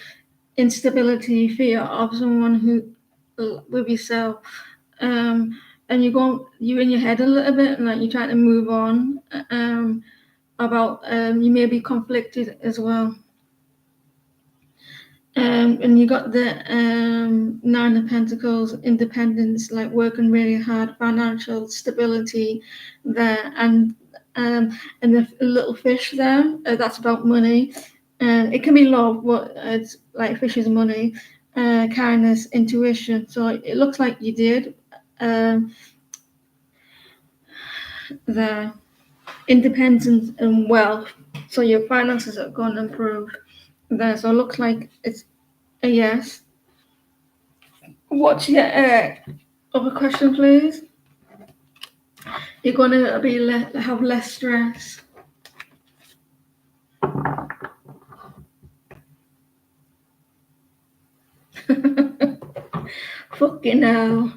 instability, fear of someone who with yourself. And you're in your head a little bit, and like you're trying to move on. About you may be conflicted as well. And you got the Nine of Pentacles, independence, like working really hard, financial stability there, and the little fish there. That's about money. It can be love, but it's like fish is money, kindness, intuition. So it looks like you did the independence and wealth. So your finances are going to improve there. So it looks like it's a yes. What's your other question, please? You're gonna have less stress. Fucking hell.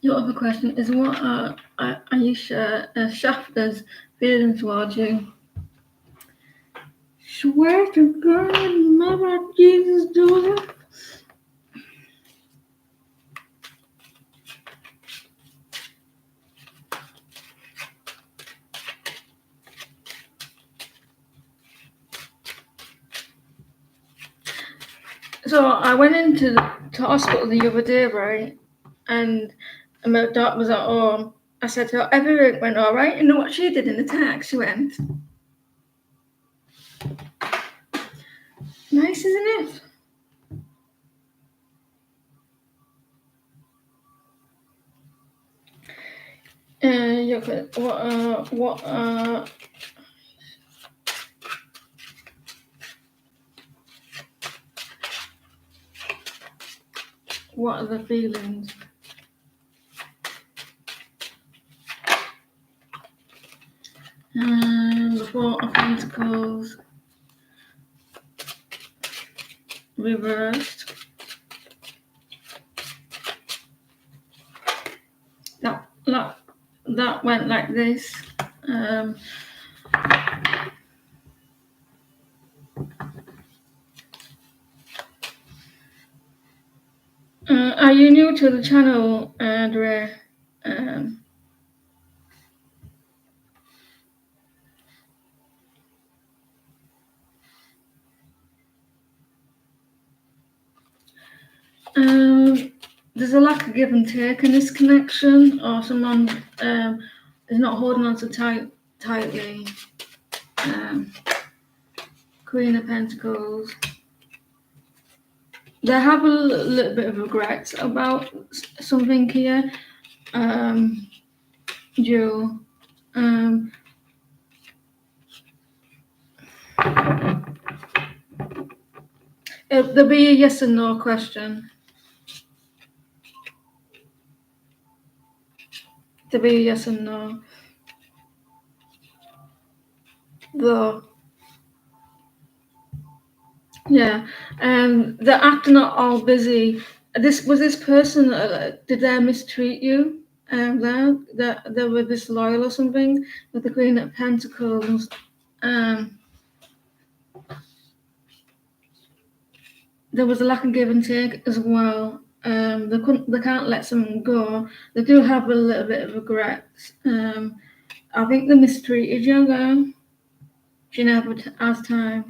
Your other question is what are Aisha Shafter's feelings towards you? Swear to God, Mother Jesus, Joseph. So I went into the hospital the other day, right? And my doctor was at home. I said to her, everything went all right. You know what she did in the text? She went, nice, isn't it? What are the feelings? The Four of Pentacles reversed. That went like this. Are you new to the channel, Dre? There's a lack of give and take in this connection, or someone is not holding on so tightly. Queen of Pentacles. They have a little bit of regrets about something here. Jewel. There'll be a yes and no question. There'll be a yes and no. Though. Yeah. They're acting all busy. This person, did they mistreat you? That they were disloyal or something with the Queen of Pentacles. There was a lack of give and take as well. They can't let someone go. They do have a little bit of regrets. I think they mistreated you, though. She never has time.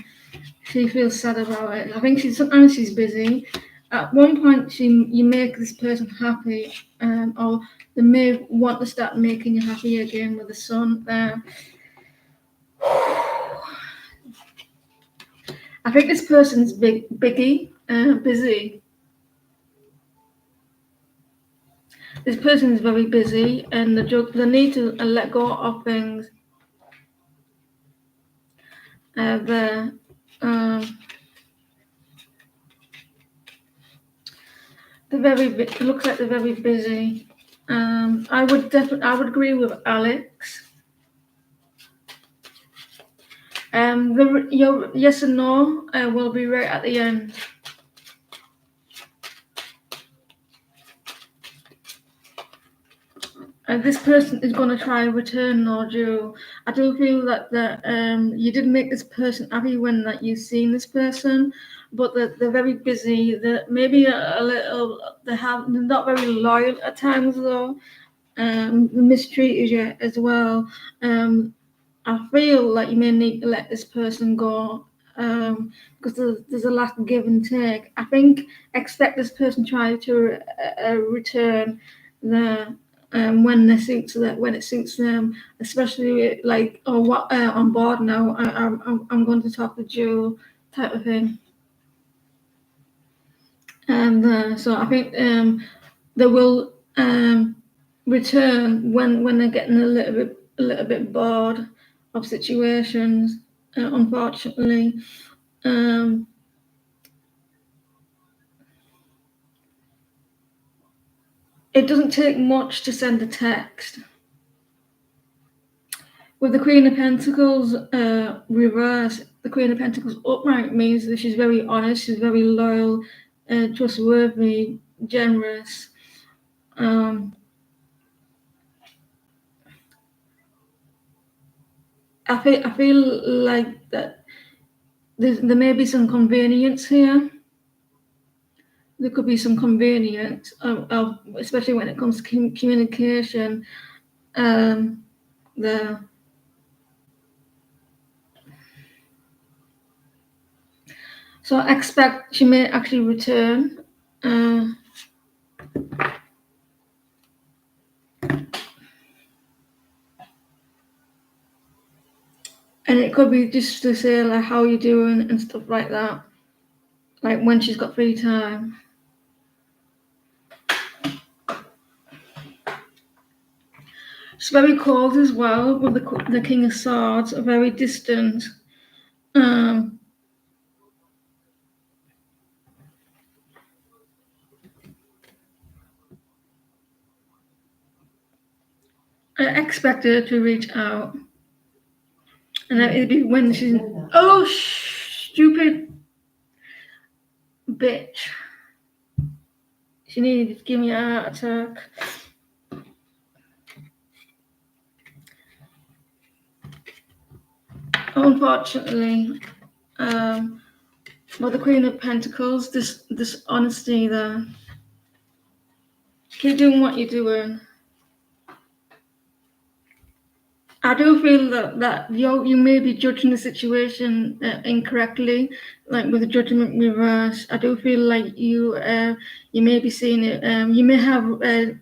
She feels sad about it. I think sometimes she's busy. At one point, you make this person happy, or they may want to start making you happy again with the sun there. I think this person's busy. This person is very busy, and they need to let go of things. It looks like they're very busy. I would agree with Alex. Your yes and no will be right at the end. This person is going to try and return or do. I do feel that you did make this person happy when you've seen this person, but they're very busy. They're maybe a little. They're not very loyal at times though. Mistreated you as well. I feel like you may need to let this person go because there's a lack of give and take. I think expect this person try to return when it suits them, especially on board now. I'm going to talk to Joe type of thing, and so I think they will return when they're getting a little bit bored of situations. Unfortunately, it doesn't take much to send a text. With the Queen of Pentacles reverse, the Queen of Pentacles upright means that she's very honest, she's very loyal, trustworthy, generous. I feel like that there may be some convenience here. There could be some convenience, especially when it comes to communication. Um, the So I expect she may actually return. Uh, and it could be just to say like how you doing and stuff like that. Like when she's got free time. She's very cold as well, with the King of Swords, very distant. Um, I expect her to reach out, and it'd be when she's stupid bitch. She needed to give me a heart attack. Unfortunately, well, the Queen of Pentacles, this honesty there. Keep doing what you're doing. I do feel that you may be judging the situation incorrectly, like with the judgment reverse. I do feel like you may be seeing it. You may have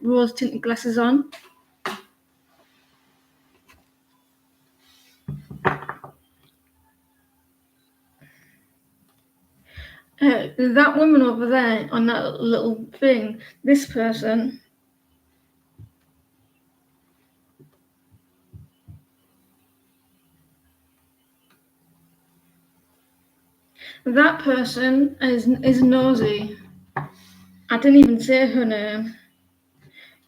rose tinted glasses on. That woman over there on that little thing, this person, that person is nosy. I didn't even say her name.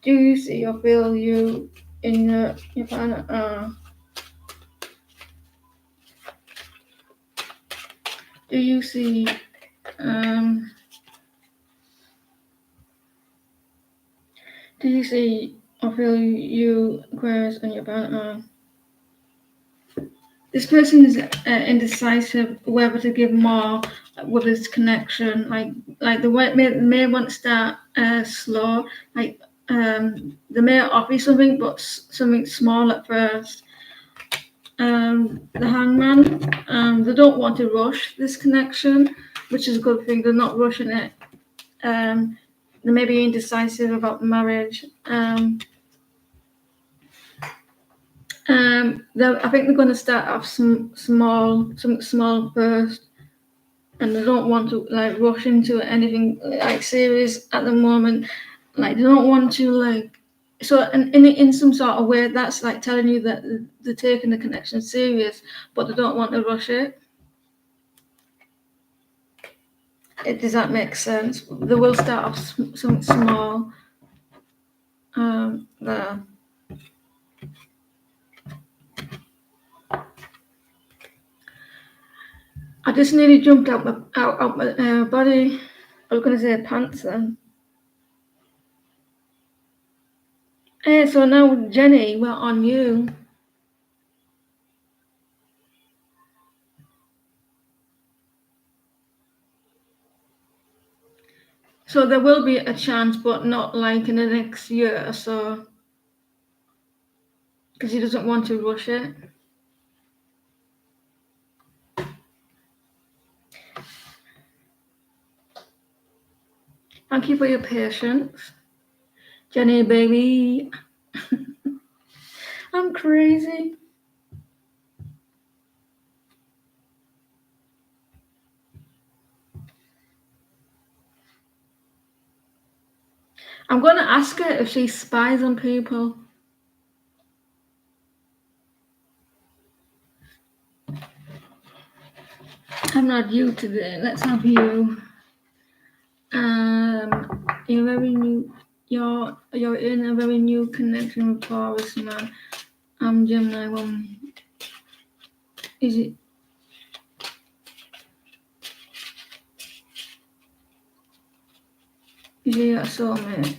Do you see or feel you in your partner? Do you see? Do you see or feel you, Aquarius, and your partner? This person is indecisive whether to give more with this connection. Like the way may want to start slow. Like they may offer you something, but something small at first. The Hangman. They don't want to rush this connection, which is a good thing. They're not rushing it. They may be indecisive about the marriage. I think they're going to start off something small first, and they don't want to like rush into anything like serious at the moment. Like they don't want to like. So in some sort of way, that's like telling you that they're taking the connection serious, but they don't want to rush it. Does that make sense? They will start off something small. There. I just nearly jumped out my body. I was going to say pants then. Hey, so now Jenny, we're on you. So there will be a chance, but not like in the next year or so, because he doesn't want to rush it. Thank you for your patience, Jenny, baby. I'm crazy. I'm going to ask her if she spies on people. I'm not you today. Let's have you. You're very new. You're in a very new connection with Taurus, man. I'm Gemini woman. Is it? Is it your soulmate?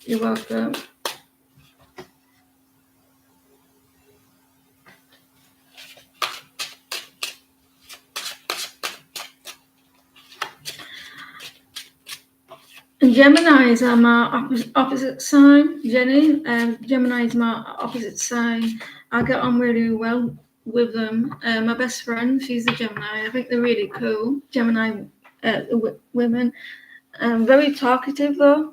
You're welcome. And Geminis are my opposite sign, Jenny. Gemini is my opposite sign. I get on really well with them. My best friend, she's a Gemini. I think they're really cool. Gemini women. Very talkative though.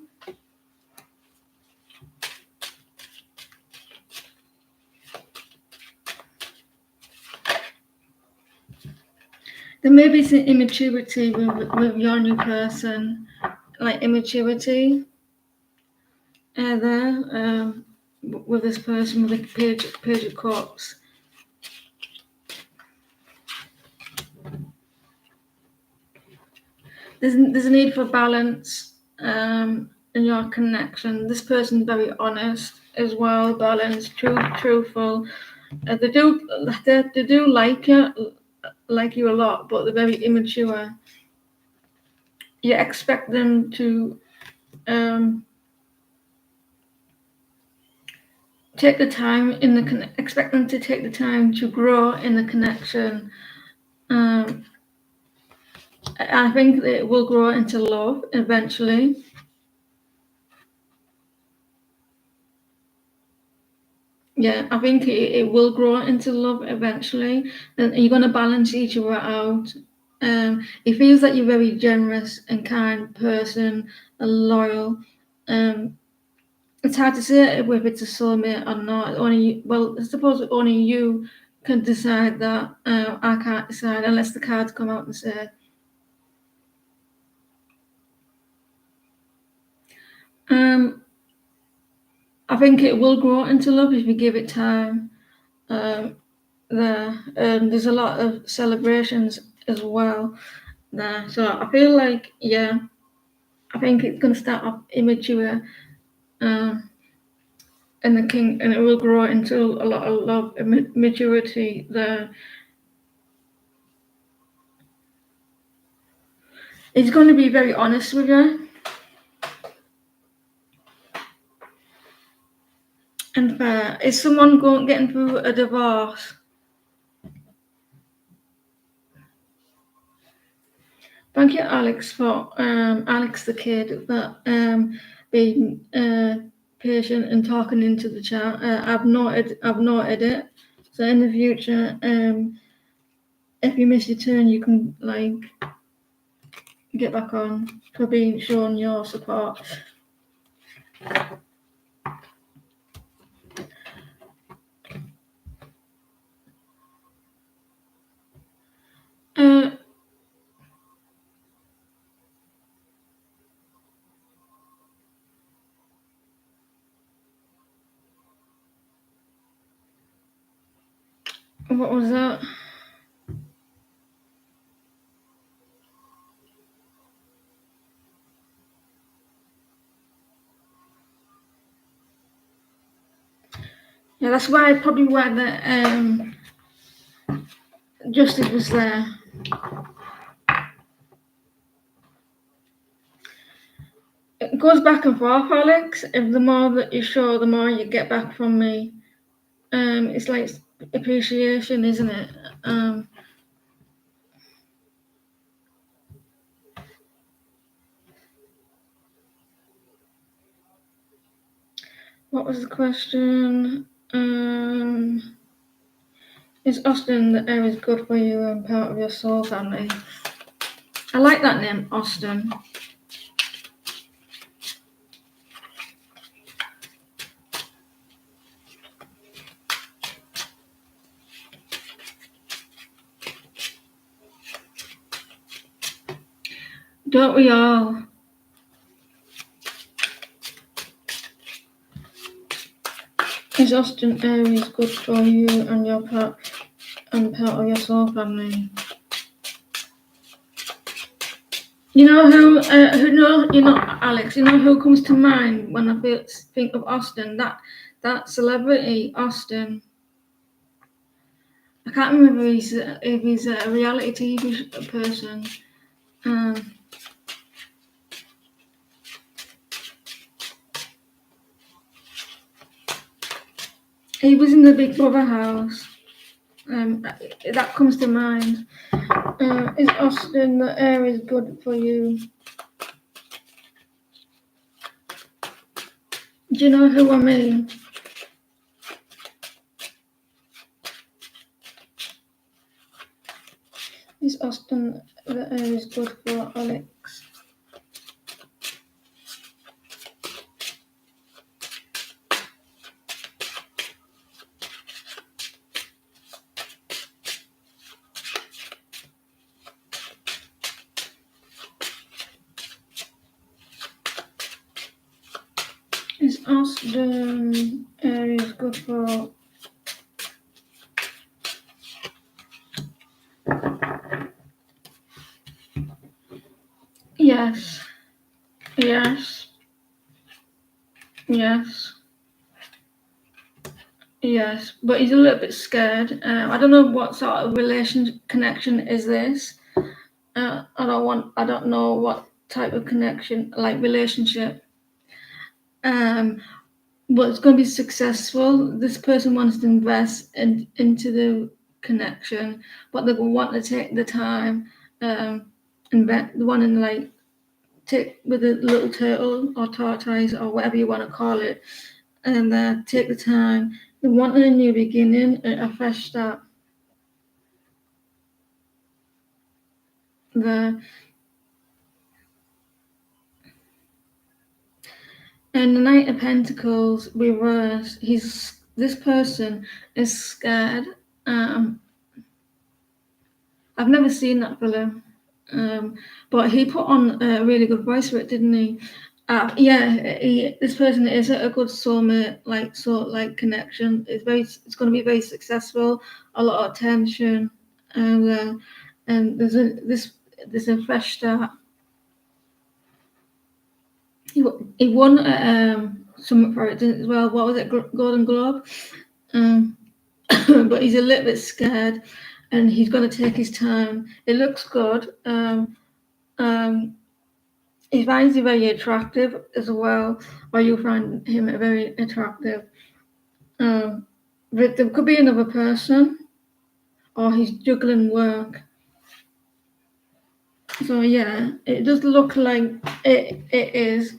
There may be some immaturity with your new person, like immaturity there with this person with the page of cups. There's a need for balance in your connection. This person's very honest as well, balanced, truthful. They do like you a lot, but they're very immature. You expect them to take the time expect them to take the time to grow in the connection. I think it will grow into love eventually. Yeah, I think it will grow into love eventually, and you're going to balance each other out. It feels like you're a very generous and kind person, and loyal. It's hard to say if it's a soulmate or not. I suppose only you can decide that. I can't decide unless the cards come out and say. I think it will grow into love if you give it time. There's a lot of celebrations as well there. So I feel like, yeah, I think it's going to start off immature, and it will grow into a lot of love and maturity there. He's going to be very honest with you and fair. Is someone getting through a divorce? Thank you, Alex, for Alex the kid, for being patient and talking into the chat. I've noted it. So in the future, if you miss your turn, you can get back on for being shown your support. What was that? Yeah, that's probably why the justice was there. It goes back and forth, Alex. If the more that you show, the more you get back from me. It's like appreciation, isn't it? What was the question? Is Austin the Aries good for you and part of your soul family? I like that name, Austin. Don't we all? Is Austin Aries good for you and part of your soul family? You know Alex, you know who comes to mind when I think of Austin? That celebrity, Austin. I can't remember if he's a reality TV person. He was in the Big Brother house. That comes to mind. Is Austin the air is good for you? Do you know who I mean? Is Austin the air is good for Alex? Is Austin air is good for? Yes. Yes. Yes. Yes, but he's a little bit scared. I don't know what sort of connection is this. I don't know what type of connection, like relationship. But it's going to be successful. This person wants to invest into the connection, but they want to take the time, invest, they want to like take with a little turtle or tortoise or whatever you want to call it, and take the time. They want a new beginning, a fresh start. The And the Knight of Pentacles reversed. This person is scared. I've never seen that fella, but he put on a really good voice for it, didn't he? This person is a good soulmate, like connection. It's going to be very successful. A lot of attention, and there's a fresh start. He won something for it as well. What was it? Golden Globe. But he's a little bit scared, and he's going to take his time. It looks good. He finds you very attractive as well, or you find him very attractive. But there could be another person, or he's juggling work. So yeah, it does look like it is.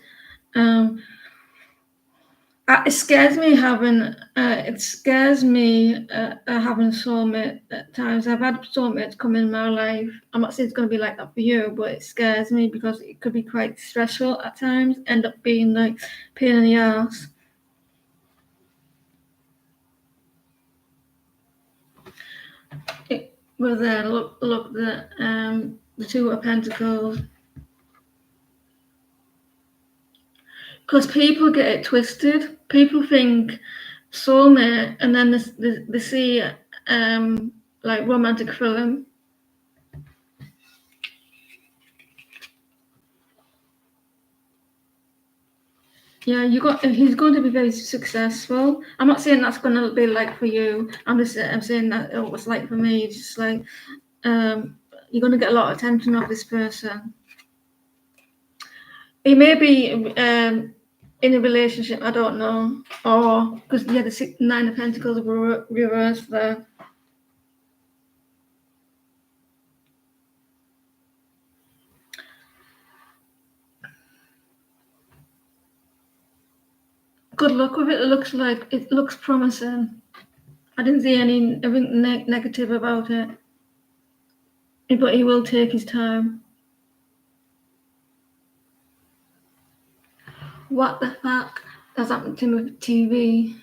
It scares me having having soulmate at times. I've had soulmates come in my life. I'm not saying it's going to be like that for you, but it scares me because it could be quite stressful at times. End up being like pain in the ass. Well, then look the Two of Pentacles. Because people get it twisted. People think soulmate, and then they see like romantic film. Yeah, he's going to be very successful. I'm not saying that's going to be like for you. I'm saying that it was like for me. It's just like you're going to get a lot of attention off this person. He may be in a relationship, I don't know, or because the Nine of Pentacles were reversed there. Good luck with it. It looks promising. I didn't see anything negative about it, but he will take his time. What the fuck has happened to my TV?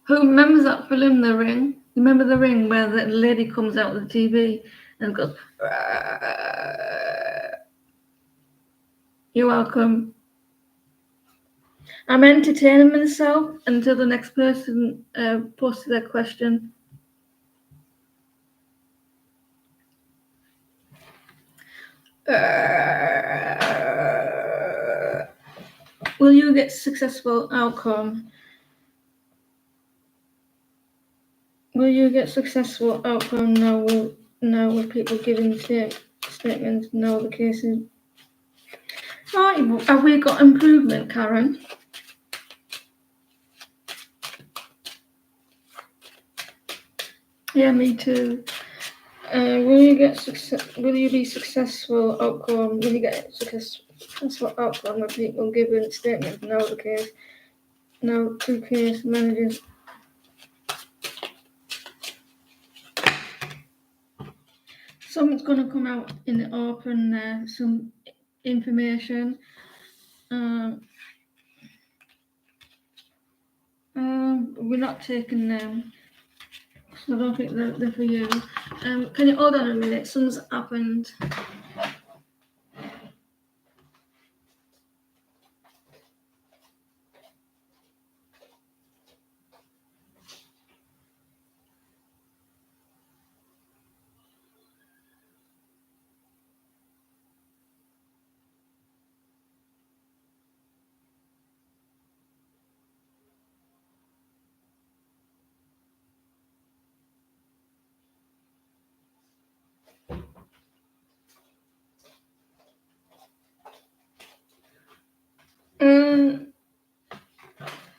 Who remembers that film, The Ring? You remember The Ring, where the lady comes out of the TV and goes, "You're welcome." I'm entertaining myself until the next person posts their question. Will you get successful outcome? Will you get successful outcome now with people giving statements? No, the cases. Right, have we got improvement, Karen? Yeah, me too. Will you get success? Will you be successful outcome? Will you get successful outcome when people giving statements? No, the case. No, two case managers. Something's going to come out in the open there. Some information. We're not taking them. So I don't think they're for you. Can you hold on a minute? Something's happened.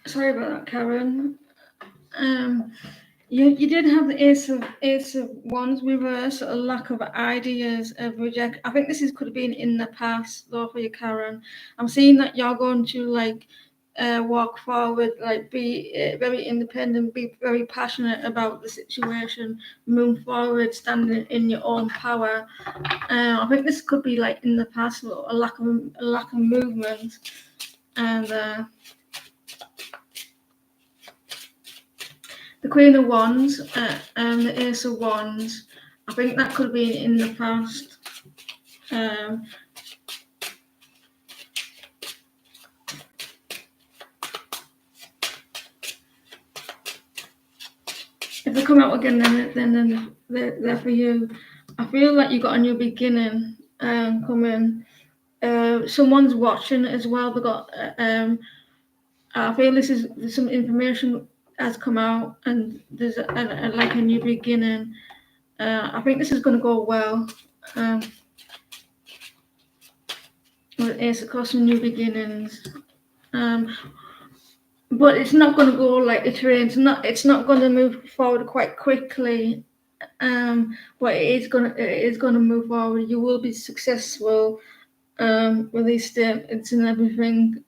Sorry about that, Karen. You did have the Ace of Wands reverse, a lack of ideas of reject. I think could have been in the past, though, for you, Karen. I'm seeing that you're going to walk forward, be very independent, be very passionate about the situation, move forward, standing in your own power. I think this could be like in the past, a lack of movement, and the Queen of Wands and the Ace of Wands. I think that could have been in the past. If they come out again, then they're for you. I feel like you got a new beginning coming. Someone's watching as well. They got. I feel there's some information has come out, and there's a new beginning. I think this is going to go well. It's a course of new beginnings. But it's not going to go like the train. It's not going to move forward quite quickly. But it is going to move forward. You will be successful with these steps and everything.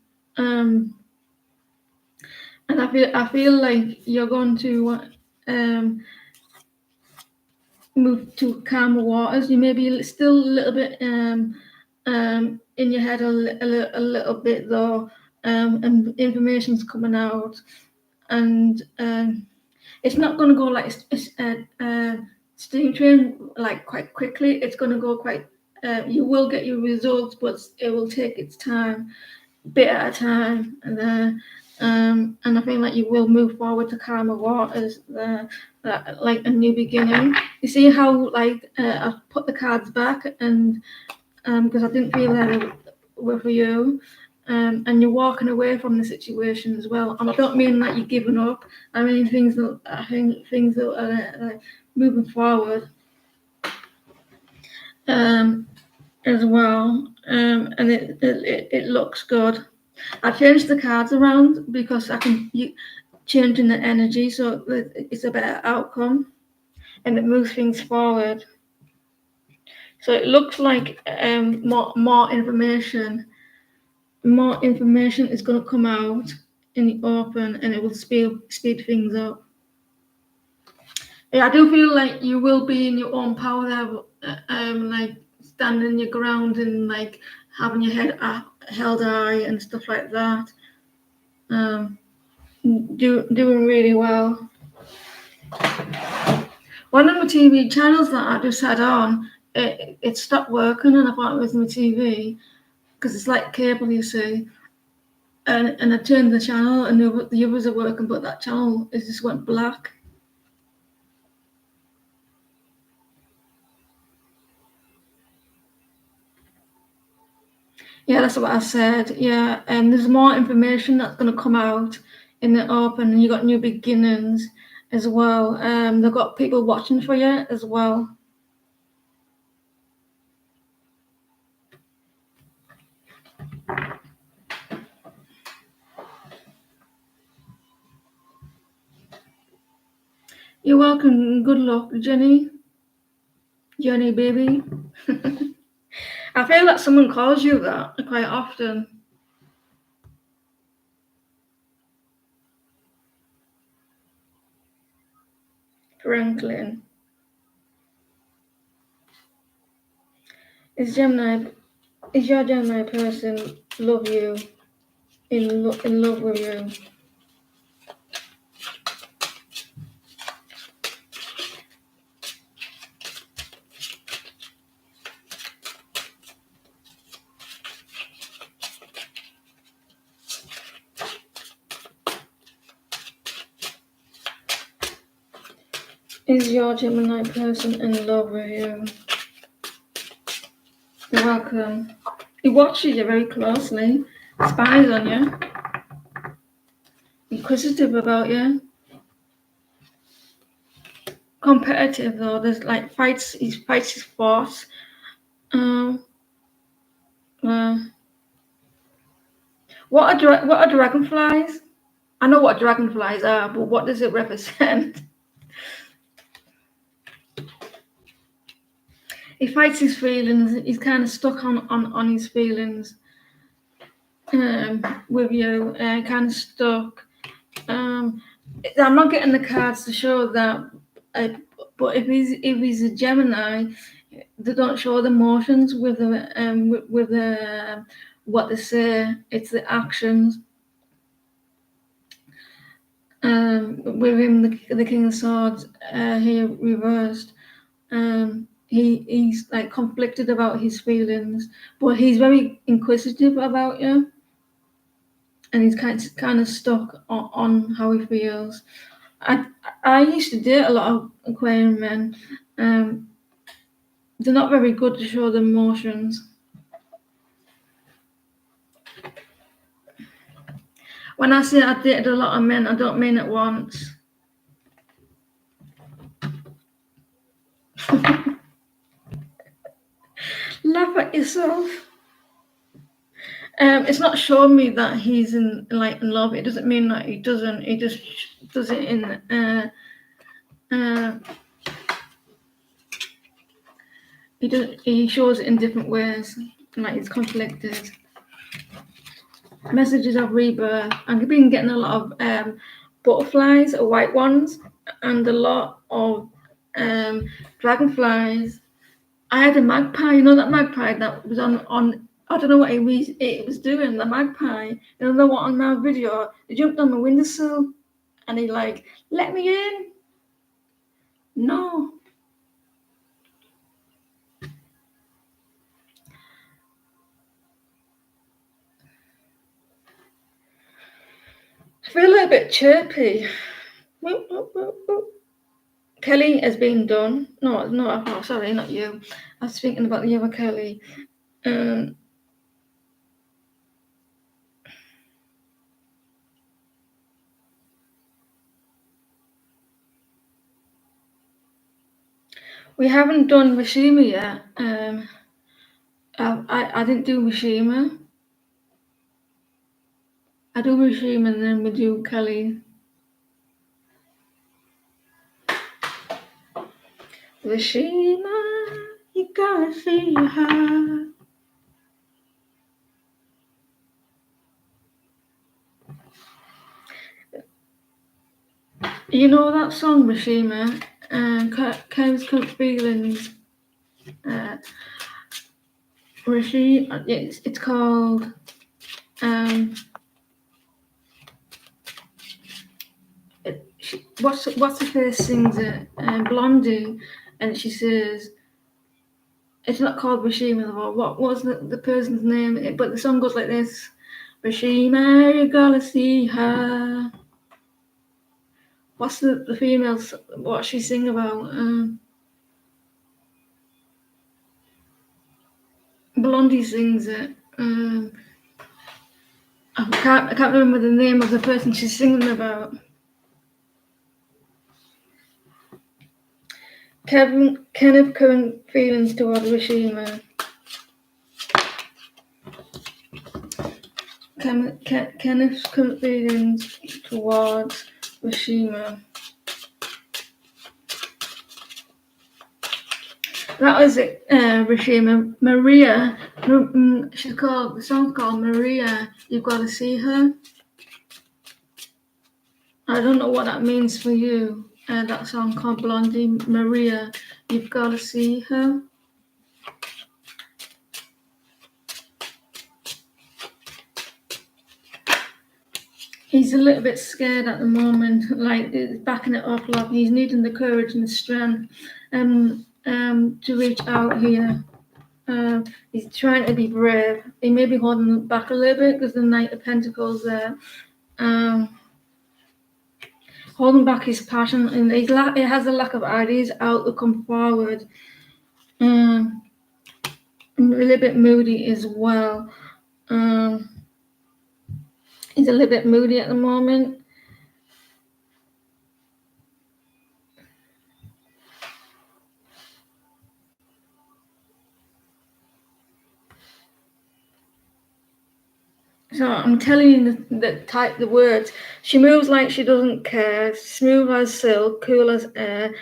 And I feel like you're going to move to calmer waters. You may be still a little bit in your head a little bit though, and information's coming out, and it's not going to go like steam train like quite quickly. It's going to go quite. You will get your results, but it will take its time, bit at a time, and I think like you will move forward to calmer waters, like a new beginning. You see how I've put the cards back, and because I didn't feel they were for you. And you're walking away from the situation as well. And I don't mean that you're giving up. I mean things that are moving forward as well. And it looks good. I changed the cards around because I can changing the energy, so it's a better outcome, and it moves things forward. So it looks like more information. More information is going to come out in the open, and it will speed things up. Yeah, I do feel like you will be in your own power there, like standing your ground and like having your head held high and stuff like that. Doing really well. One of my TV channels that I just had on, it stopped working, and I thought it was my TV because it's like cable, you see. And I turned the channel, and the others are working, but that channel just went black. Yeah, that's what I said. Yeah, and there's more information that's going to come out in the open, and you got new beginnings as well. They've got people watching for you as well. You're welcome. Good luck, Jenny. Jenny, baby. I feel like someone calls you that quite often. Franklin. Is your Gemini person love you? In love with you? Is your Gemini person in love with you? You're welcome. He watches you very closely. Spies on you. Inquisitive about you. Competitive though. There's like fights. He fights his force. What are dragonflies? I know what dragonflies are, but what does it represent? He fights his feelings. He's kind of stuck on his feelings with you. Kind of stuck. I'm not getting the cards to show that, but if he's a Gemini, they don't show the emotions with the what they say. It's the actions. With him, the King of Swords, here reversed. He's like conflicted about his feelings, but he's very inquisitive about you, and he's kind of stuck on how he feels. I used to date a lot of Aquarian men. They're not very good to show their emotions. When I say I dated a lot of men, I don't mean it once. Laugh at yourself. It's not showing me that he's in love. It doesn't mean that he doesn't. He just does it in he shows it in different ways. Like he's conflicted. Messages of rebirth. I've been getting a lot of butterflies, or white ones, and a lot of dragonflies. I had a magpie. You know that magpie that was on. I don't know what it was doing. The magpie. You know what on my video? He jumped on the windowsill, and he like let me in. No. I feel a little bit chirpy. Kelly has been done. No, sorry, not you. I was thinking about the other Kelly. We haven't done Mishima yet. I didn't do Mishima. I do Mishima and then we do Kelly. Mishima, you gotta see her. You know that song, Mishima? Ken's Cut Feelings. It's called what's the first sings it? Blondie, and she says it's not called Mishima. What was the person's name? But the song goes like this: Mishima, you gotta see her. What's the female? What she sing about? Blondie sings it. I can't remember the name of the person she's singing about. Kenneth current feelings toward Mishima. Kenneth's current feelings towards Mishima. That was it, Rashima. Maria, the song's called Maria, You've Got to See Her. I don't know what that means for you. That song called Blondie, Maria, You've Got to See Her. He's a little bit scared at the moment, like backing it up, like he's needing the courage and the strength to reach out here. He's trying to be brave. He may be holding back a little bit because the Knight of Pentacles there. Holding back his passion, and he has a lack of ideas out to come forward. A little bit moody as well. He's a little bit moody at the moment. So I'm telling you the words. She moves like she doesn't care, smooth as silk, cool as air.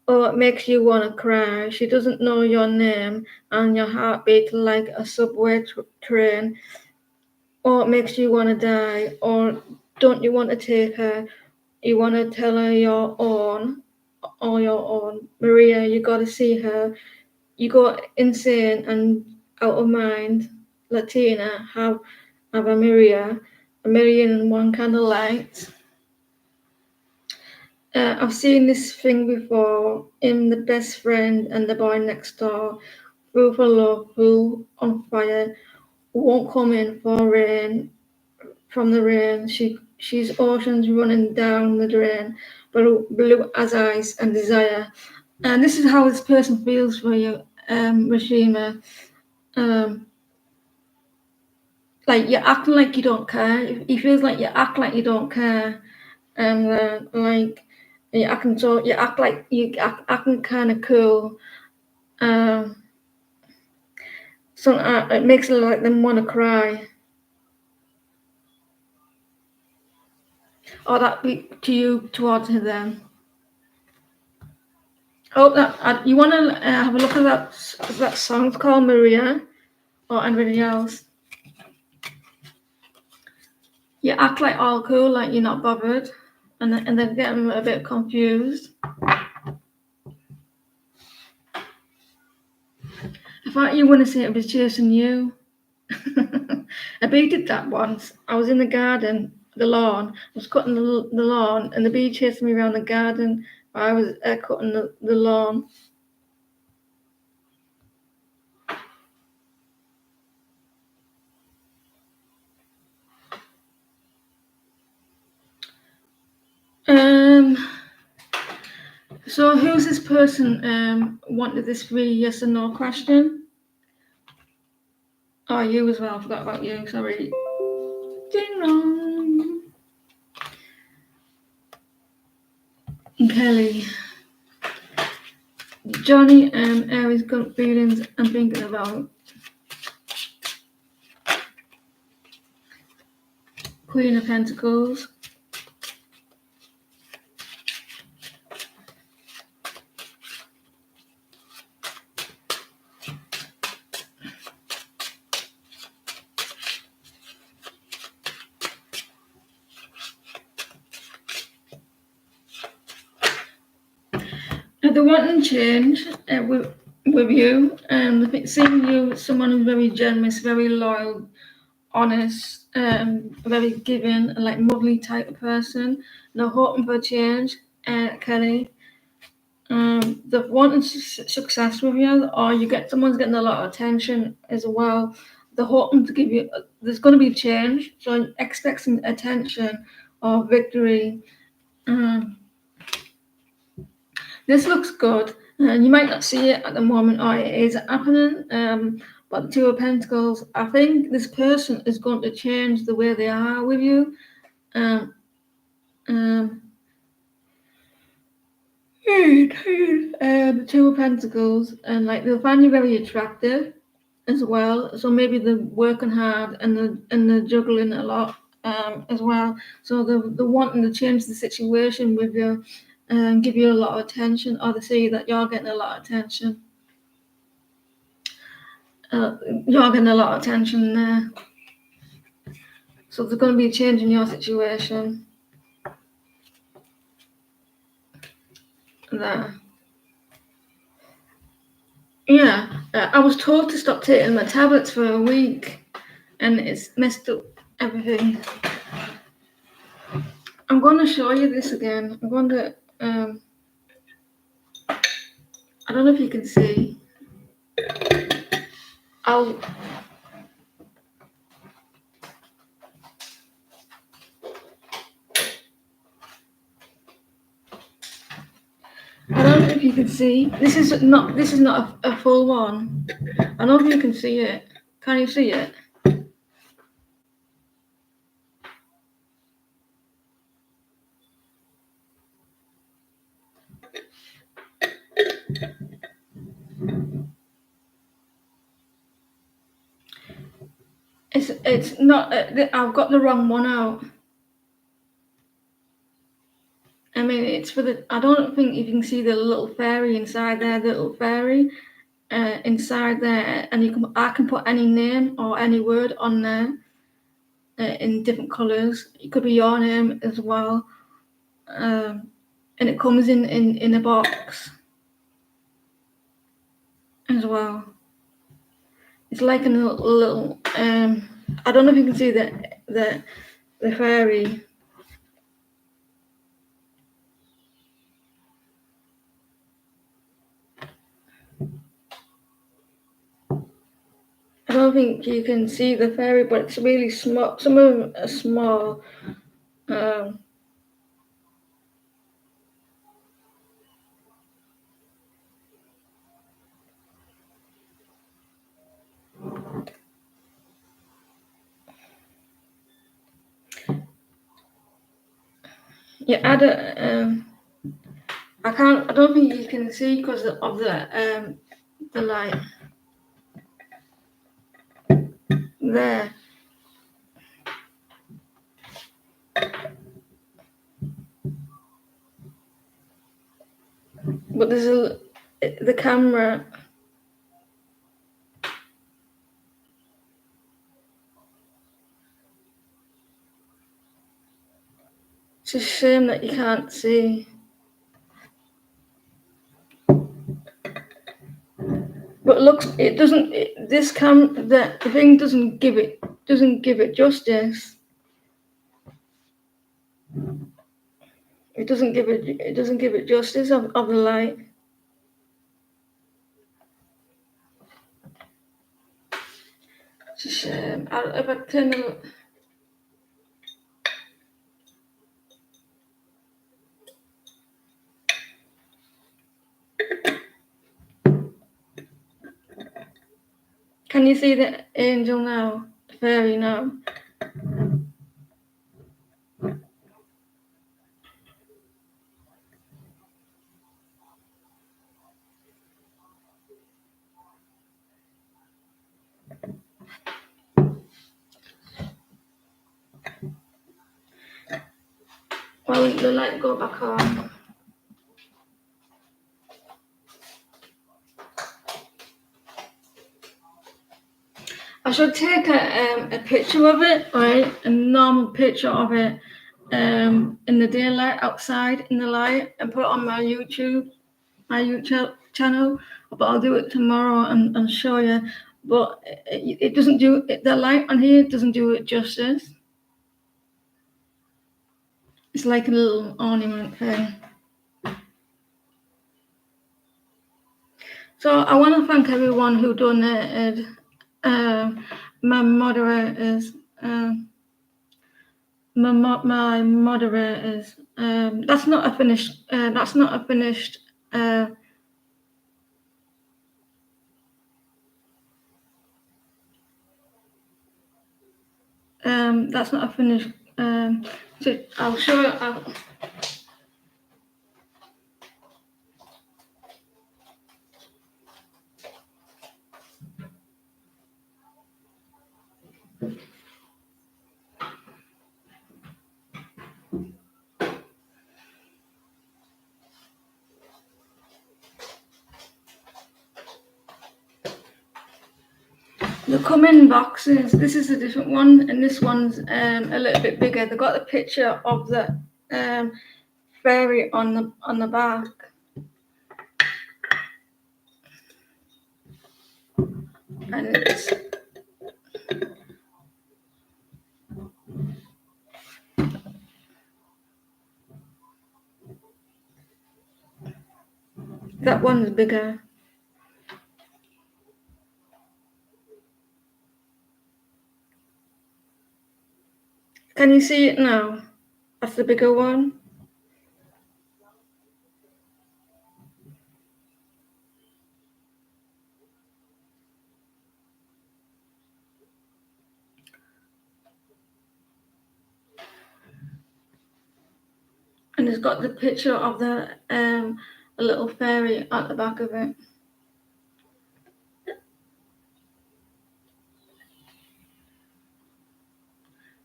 Oh, it makes you want to cry. She doesn't know your name, and your heart beats like a subway train. Or it makes you want to die. Or don't you want to take her? You want to tell her your own, or your own. Maria, you got to see her. You go insane and out of mind. Latina, have a Maria, a million and one candlelight. I've seen this thing before in The Best Friend and The Boy Next Door. Fool for love, fool on fire, won't come in for rain. From the rain, she's oceans running down the drain, blue as ice and desire. And this is how this person feels for you, Rashima. Like you're acting like you don't care. He feels like you act like you don't care, and like you act like you acting kind of cool. So it makes it like them want to cry. Or that be to you towards them. Oh, that you want to have a look at that song. It's called Maria, or anybody else. You act like all cool, like you're not bothered, and then get them a bit confused. I thought you want to say it was chasing you. A bee did that once. I was in the garden, the lawn. I was cutting the lawn, and the bee chased me around the garden while I was cutting the lawn. So who's this person wanted this free yes or no question? Oh, you as well. I forgot about you. Sorry. Ding dong. Kelly. Johnny Aries gut feelings I'm thinking about. Queen of Pentacles. They're wanting change with you, and seeing you as someone who's very generous, very loyal, honest, very giving, and like motherly type of person. They're hoping for change, Kelly. They're wanting success with you, or someone's getting a lot of attention as well. They're hoping to give you. There's going to be change, so expect some attention or victory. This looks good, and you might not see it at the moment, or it is happening. But the Two of Pentacles, I think this person is going to change the way they are with you. The Two of Pentacles, and like they'll find you very attractive as well. So maybe they're working hard and they're juggling a lot as well. So they're wanting to change the situation with you and give you a lot of attention, or they see that you're getting a lot of attention. you're getting a lot of attention there. So there's going to be a change in your situation. There. Yeah, I was told to stop taking my tablets for a week, and it's messed up everything. I'm going to show you this again. I'm going to, I don't know if you can see. I don't know if you can see. This is not a full one. I don't know if you can see it. Can you see it? It's not. I've got the wrong one out. I mean, it's for the. I don't think you can see the little fairy inside there. The little fairy inside there, and I can put any name or any word on there in different colours. It could be your name as well, and it comes in a box as well. It's like a little. I don't know if you can see the fairy. I don't think you can see the fairy, but it's really small. Some of them are small. Yeah, add a. I can't. I don't think you can see because of the light there. But there's the camera. It's a shame that you can't see. But looks, it doesn't. The thing doesn't give it justice. It doesn't give it justice of the light. It's a shame. If I turn the Can you see the angel now? The fairy now? Well, the light go back on. I should take a picture of it, right? A normal picture of it in the daylight outside in the light and put it on my YouTube channel. But I'll do it tomorrow and show you. But it doesn't do it. The light on here doesn't do it justice. It's like a little ornament thing. So I want to thank everyone who donated. My moderators. My moderators. That's not a finished. That's not a finished. That's not a finished. So I'll show you. They come in boxes. This is a different one, and this one's a little bit bigger. They've got the picture of the fairy on the back. And it's that one's bigger. Can you see it now? That's the bigger one. And it's got the picture of the a little fairy at the back of it.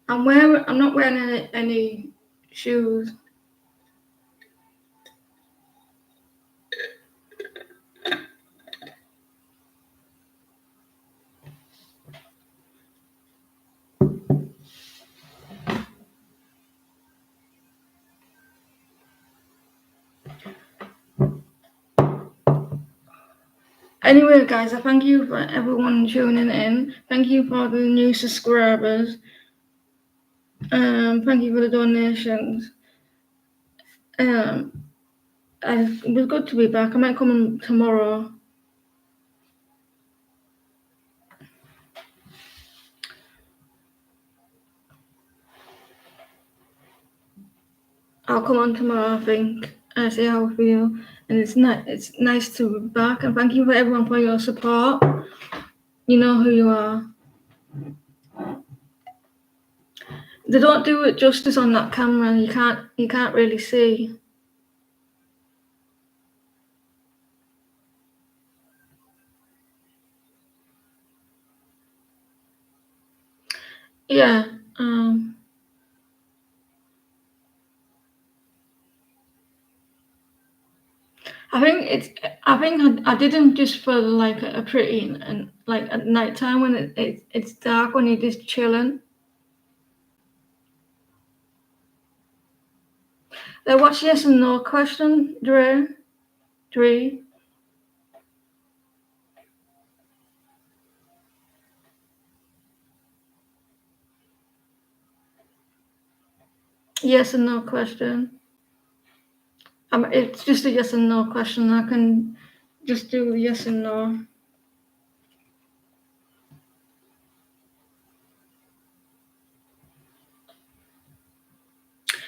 I'm not wearing any shoes. Anyway, guys, I thank you for everyone tuning in. Thank you for the new subscribers. Thank you for the donations. It was good to be back. I might come in tomorrow. I'll come on tomorrow, I think. I see how I feel. And it's nice to be back. And thank you for everyone for your support. You know who you are. They don't do it justice on that camera. You can't really see. Yeah. I think I didn't just for like a pretty and like at night time when it's dark when you're just chilling. What's yes and no question, Dre? Yes and no question. It's just a yes and no question. I can just do yes and no.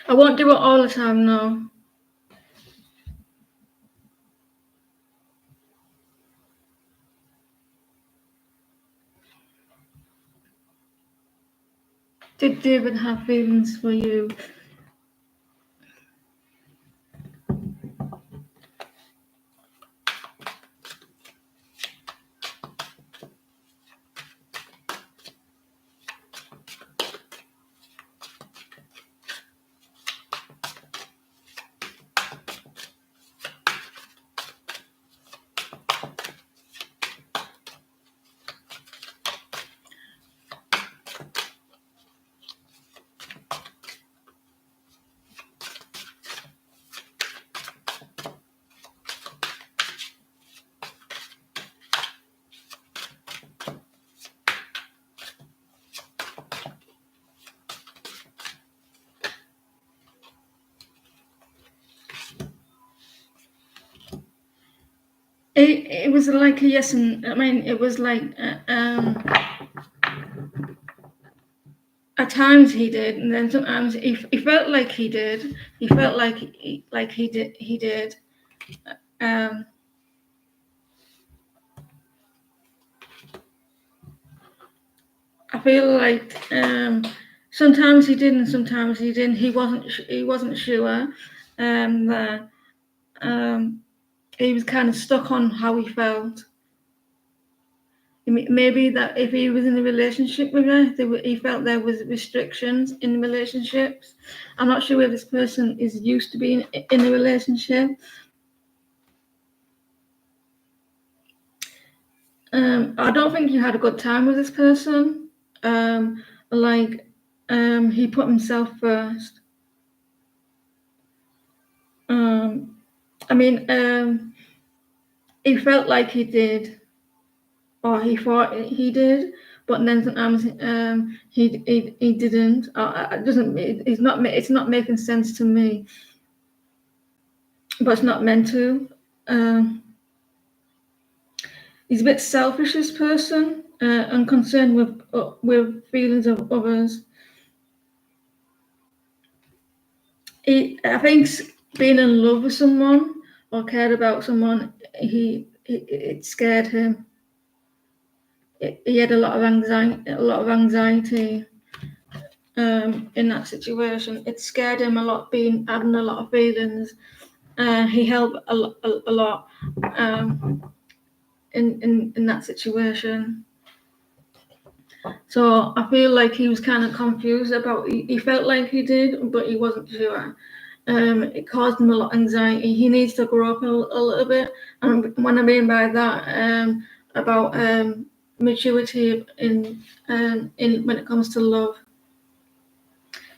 I won't do it all the time, no. Did David have feelings for you? It was like a yes and I mean it was like at times he did, and then sometimes he felt like he did. He felt like he did. I feel like sometimes he did and sometimes he didn't. He wasn't sure. He was kind of stuck on how he felt. Maybe that if he was in a relationship with her, he felt there was restrictions in relationships. I'm not sure whether this person is used to being in a relationship. I don't think you had a good time with this person. He put himself first. He felt like he did, or he thought he did, but then sometimes he didn't. It doesn't. It's not making sense to me, but it's not meant to. He's a bit selfish, this person, and concerned with feelings of others. I think being in love with someone or cared about someone, it scared him. He had a lot of anxiety in that situation. It scared him a lot, having a lot of feelings. He held a lot in that situation. So I feel like he was kind of confused about. He felt like he did, but he wasn't sure. It caused him a lot of anxiety. He needs to grow up a little bit. And what I mean by that, about maturity in when it comes to love.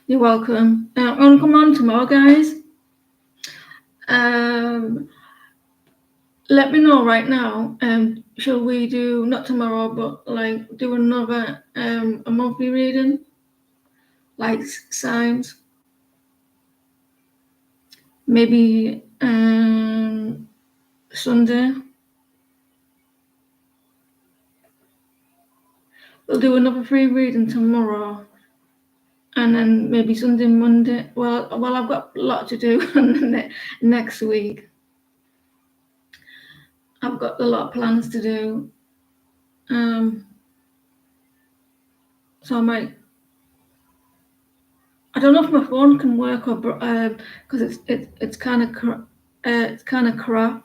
You're welcome. I'm gonna come on tomorrow, guys. Let me know right now. Shall we do, not tomorrow, but like do another a monthly reading, like signs? Maybe Sunday. We'll do another free reading tomorrow, and then maybe Sunday, Monday. Well, I've got a lot to do next week. I've got a lot of plans to do. So I might. I don't know if my phone can work or because it's kind of crap.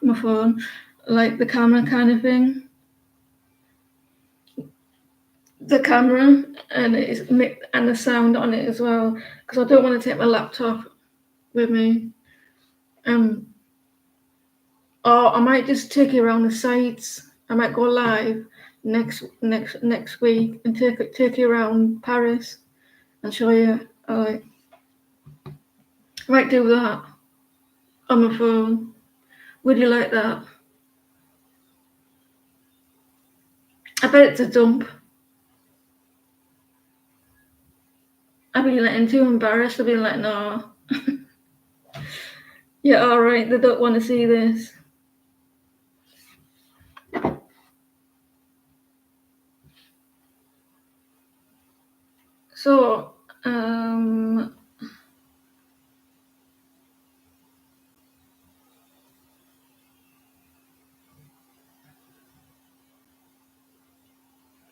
My phone, like the camera kind of thing. The camera and the sound on it as well, because I don't want to take my laptop with me. Or I might just take you around the sites. I might go live next week and take you around Paris and show you. I might do that on my phone. Would you like that? I bet it's a dump. I'd be like too embarrassed. I'd be like, no. Yeah, all right. They don't want to see this. So,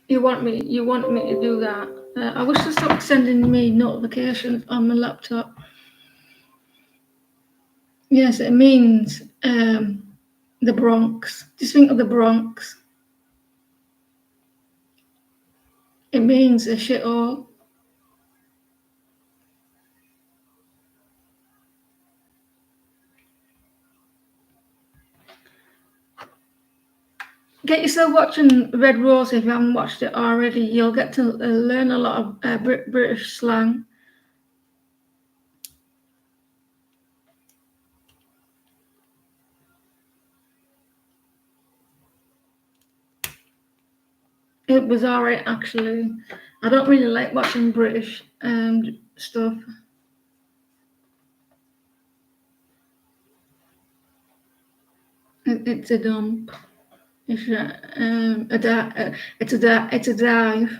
you want me to do that? I wish to stop sending me notifications on my laptop. Yes, it means the Bronx. Just think of the Bronx. It means a shithole. Get yourself watching Red Rose if you haven't watched it already. You'll get to learn a lot of British slang. It was alright, actually. I don't really like watching British stuff. It's a dump. It's a dive.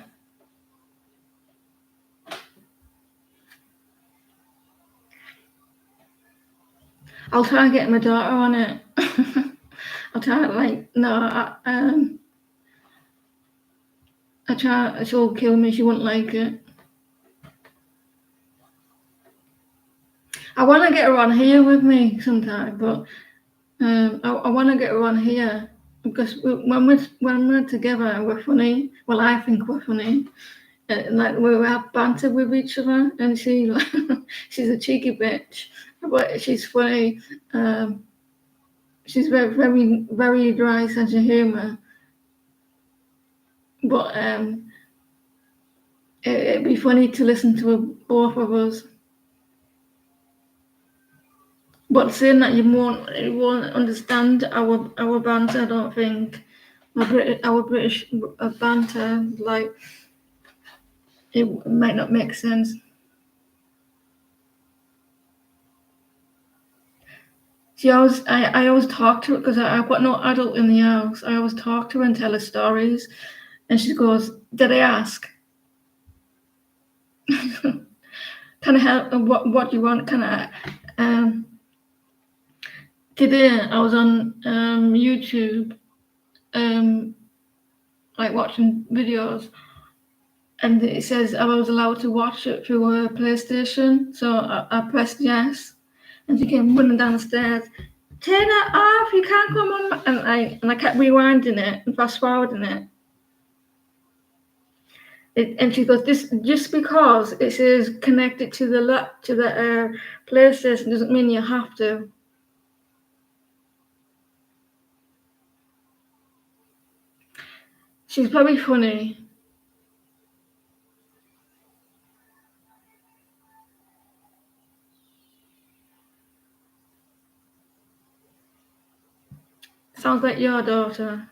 I'll try and get my daughter on it. I'll try I try. She'll kill me. She wouldn't like it. I want to get her on here with me sometime, but I want to get her on here because when we're together, we're funny. Well, I think we're funny. Like we have banter with each other, and she's a cheeky bitch, but she's funny. She's very, very, very dry sense of humor. but it'd be funny to listen to both of us. But saying that you won't understand our banter, I don't think. Our British banter, like, it might not make sense. See, I always talk to her because I've got no adult in the house. I always talk to her and tell her stories, and she goes, "Did I ask? Can I help? What do you want? Can I?" Today I was on YouTube, like watching videos, and it says I was allowed to watch it through a PlayStation. So I pressed yes, and she came running down the stairs. Turn it off! You can't come on. And I kept rewinding it and fast forwarding it. And she goes, "This just because it says connected to the PlayStation doesn't mean you have to." She's very funny. Sounds like your daughter.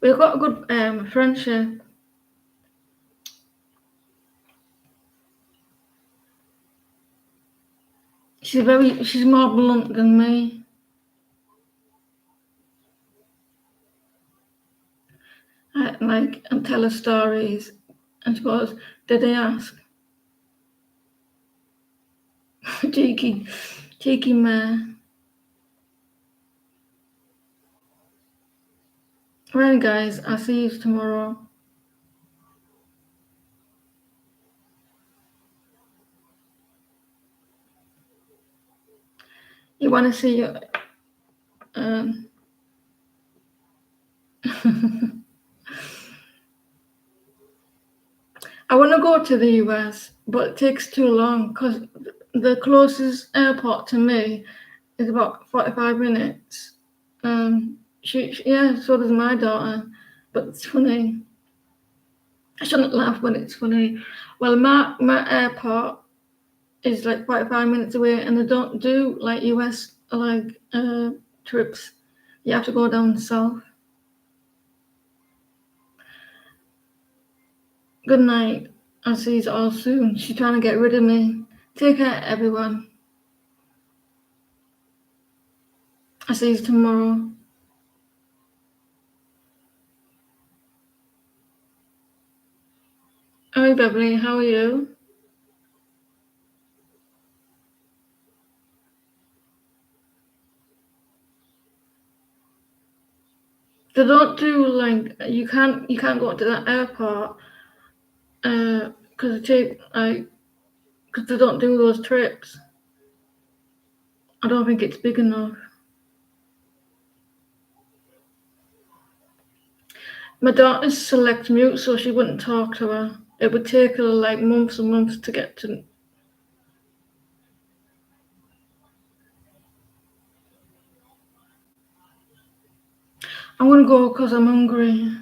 We've got a good friendship. She's more blunt than me. And tell her stories. And she goes, "Did they ask?" cheeky man. Right, guys, I'll see you tomorrow. You want to see your I want to go to the US, but it takes too long because the closest airport to me is about 45 minutes. Yeah, so does my daughter, but it's funny. I shouldn't laugh, but it's funny. Well, my airport is like 45 minutes away, and they don't do like US trips. You have to go down south. Good night. I'll see you all soon. She's trying to get rid of me. Take care, everyone. I'll see you tomorrow. Hi, Beverly. How are you? They don't do like you can't go to that airport because they don't do those trips. I don't think it's big enough. My daughter's select mute, so she wouldn't talk to her. It would take her like months and months to get to. I'm gonna go because I'm hungry.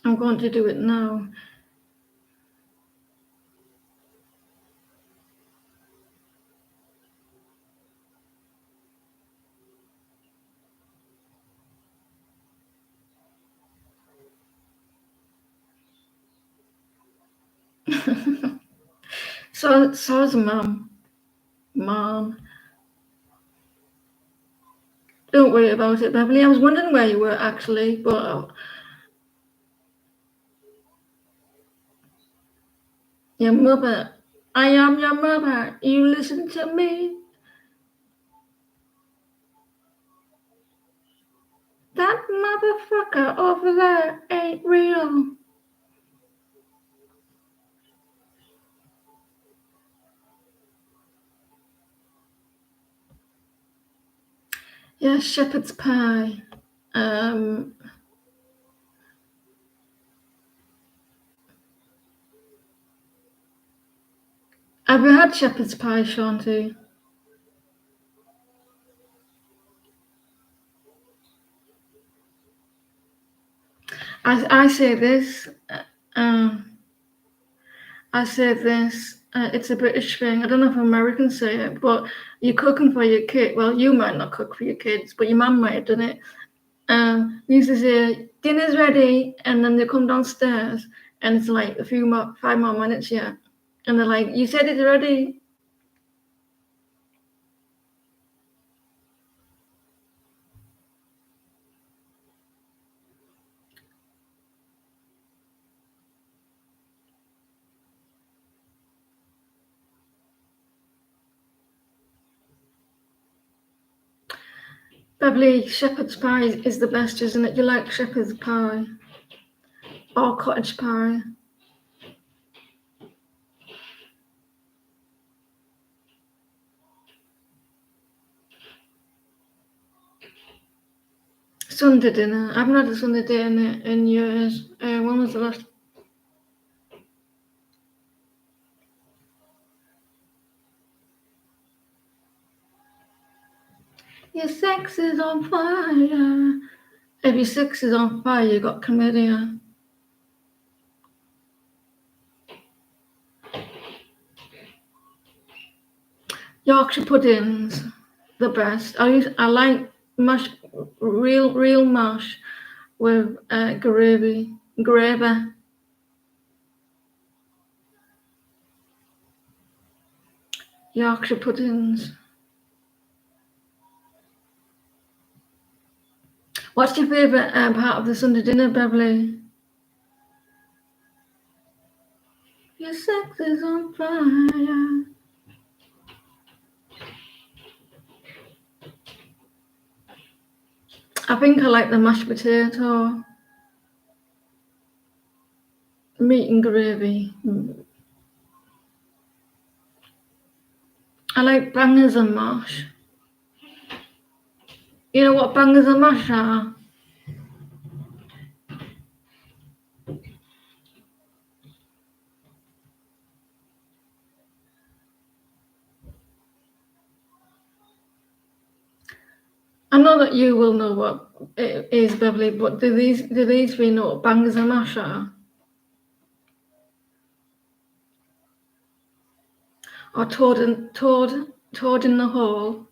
I'm going to do it now. So's mom. Mom. Don't worry about it, Beverly. I was wondering where you were actually, but your mother. I am your mother. You listen to me. That motherfucker over there ain't real. Yeah, shepherd's pie. Um, Have you had shepherd's pie, Shanti? I say this. I say this. It's a British thing. I don't know if Americans say it, but you're cooking for your kid. Well, you might not cook for your kids, but your mum might have done it. They used to say, dinner's ready, and then they come downstairs, and it's like 5 more minutes yet. And they're like, you said it's ready. Beverly, shepherd's pie is the best, isn't it? You like shepherd's pie or cottage pie? Sunday dinner. I haven't had a Sunday dinner in years. When was the last? Your sex is on fire. If your sex is on fire, you got chlamydia. Yorkshire puddings, the best. I like mash, real mash with gravy. Yorkshire puddings. What's your favourite part of the Sunday dinner, Beverly? Your sex is on fire. I think I like the mashed potato, meat and gravy. I like bangers and mash. You know what bangers and mash are? I know that you will know what it is, Beverly, but do these three know what bangers and mash are? Or toad in the hole?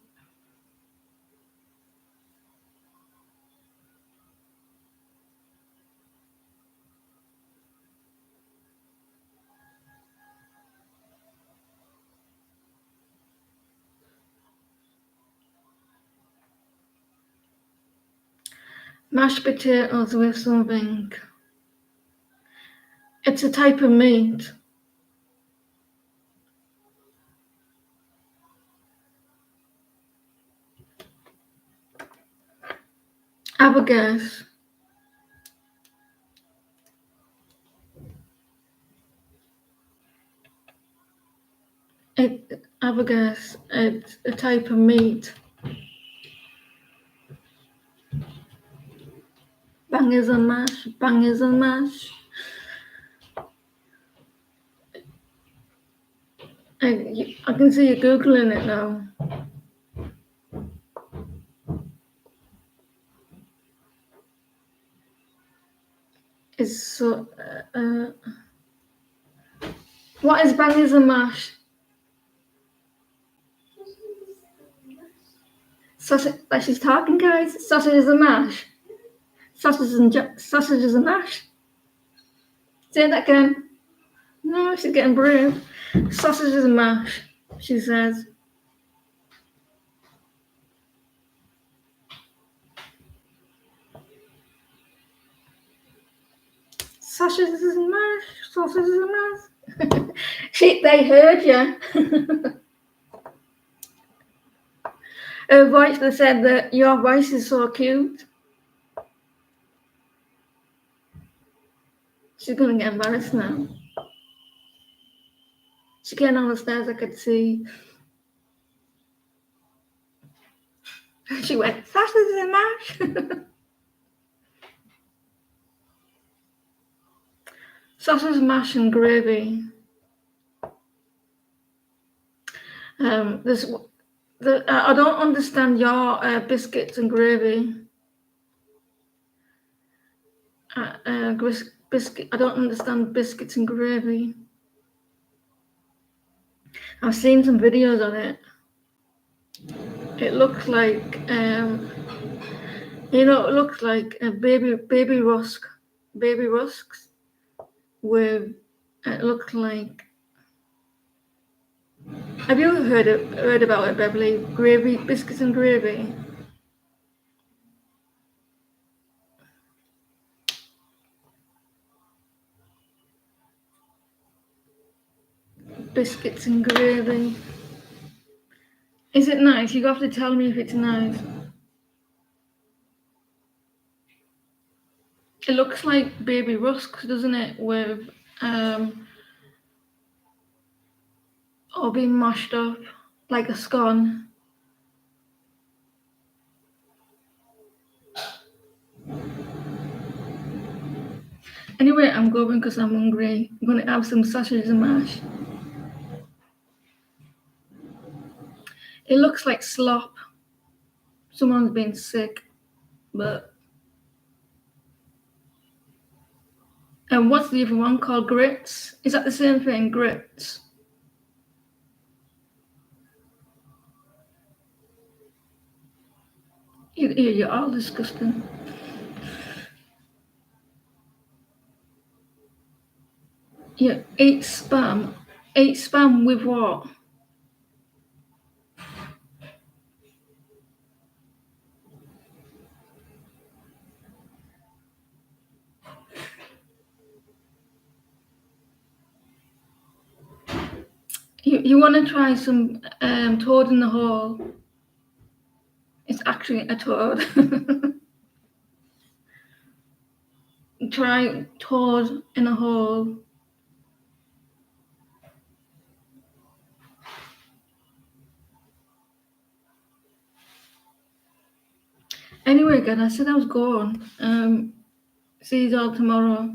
Mashed potatoes with something. It's a type of meat. Have a guess. Have a guess. It's a type of meat. Bangers and mash. Bangers and mash. I can see you googling it now. It's so. What is bangers and mash? Sausage. Like she's talking, guys. Sausages and mash. Sausages and mash. Say that again. No, she's getting brave. Sausages and mash. She says. Sausages and mash. Sausages and mash. They heard you. Her voice, they said that your voice is so cute. She's gonna get embarrassed now. She came down the stairs, I could see. She went, sausages and mash. Sausage, mash, and gravy. This I don't understand your biscuits and gravy. Biscuit. I don't understand biscuits and gravy. I've seen some videos on it. It looks like it looks like a baby rusks with. It looks like. Have you heard about it, Beverly? Gravy, biscuits and gravy. Biscuits and gravy. Is it nice? You have to tell me if it's nice. It looks like baby rusks, doesn't it? With all being mashed up like a scone. Anyway, I'm going because I'm hungry. I'm gonna have some sausages and mash. It looks like slop. Someone's been sick, but and what's the other one called? Grits? Is that the same thing? Grits? You're all disgusting. Yeah, eat spam. Eat spam with what? You want to try some toad in the hole? It's actually a toad. Try toad in a hole. Anyway, guys, I said I was going. See you all tomorrow.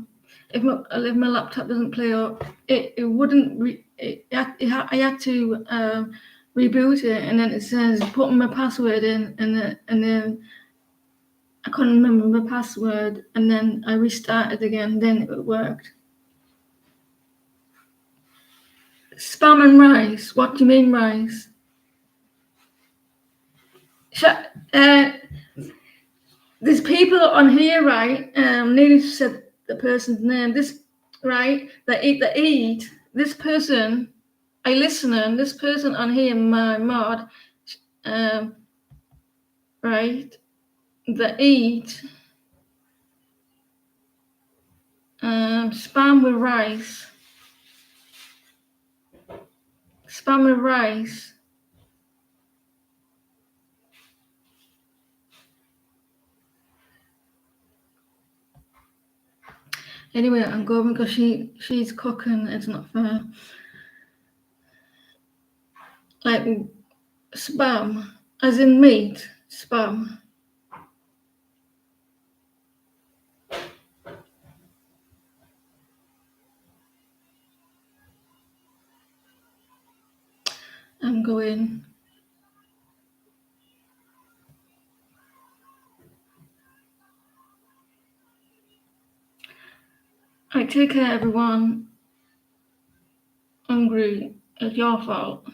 If my laptop doesn't play up, it wouldn't. I had to reboot it, and then it says put my password in, and then I couldn't remember my password, and then I restarted again. Then it worked. Spam and rice. What do you mean rice? There's people on here, right? Nearly said the person's name. This right? They eat. This person, I listener. This person on here, my mod, right? They eat spam with rice. Spam with rice. Anyway, I'm going because she's cooking. It's not fair. Like spam, as in meat. Spam. I'm going. Take care, everyone. Hungry. It's your fault.